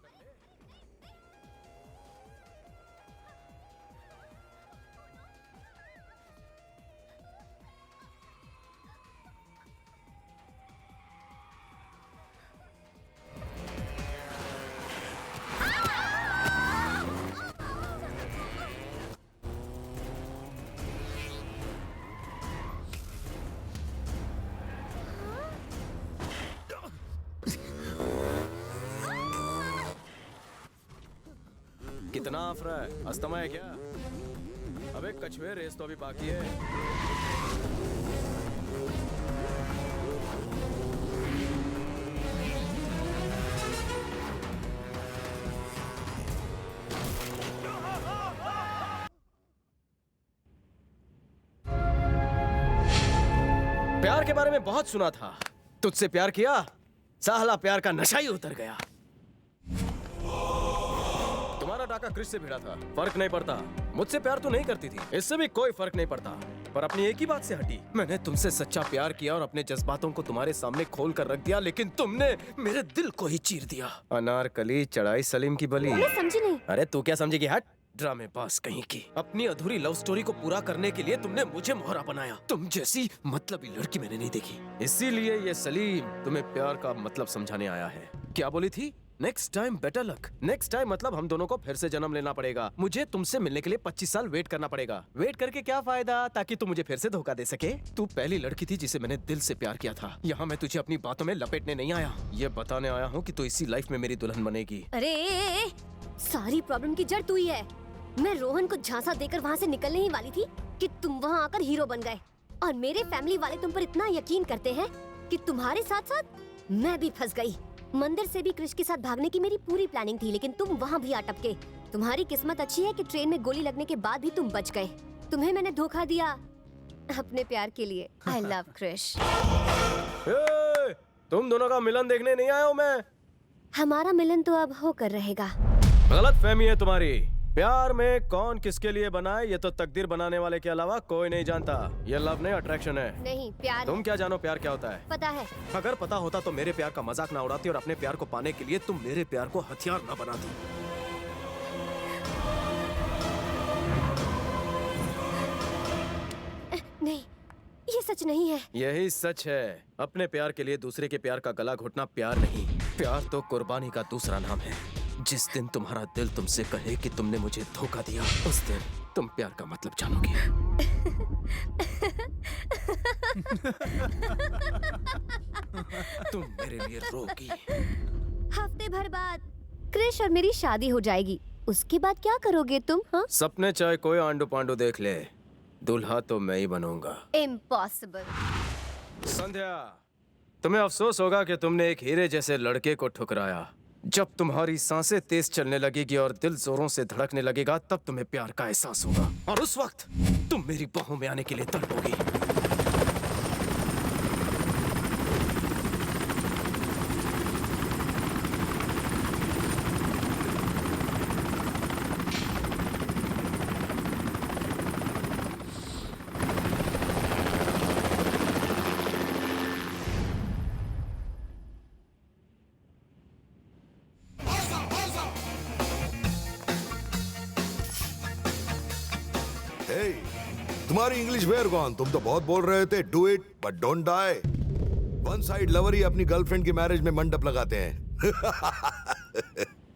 कितना आफरा है, अस्थमा है क्या? अबे कछुए, रेस तो अभी बाकी है। प्यार के बारे में बहुत सुना था, तुझसे प्यार किया, साला प्यार का नशा ही उतर गया। तुम्हारा टाका क्रिश से भिड़ा था, फर्क नहीं पड़ता। मुझसे प्यार तो नहीं करती थी, इससे भी कोई फर्क नहीं पड़ता। पर अपनी एक ही बात से हटी। मैंने तुमसे सच्चा प्यार किया और अपने जज्बातों को तुम्हारे सामने खोल कर रख दिया, लेकिन तुमने मेरे दिल को ही चीर दिया। अनारकली चढ़ाई सलीम की बली। मैं समझी नहीं। अरे तू क्या समझेगी? हट, ड्रामेबाज कहीं की। अपनी अधूरी लव स्टोरी को पूरा करने के लिए तुमने मुझे मोहरा बनाया। तुम जैसी मतलबी लड़की मैंने नहीं देखी। इसीलिए ये सलीम तुम्हें प्यार का मतलब समझाने आया है। क्या बोली थी? Next time better luck. Next time मतलब हम दोनों को फिर से जन्म लेना पड़ेगा। मुझे तुमसे मिलने के लिए 25 साल वेट करना पड़ेगा। वेट करके क्या फायदा, ताकि तू मुझे फिर से धोखा दे सके। तू पहली लड़की थी जिसे मैंने दिल से प्यार किया था। यहाँ मैं तुझे अपनी बातों में लपेटने नहीं आया, ये बताने आया हूँ कि तू इसी लाइफ में मेरी दुल्हन बनेगी। अरे सारी प्रॉब्लम की जड़ तू ही है। मैं रोहन को झांसा देकर वहाँ से निकलने ही वाली थी कि तुम वहाँ आकर हीरो बन गए। और मेरे फैमिली वाले तुम पर इतना यकीन करते हैं कि तुम्हारे साथ साथ मैं भी फंस गई। मंदिर से भी कृष के साथ भागने की मेरी पूरी प्लानिंग थी, लेकिन तुम वहाँ भी अटके। तुम्हारी किस्मत अच्छी है कि ट्रेन में गोली लगने के बाद भी तुम बच गए। तुम्हें मैंने धोखा दिया अपने प्यार के लिए। आई लव कृष। तुम दोनों का मिलन देखने नहीं आया हूँ मैं। हमारा मिलन तो अब होकर रहेगा। गलत फहमी है तुम्हारी। प्यार में कौन किसके लिए बनाए ये तो तकदीर बनाने वाले के अलावा कोई नहीं जानता। ये लव नहीं, अट्रैक्शन है। नहीं, प्यार। तुम क्या जानो प्यार क्या होता है? पता है। अगर पता होता तो मेरे प्यार का मजाक ना उड़ाती और अपने प्यार को पाने के लिए तुम मेरे प्यार को हथियार ना बनाती। नहीं, ये सच नहीं है। यही सच है। अपने प्यार के लिए दूसरे के प्यार का गला घोटना प्यार नहीं, प्यार तो कुर्बानी का दूसरा नाम है। जिस दिन तुम्हारा दिल तुमसे कहे कि तुमने मुझे धोखा दिया, उस दिन तुम प्यार का मतलब जानोगी। तुम मेरे लिए रोगी। हफ्ते भर बाद कृष और मेरी शादी हो जाएगी। उसके बाद क्या करोगे तुम? हाँ? सपने चाहे कोई आंडू पांडू देख ले, दूल्हा तो मैं ही बनूंगा। इम्पॉसिबल। संध्या, तुम्हें अफसोस होगा कि तुमने एक हीरे जैसे लड़के को ठुकराया। जब तुम्हारी सांसें तेज चलने लगेगी और दिल जोरों से धड़कने लगेगा, तब तुम्हें प्यार का एहसास होगा और उस वक्त तुम मेरी बाहों में आने के लिए तड़पोगी। तुम्हारी इंग्लिश वेयर गॉन। तुम तो बहुत बोल रहे थे do it but don't die. One side lover ही अपनी गर्लफ्रेंड की मैरिज में मंडप लगाते हैं।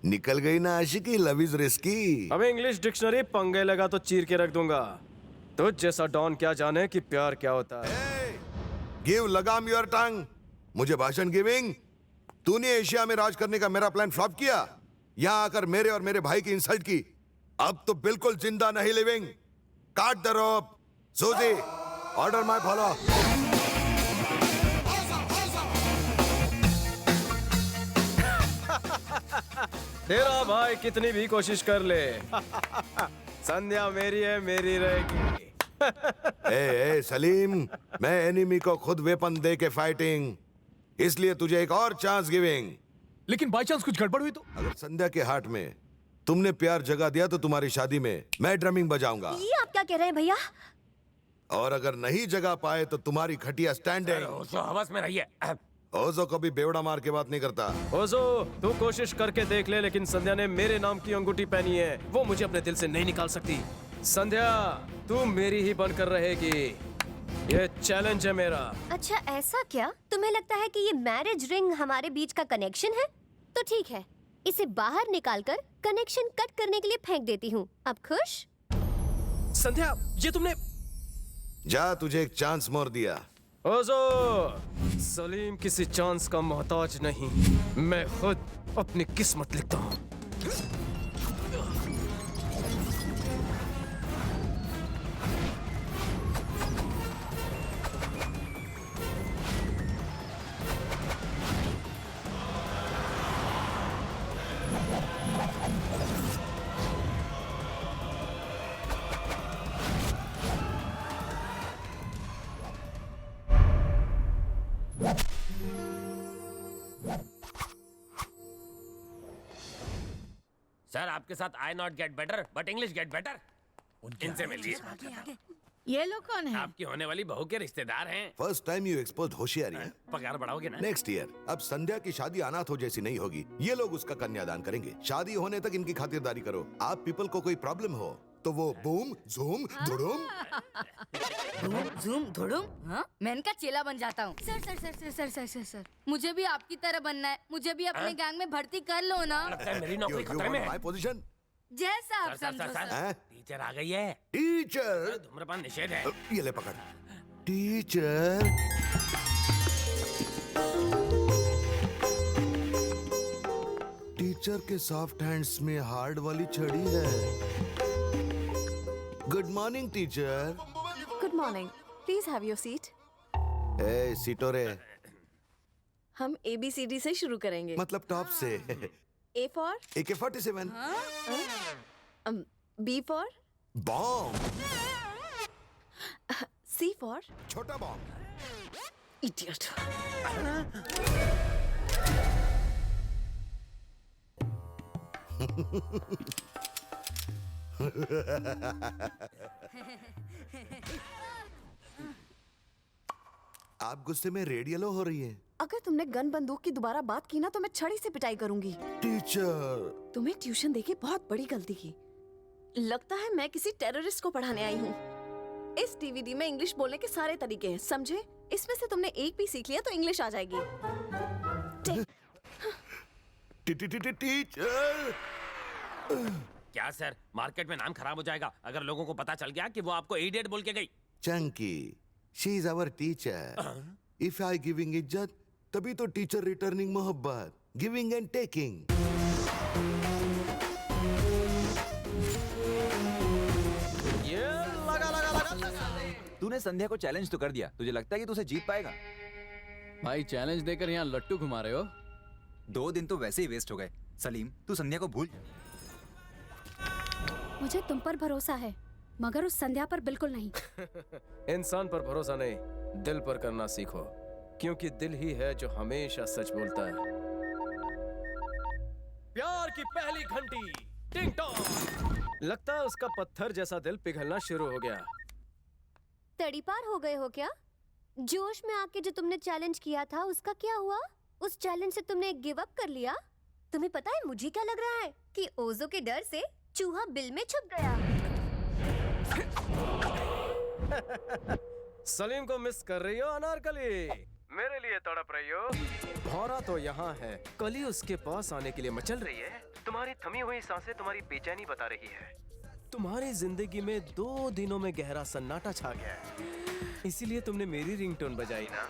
निकल गई ना आशिकी, लव इज रिस्की। अब इंग्लिश डिक्शनरी पंगे लगा तो चीर के रख दूंगा। तुझ जैसा डॉन क्या जाने कि प्यार क्या होता है। गिव लगाम योर टंग। मुझे भाषण गिविंग। तूने एशिया में राज करने का मेरा प्लान फ्लॉप किया, यहाँ आकर मेरे और मेरे भाई की इंसल्ट की। अब तो बिल्कुल जिंदा नहीं लिविंग। काट द रोप। सूजी, ऑर्डर माय फॉलो। तेरा भाई कितनी भी कोशिश कर ले, संध्या मेरी है, मेरी रहेगी। ए सलीम, मैं एनिमी को खुद वेपन दे के फाइटिंग, इसलिए तुझे एक और चांस गिविंग। लेकिन बाई चांस कुछ गड़बड़ हुई तो? अगर संध्या के हार्ट में तुमने प्यार जगा दिया तो तुम्हारी शादी में मैं ड्रमिंग बजाऊंगा। ये आप क्या कह रहे हैं भैया? और अगर नहीं जगा पाए तो तुम्हारी खटिया स्टैंडिंग। ओज़ो हवस में रहिए। ओज़ो कभी बेवड़ा मार के बात नहीं करता। ओज़ो, तू कोशिश करके देख ले, लेकिन संध्या ने मेरे नाम की अंगूठी पहनी है, वो मुझे अपने दिल से नहीं निकाल सकती। संध्या, तू मेरी ही बनकर रहेगी, ये चैलेंज है मेरा। अच्छा ऐसा क्या? तुम्हें लगता है कि ये मैरिज रिंग हमारे बीच का कनेक्शन है? तो ठीक है, इसे बाहर निकालकर कनेक्शन कट करने के लिए फेंक देती हूँ। अब खुश? संध्या, ये तुमने... जा, तुझे एक चांस मोर दिया। ओज़ो, सलीम किसी चांस का मोहताज नहीं, मैं खुद अपनी किस्मत लिखता हूँ। सर, आपके साथ I not get better but English get better. इनसे मिलिए। ये लोग कौन है? आपकी होने वाली बहू के रिश्तेदार हैं। फर्स्ट टाइम यू एक्सपोज होशियारी। पगार बढ़ाओगे ना? नेक्स्ट ईयर अब संध्या की शादी अनाथों जैसी नहीं होगी, ये लोग उसका कन्यादान करेंगे। शादी होने तक इनकी खातिरदारी करो। आप पीपल को कोई प्रॉब्लम हो तो वो बूम झूम धुड़ुम झूम धुड़ुम, हाँ? मैं इनका चेला बन जाता हूँ। Sir sir sir sir sir sir sir sir मुझे भी आपकी तरह बनना है। मुझे भी अपने गैंग में भर्ती कर लो ना। लगता है मेरी नौकरी खतरे में है। My position. जैसा आप सर, समझो सर, सर। टीचर आ गई है। टीचर धूम्रपान निषेध है। ये ले पकड़। टीचर टीचर के सॉफ्ट हैंड्स में हार्ड वाली छड़ी है। Good morning teacher. Good morning, please have your seat. ए सीटोरे। हम ABCD से शुरू करेंगे। मतलब टॉप से। A for AK-47। B for bomb. C for छोटा बॉम्ब। इडियट। आप गुस्से में रेडियलो हो रही हैं। अगर तुमने गन बंदूक की दोबारा बात की ना तो मैं छड़ी से पिटाई करूंगी। टीचर तुम्हें ट्यूशन देके बहुत बड़ी गलती की। लगता है मैं किसी टेररिस्ट को पढ़ाने आई हूँ। इस DVD में इंग्लिश बोलने के सारे तरीके हैं, समझे? इसमें से तुमने एक भी सीख लिया तो इंग्लिश आ जाएगी। टीचर क्या सर, मार्केट में नाम खराब हो जाएगा अगर लोगों को पता चल गया कि वो आपको इडियट बोल के गई। Chunky, she is our teacher. If I giving इज्जत तभी तो टीचर रिटर्निंग मोहब्बत, गिविंग एंड टेकिंग। ये लगा। तूने संध्या को चैलेंज तो कर दिया, तुझे लगता है कि तू उसे जीत पाएगा? भाई चैलेंज देकर यहाँ लट्टू घुमा रहे हो। 2 दिन तो वैसे ही वेस्ट हो गए। सलीम, तू संध्या को भूल। मुझे तुम पर भरोसा है मगर उस संध्या पर बिल्कुल नहीं। इंसान पर भरोसा नहीं, दिल पर करना सीखो, क्योंकि दिल ही है जो हमेशा सच बोलता है। प्यार की पहली घंटी टिंग टॉन्ग। लगता है उसका पत्थर जैसा दिल पिघलना शुरू हो गया। तड़ीपार हो गए हो क्या? जोश में आके जो तुमने चैलेंज किया था उसका क्या हुआ? उस चैलेंज से तुमने गिव अप कर लिया? तुम्हें पता है मुझे क्या लग रहा है कि ओजो के डर से चूहा बिल में छुप गया। सलीम को मिस कर रही हो अनारकली? मेरे लिए तड़प रही हो? भौरा तो यहाँ है, कली उसके पास आने के लिए मचल रही है। तुम्हारी थमी हुई सांसें तुम्हारी बेचैनी बता रही है। तुम्हारी जिंदगी में 2 दिनों में गहरा सन्नाटा छा गया है, इसीलिए तुमने मेरी रिंगटोन बजाई ना।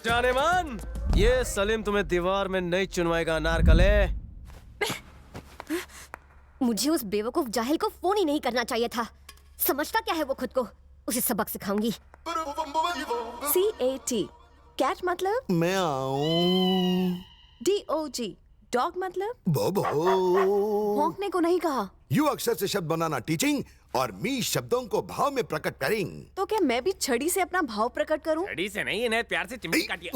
जाने मन, ये सलीम तुम्हें दीवार में नहीं चुनवाएगा अनारकले। मुझे उस बेवकूफ जाहिल को फोन ही नहीं करना चाहिए था। समझता क्या है वो खुद को? उसे सबक सिखाऊंगी। CAT कैट मतलब? मैं आऊं। DOG डॉग मतलब? बोबो। भौंकने को नहीं कहा। यू अक्षर से शब्द बनाना टीचिंग और मी शब्दों को भाव में प्रकट करेंगे। तो क्या मैं भी छड़ी से अपना भाव प्रकट करूं? छड़ी से नहीं, इन्हें प्यार से चिमटी काटिए।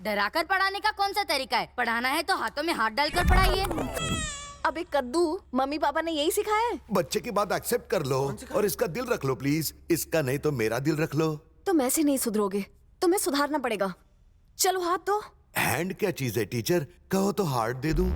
डराकर पढ़ाने का कौन सा तरीका है? पढ़ाना है तो हाथों में हाथ डालकर पढ़ाइए। अब एक कद्दू, मम्मी पापा ने यही सिखाया है। बच्चे की बात एक्सेप्ट कर लो और इसका दिल रख लो प्लीज। इसका नहीं तो मेरा दिल रख लो। तुम ऐसे नहीं सुधरोगे, तुम्हें सुधारना पड़ेगा। चलो हाथ दो। हैंड क्या चीज है टीचर? कहो तो हार्ट दे दूं।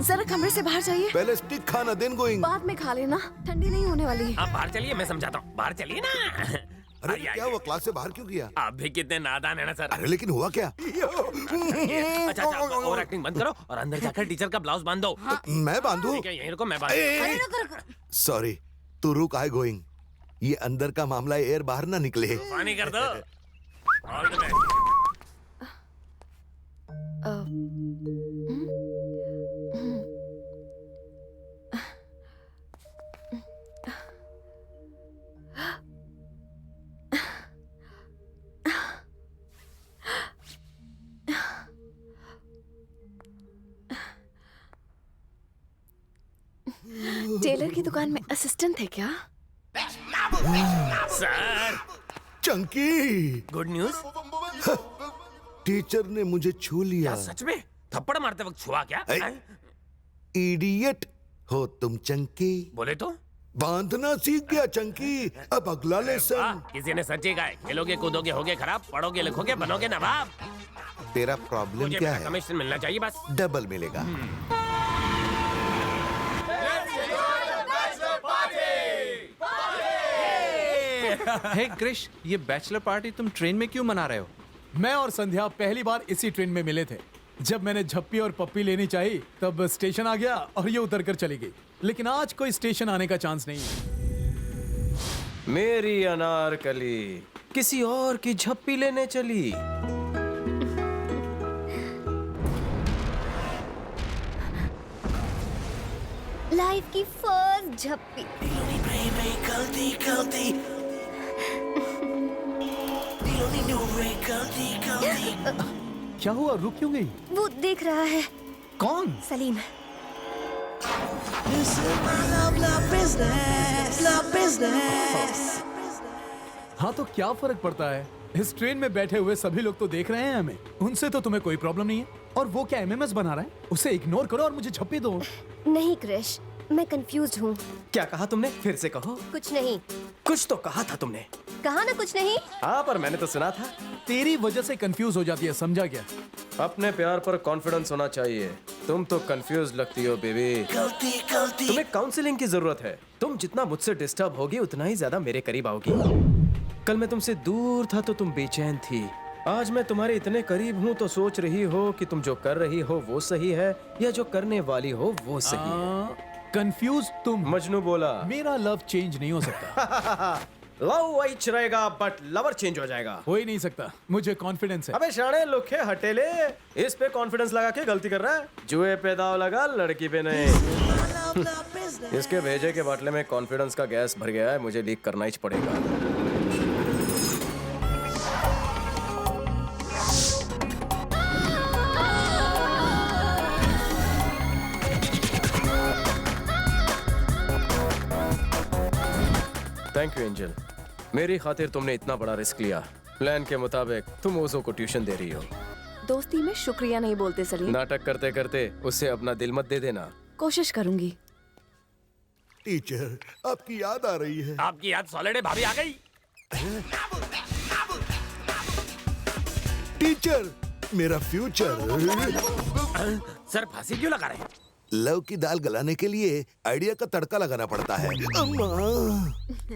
जरा कमरे से बाहर जाइए। पहले स्टिक खाना देन गोइंग। बाद में खा लेना, ठंडी नहीं होने वाली। आप बाहर चलिए, मैं समझाता हूँ। बाहर चलिए ना। अरे क्या हुआ, क्लास से बाहर क्यों किया? आप भी कितने नादान है ना सर। अरे लेकिन हुआ क्या? अच्छा, और एक्टिंग बंद करो और अंदर जाकर टीचर का ब्लाउज बांधो। मैं बांधू? ठीक है, यहीं रुको, मैं बांधू। सॉरी, तू रुक। I going. ये अंदर का मामला है, एयर बाहर ना निकले। पानी कर दो। All the best. टेलर की दुकान में असिस्टेंट थे क्या? Sir. Chunky, good news. Teacher ने मुझे छू लिया। क्या सच में? थप्पड़ मारते वक्त छुआ क्या? इडियट हो तुम चंकी। बोले तो बांधना सीख गया चंकी। अब अगला लेसन। किसी ने सच्ची कहा है, खेलोगे कूदोगे होगे खराब, पढ़ोगे लिखोगे बनोगे नवाब। तेरा प्रॉब्लम मुझे क्या मेरा है? कमीशन मिलना चाहिए बस। डबल मिलेगा। हे क्रिश, ये बैचलर पार्टी तुम ट्रेन में क्यों मना रहे हो? मैं और संध्या पहली बार इसी ट्रेन में मिले थे। जब मैंने झप्पी और पप्पी लेनी चाहिए तब स्टेशन आ गया और ये उतर कर चली गई। लेकिन आज कोई स्टेशन आने का चांस नहीं है। मेरी अनारकली किसी और की झप्पी लेने चली। लाइफ की फर्स्ट झप्पी। गलती गलती क्या हुआ, रुक क्यों गई? वो देख रहा है। कौन? सलीम। हाँ तो क्या फर्क पड़ता है? इस ट्रेन में बैठे हुए सभी लोग तो देख रहे हैं हमें। उनसे तो तुम्हें कोई प्रॉब्लम नहीं है। और वो क्या एमएमएस बना रहा है? उसे इग्नोर करो और मुझे झप्पी दो। नहीं क्रिश, मैं कंफ्यूज हूँ। क्या कहा तुमने? फिर से कहो। कुछ नहीं। कुछ तो कहा था तुमने। कहा ना कुछ नहीं। हाँ पर मैंने तो सुना था। तेरी वजह से कंफ्यूज हो जाती है, समझा क्या? अपने प्यार पर कॉन्फिडेंस होना चाहिए। तुम तो कंफ्यूज लगती हो बेबी। गलती गलती। तुम्हें काउंसलिंग की जरूरत है। तुम जितना मुझसे डिस्टर्ब होगी उतना ही ज्यादा मेरे करीब आओगी। कल मैं तुमसे दूर था तो तुम बेचैन थी। आज मैं तुम्हारे इतने करीब हूँ तो सोच रही हो कि तुम जो कर रही हो वो सही है या जो करने वाली हो वो सही है। कंफ्यूज तुम। मजनू बोला। मेरा लव चेंज नहीं हो सकता। लव वही रहेगा बट लवर चेंज हो जाएगा। हो ही नहीं सकता, मुझे कॉन्फिडेंस है। अबे शाणे लुखे हटेले, इस पे कॉन्फिडेंस लगा के गलती कर रहा है। जुए पे दाव लगा, लड़की पे नहीं। इसके भेजे के बाटले में कॉन्फिडेंस का गैस भर गया है, मुझे लीक करना ही पड़ेगा। थैंक यू एंजल, मेरी खातिर तुमने इतना बड़ा रिस्क लिया। प्लान के मुताबिक तुम ओजो को ट्यूशन दे रही हो। दोस्ती में शुक्रिया नहीं बोलते सलीम। नाटक करते करते उससे अपना दिल मत दे देना। कोशिश करूंगी। टीचर, आपकी याद आ रही है। आपकी याद सॉलिड भाभी आ गई। टीचर, मेरा फ्यूचर। सर फांसी क्यों लगा रहे हैं? लव की दाल गलाने के लिए आइडिया का तड़का लगाना पड़ता है।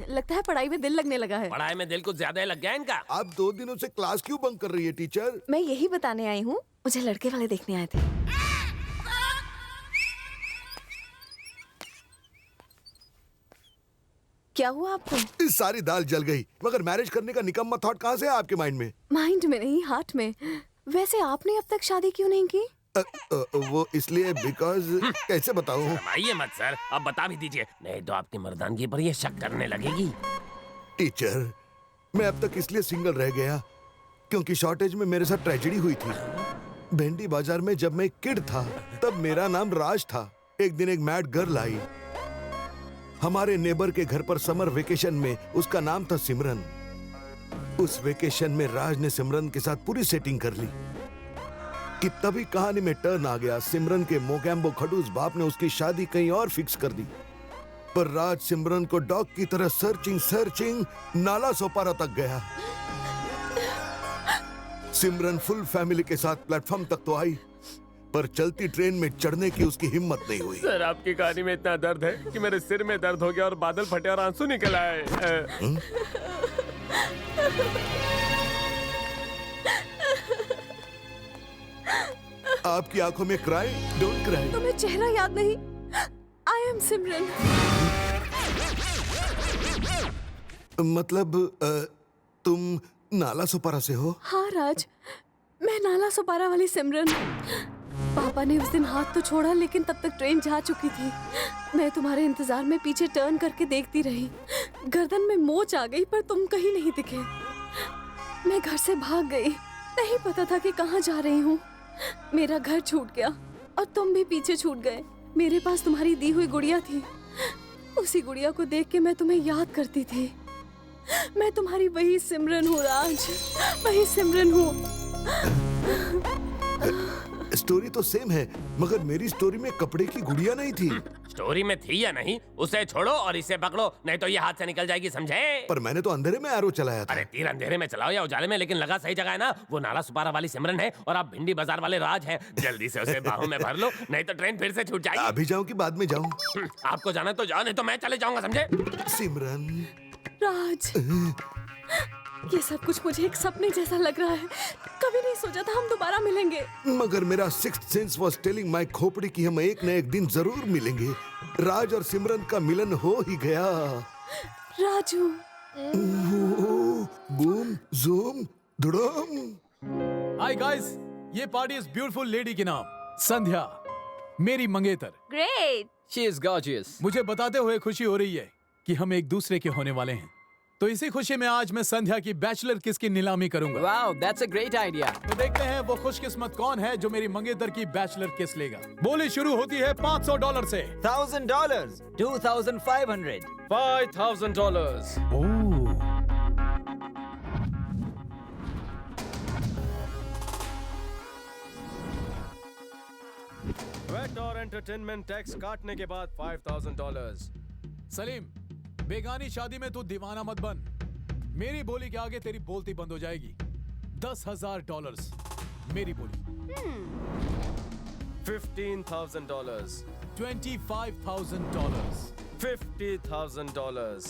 लगता है पढ़ाई में दिल लगने लगा है। पढ़ाई में दिल कुछ ज्यादा ही लग गया इनका। आप 2 दिनों से क्लास क्यों बंक कर रही है टीचर? मैं यही बताने आई हूँ, मुझे लड़के वाले देखने आए थे। क्या हुआ आपको? इस सारी दाल जल गई, मगर मैरिज करने का निकम्मा थॉट कहाँ से है आपके माइंड में? माइंड में नहीं, हार्ट में। वैसे आपने अब तक शादी क्यों नहीं की? वो इसलिए बिकॉज कैसे बताऊं? आइए मत सर, अब बता भी दीजिए, नहीं तो आपकी मर्दानगी पर ये शक करने लगेगी। टीचर, मैं अब तक इसलिए सिंगल रह गया क्योंकि शॉर्टेज में मेरे साथ ट्रेजेडी हुई थी। भेंडी बाजार में जब मैं एक किड था तब मेरा नाम राज था। एक दिन एक मैड गर्ल आई हमारे नेबर के घर पर समर वेकेशन में। उसका नाम था सिमरन। उस वेकेशन में राज ने सिमरन के साथ पूरी सेटिंग कर ली कि तभी कहानी में टर्न आ गया। सिमरन के मोगैम्बो खडूस बाप ने उसकी शादी कहीं और फिक्स कर दी, पर राज सिमरन को डॉग की तरह सर्चिंग नाला सोपारा तक गया। सिमरन फुल फैमिली के साथ प्लेटफॉर्म तक तो आई, पर चलती ट्रेन में चढ़ने की उसकी हिम्मत नहीं हुई। सर आपकी कहानी में इतना दर्द है कि मेरे सिर में दर्द हो गया और बादल फटे और आंसू निकल आए। आपकी आंखों में क्राई, डोंट क्राई। तुम्हें चेहरा याद नहीं? आई एम सिमरन। मतलब तुम नाला सोपारा से हो? हाँ राज, मैं नाला सोपारा वाली सिमरन। पापा ने उस दिन हाथ तो छोड़ा, लेकिन तब तक ट्रेन जा चुकी थी। मैं तुम्हारे इंतजार में पीछे टर्न करके देखती रही। गर्दन में मोच आ गई, पर तुम कहीं नहीं दिखे। मैं घर से भाग गई, नहीं पता था कि कहाँ जा रही हूँ। मेरा घर छूट गया और तुम भी पीछे छूट गए। मेरे पास तुम्हारी दी हुई गुड़िया थी। उसी गुड़िया को देख के मैं तुम्हें याद करती थी। मैं तुम्हारी वही सिमरन हूँ राज, वही सिमरन हूँ। स्टोरी तो सेम है, मगर मेरी स्टोरी में कपड़े की गुड़िया नहीं थी। स्टोरी में थी या नहीं उसे छोड़ो और इसे पकड़ो, नहीं तो ये हाथ से निकल जाएगी, समझे? पर मैंने तो अंधेरे में एरो चलाया था। अरे तीर अंधेरे में चलाओ या उजाले में, लेकिन लगा सही जगह है ना। वो नाला सुपारा वाली सिमरन है और आप भिंडी बाजार वाले राज हैं। जल्दी से उसे बाहों में भर लो, नहीं तो ट्रेन फिर से छूट जाएगी। अभी जाऊं कि बाद में जाऊं? आपको जाना तो जाओ, नहीं तो मैं चले जाऊंगा, समझे? सिमरन, राज, ये सब कुछ मुझे एक सपने जैसा लग रहा है। कभी नहीं सोचा था हम दोबारा मिलेंगे। मगर मेरा sixth sense was telling my खोपड़ी कि हम एक न एक दिन जरूर मिलेंगे। राज और सिमरन का मिलन हो ही गया। राजू, बूम जूम धड़म। हाय गाइस, ये पार्टी इस ब्यूटीफुल लेडी के नाम संध्या, मेरी मंगेतर। ग्रेट। She is gorgeous. मुझे बताते हुए खुशी हो रही है कि हम एक दूसरे के होने वाले हैं। तो इसी खुशी में आज मैं संध्या की बैचलर किस की नीलामी करूंगा। Wow, that's a great idea. तो देखते हैं वो खुशकिस्मत कौन है जो मेरी मंगेतर की बैचलर किस लेगा। बोली शुरू होती है $500 से। $1,000, $2,500, $5,000। वेट और एंटरटेनमेंट टैक्स काटने के बाद $5,000। सलीम, बेगानी शादी में तू दीवाना मत बन। मेरी बोली के आगे तेरी बोलती बंद हो जाएगी। $10,000 मेरी बोली। $15,000, $25,000, $50,000,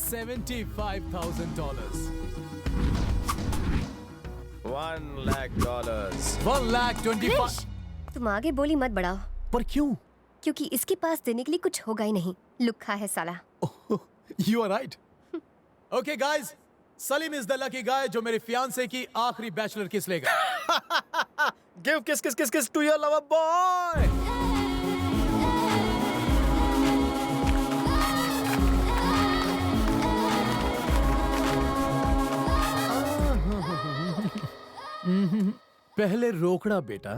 $75,000, $1,00,000, $1,25,000। तुम आगे बोली मत बढ़ाओ। पर क्यों? क्योंकि इसके पास देने के लिए कुछ होगा ही नहीं। लुक्खा है साला। You are right. Okay guys, Salim is the lucky guy जो मेरे फियांसे की आखिरी बैचलर किस लेगा। Give kiss to your lover boy. पहले रोकड़ा बेटा।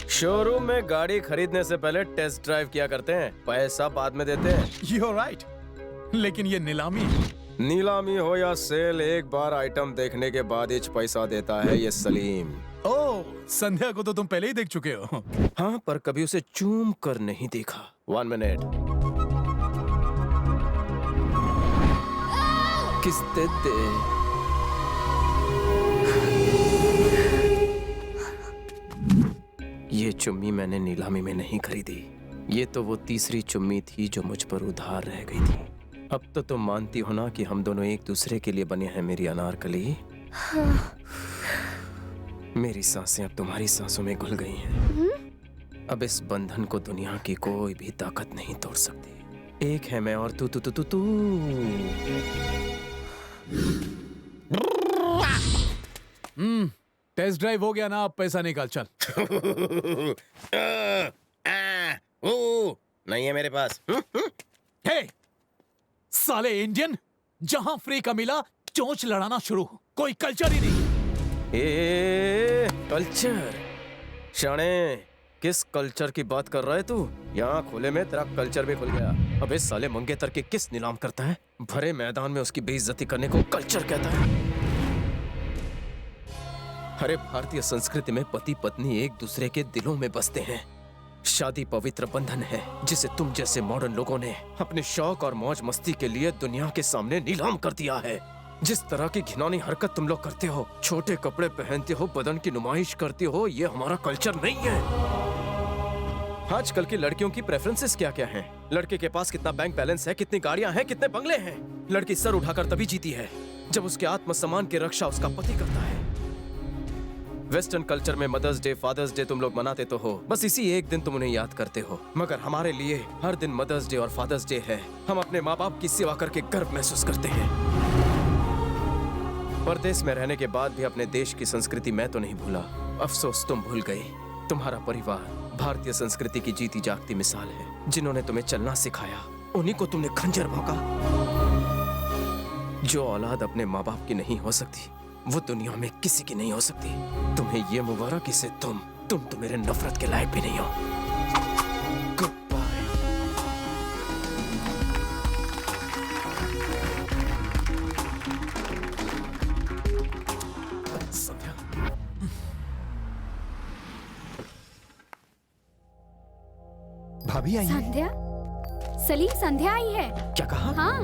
शोरूम में गाड़ी खरीदने से पहले टेस्ट ड्राइव किया करते हैं, पैसा बाद में देते हैं। You're right. लेकिन ये नीलामी हो या सेल, एक बार आइटम देखने के बाद ही पैसा देता है ये सलीम। ओह, संध्या को तो तुम पहले ही देख चुके हो। हाँ, पर कभी उसे चूम कर नहीं देखा। 1 मिनट। किस दे दे। ये चुम्मी मैंने नीलामी में नहीं खरीदी। ये तो वो तीसरी चुम्मी थी जो मुझ पर उधार रह गई थी। अब तो तुम मानती हो ना कि हम दोनों एक दूसरे के लिए बने हैं मेरी अनारकली। हाँ। मेरी सांसें अब तुम्हारी सांसों में घुल गई हैं। अब इस बंधन को दुनिया की कोई भी ताकत नहीं तोड़ सकती। एक है मैं और तू तू तू तू तू। टेस्ट ड्राइव हो गया ना, अब पैसा निकाल चल। नहीं है मेरे पास। हे, साले इंडियन, जहां फ्री का मिला चोंच लड़ाना शुरू। कोई कल्चर ही नहीं। कल्चर? शाणे, किस कल्चर की बात कर रहा है तू? यहाँ खुले में तेरा कल्चर भी खुल गया। अबे साले मंगेतर के किस नीलाम करता है? भरे मैदान में उसकी बेइज्जती करने को कल्चर कहता है? अरे भारतीय संस्कृति में पति पत्नी एक दूसरे के दिलों में बसते हैं। शादी पवित्र बंधन है जिसे तुम जैसे मॉडर्न लोगों ने अपने शौक और मौज मस्ती के लिए दुनिया के सामने नीलाम कर दिया है। जिस तरह की घिनौनी हरकत तुम लोग करते हो, छोटे कपड़े पहनते हो, बदन की नुमाइश करते हो, ये हमारा कल्चर नहीं है। आजकल की लड़कियों की प्रेफरेंसेस क्या क्या हैं? लड़के के पास कितना बैंक बैलेंस है, कितनी गाड़ियां हैं, कितने बंगले हैं। लड़की सर उठाकर तभी जीती है जब उसके आत्मसम्मान की रक्षा उसका पति करता है। वेस्टर्न कल्चर में मदर्स डे, फादर्स डे तुम लोग मनाते तो हो, बस इसी एक दिन तुम उन्हें याद करते हो। मगर हमारे लिए हर दिन मदर्स डे और फादर्स डे है। हम अपने माँ बाप की सेवा करके गर्व महसूस करते हैं। परदेश में रहने के बाद भी अपने देश की संस्कृति मैं तो नहीं भूला। अफसोस तुम भूल गई। तुम्हारा परिवार भारतीय संस्कृति की जीती जागती मिसाल है। जिन्होंने तुम्हें चलना सिखाया, उन्हीं को तुमने खंजर भोंका। जो औलाद अपने माँ बाप की नहीं हो सकती, वो दुनिया में किसी की नहीं हो सकती। तुम्हें ये मुबारक इसे तुम तो मेरे नफरत के लायक भी नहीं हो। अभी आई है। संध्या? सलीम, संध्या आई है। क्या कहा? हाँ।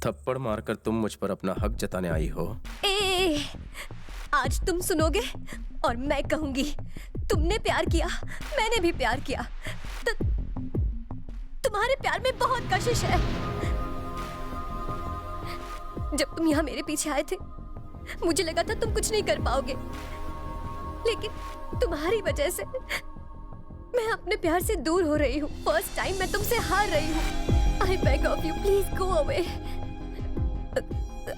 थप्पड़ मारकर तुम मुझ पर अपना हक जताने आई हो। ए, आज तुम सुनोगे और मैं कहूंगी। तुमने प्यार किया, मैंने भी प्यार किया। तुम्हारे प्यार में बहुत कशिश है। जब तुम यहाँ मेरे पीछे आए थे, मुझे लगा था तुम कुछ नहीं कर पाओगे, लेकिन तुम्हारी वजह से मैं अपने प्यार से दूर हो रही हूँ। फर्स्ट टाइम मैं तुमसे हार रही हूँ। I beg of you, please go away.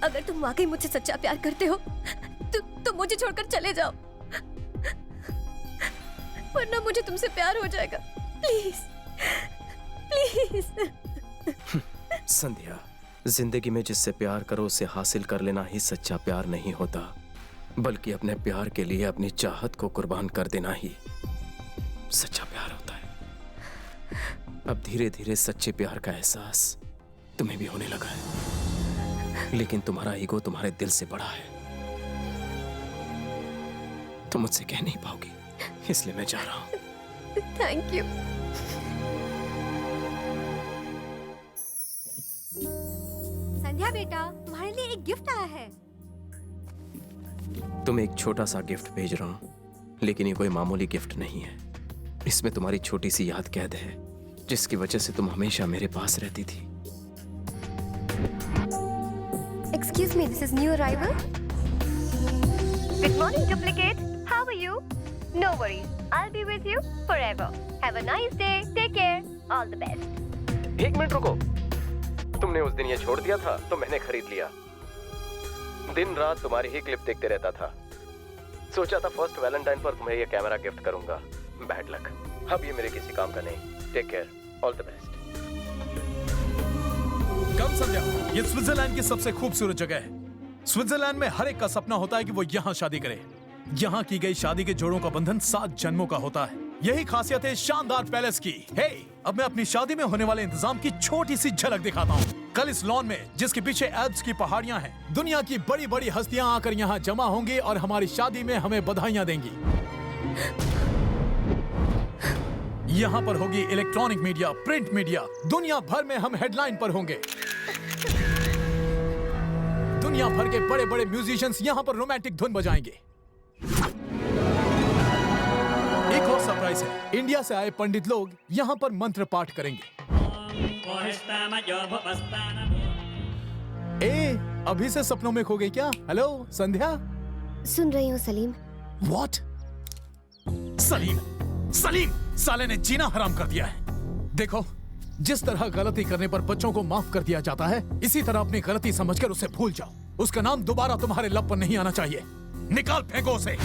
अगर तुम वाकई मुझसे सच्चा प्यार करते हो तो मुझे छोड़कर चले जाओ, वरना मुझे तुमसे प्यार हो जाएगा। Please please. संध्या, जिंदगी में जिससे प्यार करो उसे हासिल कर लेना ही सच्चा प्यार नहीं होता, बल्कि अपने प्यार के लिए अपनी चाहत को कुर्बान कर देना ही सच्चा प्यार होता है। अब धीरे धीरे सच्चे प्यार का एहसास तुम्हें भी होने लगा है, लेकिन तुम्हारा ईगो तुम्हारे दिल से बड़ा है। तुम मुझसे कह नहीं पाओगी, इसलिए मैं जा रहा हूं। Thank you. संध्या बेटा, तुम्हारे लिए एक गिफ्ट आया है। तुम्हें एक छोटा सा गिफ्ट भेज रहा हूं, लेकिन ये कोई मामूली गिफ्ट नहीं है। इसमें तुम्हारी छोटी सी याद कैद है, जिसकी वजह से तुम हमेशा मेरे पास रहती थी। Excuse me, this is new arrival. Good morning, duplicate. How are you? No worries, I'll be with you forever. Have a nice day. Take care. All the best. एक मिनट रुको। तुमने उस दिन ये छोड़ दिया था तो मैंने खरीद लिया। दिन रात तुम्हारी ही क्लिप देखते रहता था। सोचा था फर्स्ट वैलेंटाइन पर तुम्हें ये कैमरा गिफ्ट करूंगा। बैड लक, अब ये मेरे किसी काम का नहीं। Take care, all the best. Come Sandhya, ये स्विट्जरलैंड की सबसे खूबसूरत जगह है। स्विट्जरलैंड में हर एक का सपना होता है कि वो यहाँ शादी करे। यहाँ की गई शादी के जोड़ों का बंधन 7 जन्मों का होता है। यही खासियत है शानदार पैलेस की। हे, अब मैं अपनी शादी में होने वाले इंतजाम की छोटी सी झलक दिखाता हूँ। कल इस लॉन में, जिसके पीछे एल्प्स की पहाड़ियाँ हैं, दुनिया की बड़ी बड़ी हस्तियाँ आकर यहाँ जमा होंगी और हमारी शादी में हमें बधाइयाँ देंगी। यहाँ पर होगी इलेक्ट्रॉनिक मीडिया, प्रिंट मीडिया, दुनिया भर में हम हेडलाइन पर होंगे। दुनिया भर के बड़े बड़े म्यूजिशियंस यहाँ पर रोमांटिक धुन बजाएंगे। एक और सरप्राइज है, इंडिया से आए पंडित लोग यहाँ पर मंत्र पाठ करेंगे। अभी से सपनों में खो गई क्या? हेलो संध्या। सुन रही हूँ सलीम। व्हाट? सलीम, सलीम साले ने जीना हराम कर दिया है। देखो, जिस तरह गलती करने पर बच्चों को माफ कर दिया जाता है, इसी तरह अपनी गलती समझकर उसे भूल जाओ। उसका नाम दोबारा तुम्हारे लब पर नहीं आना चाहिए। निकाल फेंको उसे।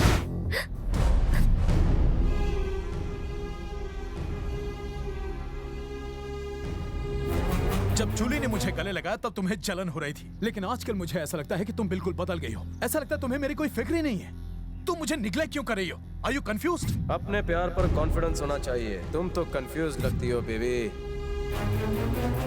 जब जूली ने मुझे गले लगाया तब तुम्हें जलन हो रही थी, लेकिन आजकल मुझे ऐसा लगता है कि तुम बिल्कुल बदल गई हो। ऐसा लगता है तुम्हें मेरी कोई फिक्र ही नहीं है। तुम मुझे निग्लेक्ट क्यों कर रही हो? Are you confused? अपने प्यार पर कॉन्फिडेंस होना चाहिए। तुम तो कंफ्यूज लगती हो बेबी।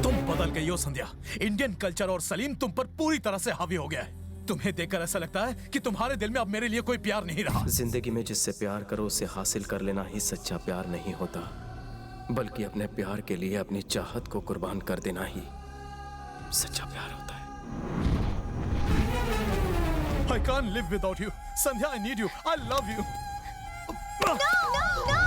तुम बदल गई हो संध्या। इंडियन कल्चर और सलीम तुम पर पूरी तरह से हावी हो गया है। तुम्हें देखकर ऐसा लगता है कि तुम्हारे दिल में अब मेरे लिए कोई प्यार नहीं रहा। जिंदगी में जिससे प्यार करो उसे हासिल कर लेना ही सच्चा प्यार नहीं होता, बल्कि अपने प्यार के लिए अपनी चाहत को कुर्बान कर देना ही सच्चा प्यार होता है। I can't live without you. Sandhya, I need you. I love you. No, no, no.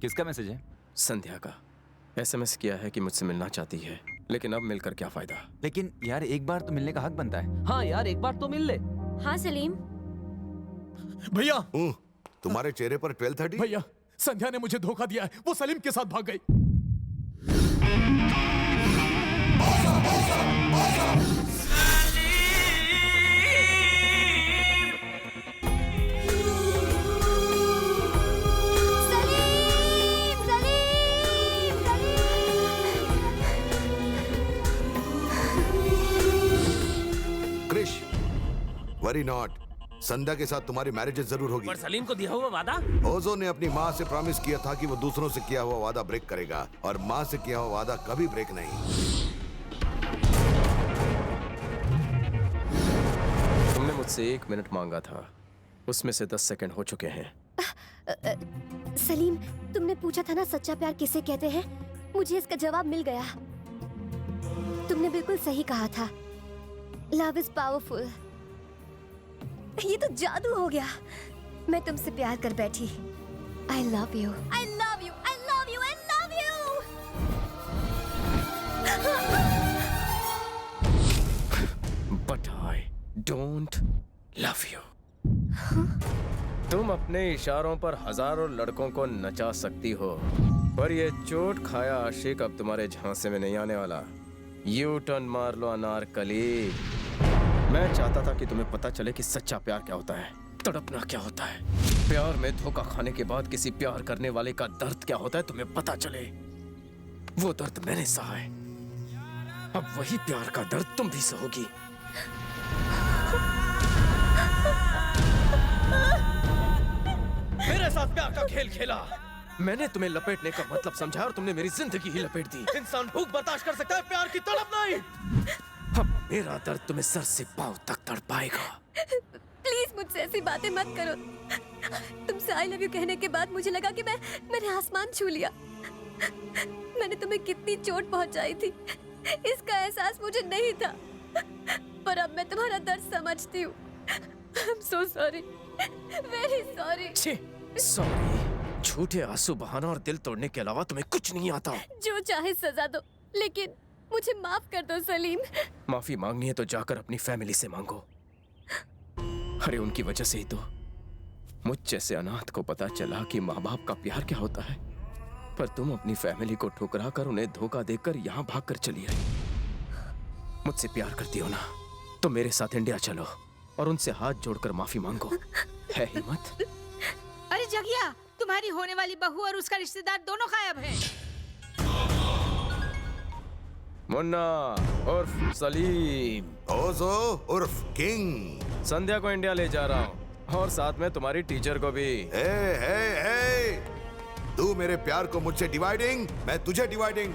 किसका मैसेज है? संध्या का। एसएमएस किया है कि मुझसे मिलना चाहती है, लेकिन अब मिलकर क्या फायदा। लेकिन यार एक बार तो मिलने का हक बनता है। हाँ यार, एक बार तो मिल ले। हाँ सलीम। भैया, तुम्हारे चेहरे पर 12:30। भैया, संध्या ने मुझे धोखा दिया है। वो सलीम के साथ भाग गई। वरी नॉट, संध्या के साथ तुम्हारी मैरिज जरूर होगी। पर सलीम को दिया हुआ वादा? ओजो ने अपनी माँ से प्रॉमिस किया था कि वो दूसरों से किया हुआ वादा ब्रेक करेगा, और माँ से किया हुआ वादा कभी ब्रेक नहीं। तुमने मुझसे 1 मिनट मांगा था, उसमें से 10 सेकंड हो चुके हैं। सलीम, तुमने पूछा था ना सच्चा प्यार किसे कहते हैं? मुझे इसका जवाब मिल गया। तुमने बिल्कुल सही कहा था। Love is powerful. ये तो जादू हो गया। मैं तुमसे प्यार कर बैठी। I love you, I love you, I love you, I love you. But I don't love you. तुम अपने इशारों पर हजारों लड़कों को नचा सकती हो, पर ये चोट खाया आशिक अब तुम्हारे झांसे में नहीं आने वाला। यू टर्न मार लो अनारकली। मैं चाहता था कि तुम्हें पता चले कि सच्चा प्यार क्या होता है, तड़पना क्या होता है, प्यार में धोखा खाने के बाद किसी प्यार करने वाले का दर्द क्या होता है तुम्हें पता चले। वो दर्द मैंने सहा है, अब वही प्यार का दर्द तुम भी सहोगी। मेरे साथ प्यार का खेल खेला। मैंने तुम्हें लपेटने का मतलब समझा और तुमने मेरी जिंदगी ही लपेट दी। इंसान भूख बर्दाश्त कर सकता है, प्यार की तड़प नहीं। अब मेरा दर्द तुम्हें सर से पांव तक तड़पाएगा। प्लीज मुझसे ऐसी बातें मत करो। तुमसे आई लव यू कहने के बाद मुझे लगा कि मैंने आसमान छू लिया। मैंने तुम्हें कितनी चोट पहुंचाई थी इसका एहसास मुझे नहीं था, पर अब मैं तुम्हारा दर्द समझती हूँ। I'm so sorry, very sorry। Sorry. झूठे आंसू बहाना और दिल तोड़ने के अलावा तुम्हें कुछ नहीं आता। जो चाहे सजा दो, लेकिन मुझे माफ कर दो सलीम। माफी मांगनी है तो जाकर अपनी फैमिली से मांगो। अरे उनकी वजह से ही तो मुझ जैसे अनाथ को पता चला कि माँ बाप का प्यार क्या होता है, पर तुम अपनी फैमिली को ठुकरा कर उन्हें धोखा देकर यहाँ भाग कर चली आई। मुझसे प्यार करती हो ना तो मेरे साथ इंडिया चलो और उनसे हाथ जोड़कर माफी मांगो। है हिम्मत? अरे जगिया, तुम्हारी होने वाली बहू और उसका रिश्तेदार दोनों गायब हैं। मुन्ना उर्फ सलीम, ओजो उर्फ किंग, संध्या को इंडिया ले जा रहा हूँ और साथ में तुम्हारी टीचर को भी। हे, तू मेरे प्यार को मुझसे डिवाइडिंग, मैं तुझे डिवाइडिंग।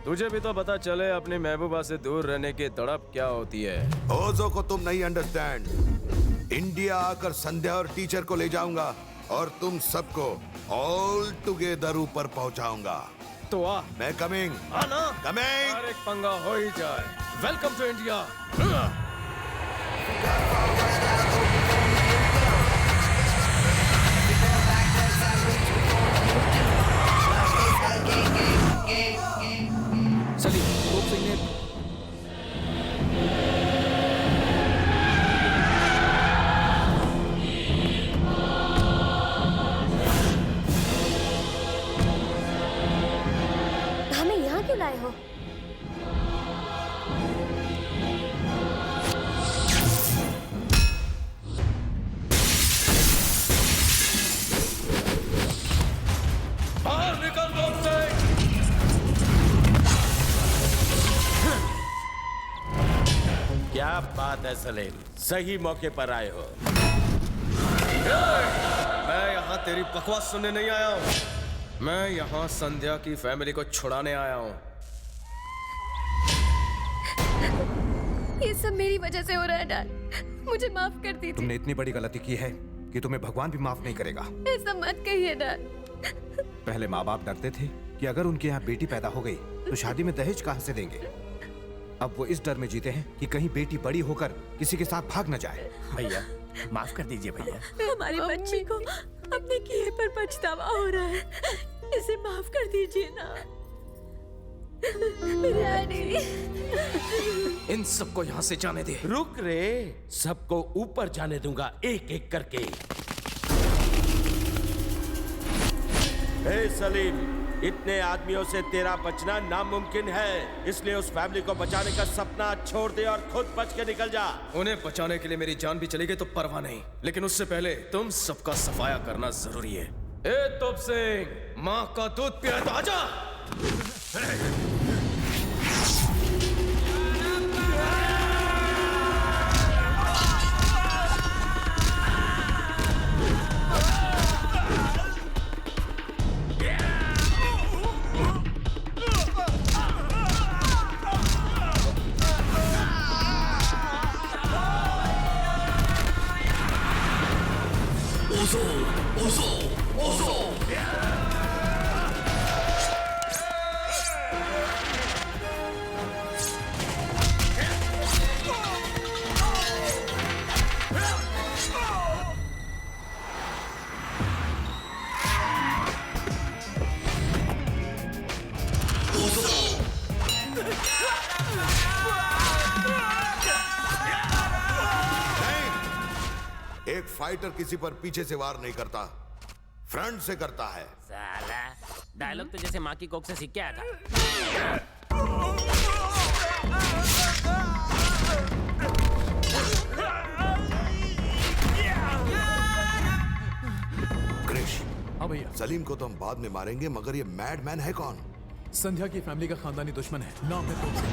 तुझे भी तो पता चले अपनी महबूबा से दूर रहने की तड़प क्या होती है। ओजो को तुम नहीं अंडरस्टैंड। इंडिया आकर संध्या और टीचर को ले जाऊंगा और तुम सबको ऑल टुगेदर ऊपर पहुंचाऊंगा। तो आ, मैं कमिंग। आना कमिंग। और एक पंगा हो ही जाए। Welcome to India. सलीम, रोक सिग्नल। हमें यहाँ क्यों लाए हो? बाहर निकल दो से। क्या बात है सलीम, सही मौके पर आए हो। मैं यहाँ तेरी बकवास सुनने नहीं आया हूँ, मैं यहाँ संध्या की फैमिली को छुड़ाने आया हूँ। ये सब मेरी वजह से हो रहा है डैड, मुझे माफ कर दीजिए। तुमने इतनी बड़ी गलती की है कि तुम्हें भगवान भी माफ नहीं करेगा। ऐसा मत कहिए डैड। पहले माँ बाप डरते थे कि अगर उनके यहाँ बेटी पैदा हो गई तो शादी में दहेज कहाँ से देंगे। अब वो इस डर में जीते हैं कि कहीं बेटी बड़ी होकर किसी के साथ भाग न जाए। भैया माफ कर दीजिए भैया। हमारी बच्ची को अपने किए पर पछतावा हो रहा है, इसे माफ कर दीजिए ना। इन सबको यहाँ से जाने दे। रुक रे, सबको ऊपर जाने दूंगा एक एक करके। हे सलीम, इतने आदमियों से तेरा बचना नामुमकिन है, इसलिए उस फैमिली को बचाने का सपना छोड़ दे और खुद बच के निकल जा। उन्हें बचाने के लिए मेरी जान भी चली गई तो परवाह नहीं, लेकिन उससे पहले तुम सबका सफाया करना जरूरी है। ए तोप सिंह, माँ का दूध पिया तो आजा। एक फाइटर किसी पर पीछे से वार नहीं करता, फ्रंट से करता है। साला डायलॉग तो जैसे माँ की कोख से सीख के आया था। क्रिश, हाँ भैया। सलीम को तो हम बाद में मारेंगे, मगर ये मैडमैन है कौन? संध्या की फैमिली का खानदानी दुश्मन है, नाम है तुलसी।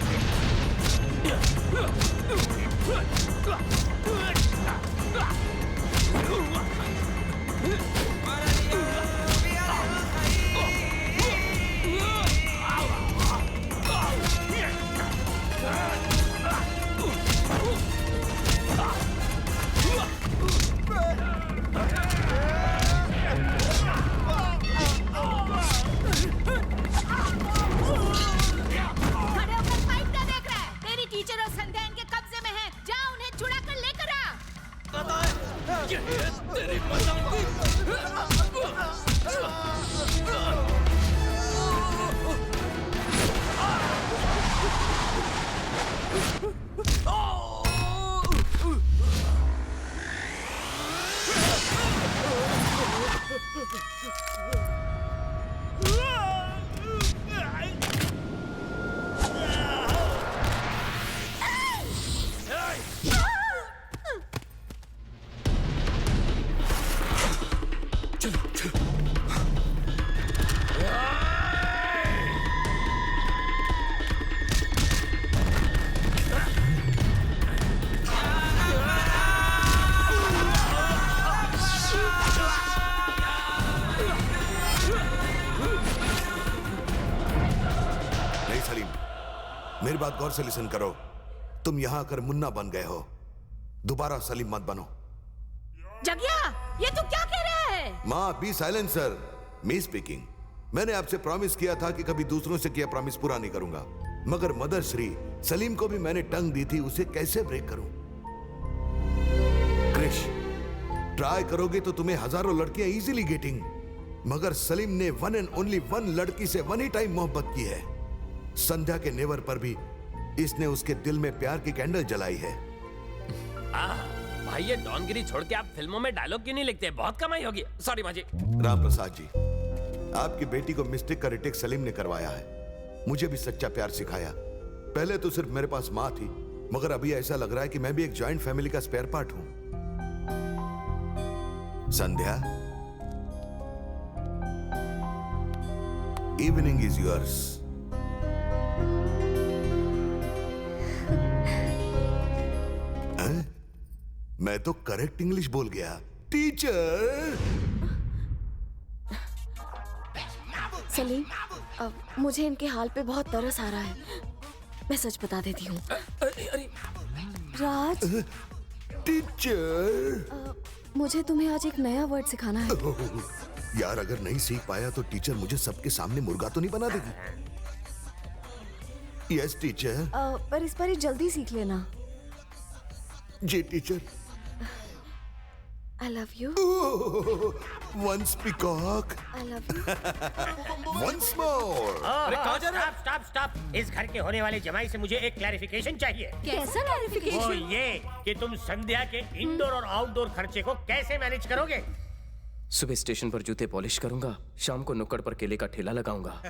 टीचर और संध्या इनके कब्जे में है। जा उन्हें छुड़ा कर लेकर आ। तेरी पसंद मेरी बात गौर से लिसन करो। तुम यहां आकर मुन्ना बन गए हो, दोबारा सलीम मत बनो। जगिया, ये तू क्या कह रहा है? माँ बी साइलेंट सर, मी स्पीकिंग। मैंने आपसे प्रॉमिस किया था कि कभी दूसरों से किया प्रॉमिस पूरा नहीं करूंगा, मगर मदर श्री सलीम को भी मैंने टंग दी थी, उसे कैसे ब्रेक करूं? क्रिश, ट्राई करोगे तो तुम्हें हजारों लड़कियां इजीली गेटिंग, मगर सलीम ने वन एंड ओनली वन लड़की से वन ही टाइम मोहब्बत की है। संध्या के नेवर पर भी इसने उसके दिल में प्यार की कैंडल जलाई है। भाई ये डॉनगिरी छोड़ के आप फिल्मों में डायलॉग क्यों नहीं लिखते? बहुत कमाई होगी। सॉरी माँ जी। राम प्रसाद जी, आपकी बेटी को मिस्टेक का रिटेक सलीम ने करवाया है। मुझे भी सच्चा प्यार सिखाया। पहले तो सिर्फ मेरे पास माँ थी, मगर अभी ऐसा लग रहा है कि मैं भी एक जॉइंट फैमिली का स्पेयर पार्ट हूं। संध्या, इवनिंग इज योर्स। मैं तो करेक्ट इंग्लिश बोल गया। टीचर सलीम, मुझे इनके हाल पे बहुत तरस आ रहा है। मैं सच बता देती हूँ। राज, टीचर, मुझे तुम्हें आज एक नया वर्ड सिखाना है। यार, अगर नहीं सीख पाया तो टीचर मुझे सबके सामने मुर्गा तो नहीं बना देगी? Yes teacher. पर इस बार जल्दी सीख लेना। जी teacher. I love you. Once peacock. I love you. Once more. अरे कहाँ जा रहे हो? Stop stop. इस घर के होने वाले जमाई से मुझे एक क्लैरिफिकेशन चाहिए। कैसा क्लैरिफिकेशन? वो ये कि तुम संध्या के इंडोर और आउटडोर खर्चे को कैसे मैनेज करोगे? सुबह स्टेशन पर जूते पॉलिश करूंगा, शाम को नुक्कड़ पर केले का ठेला लगाऊंगा।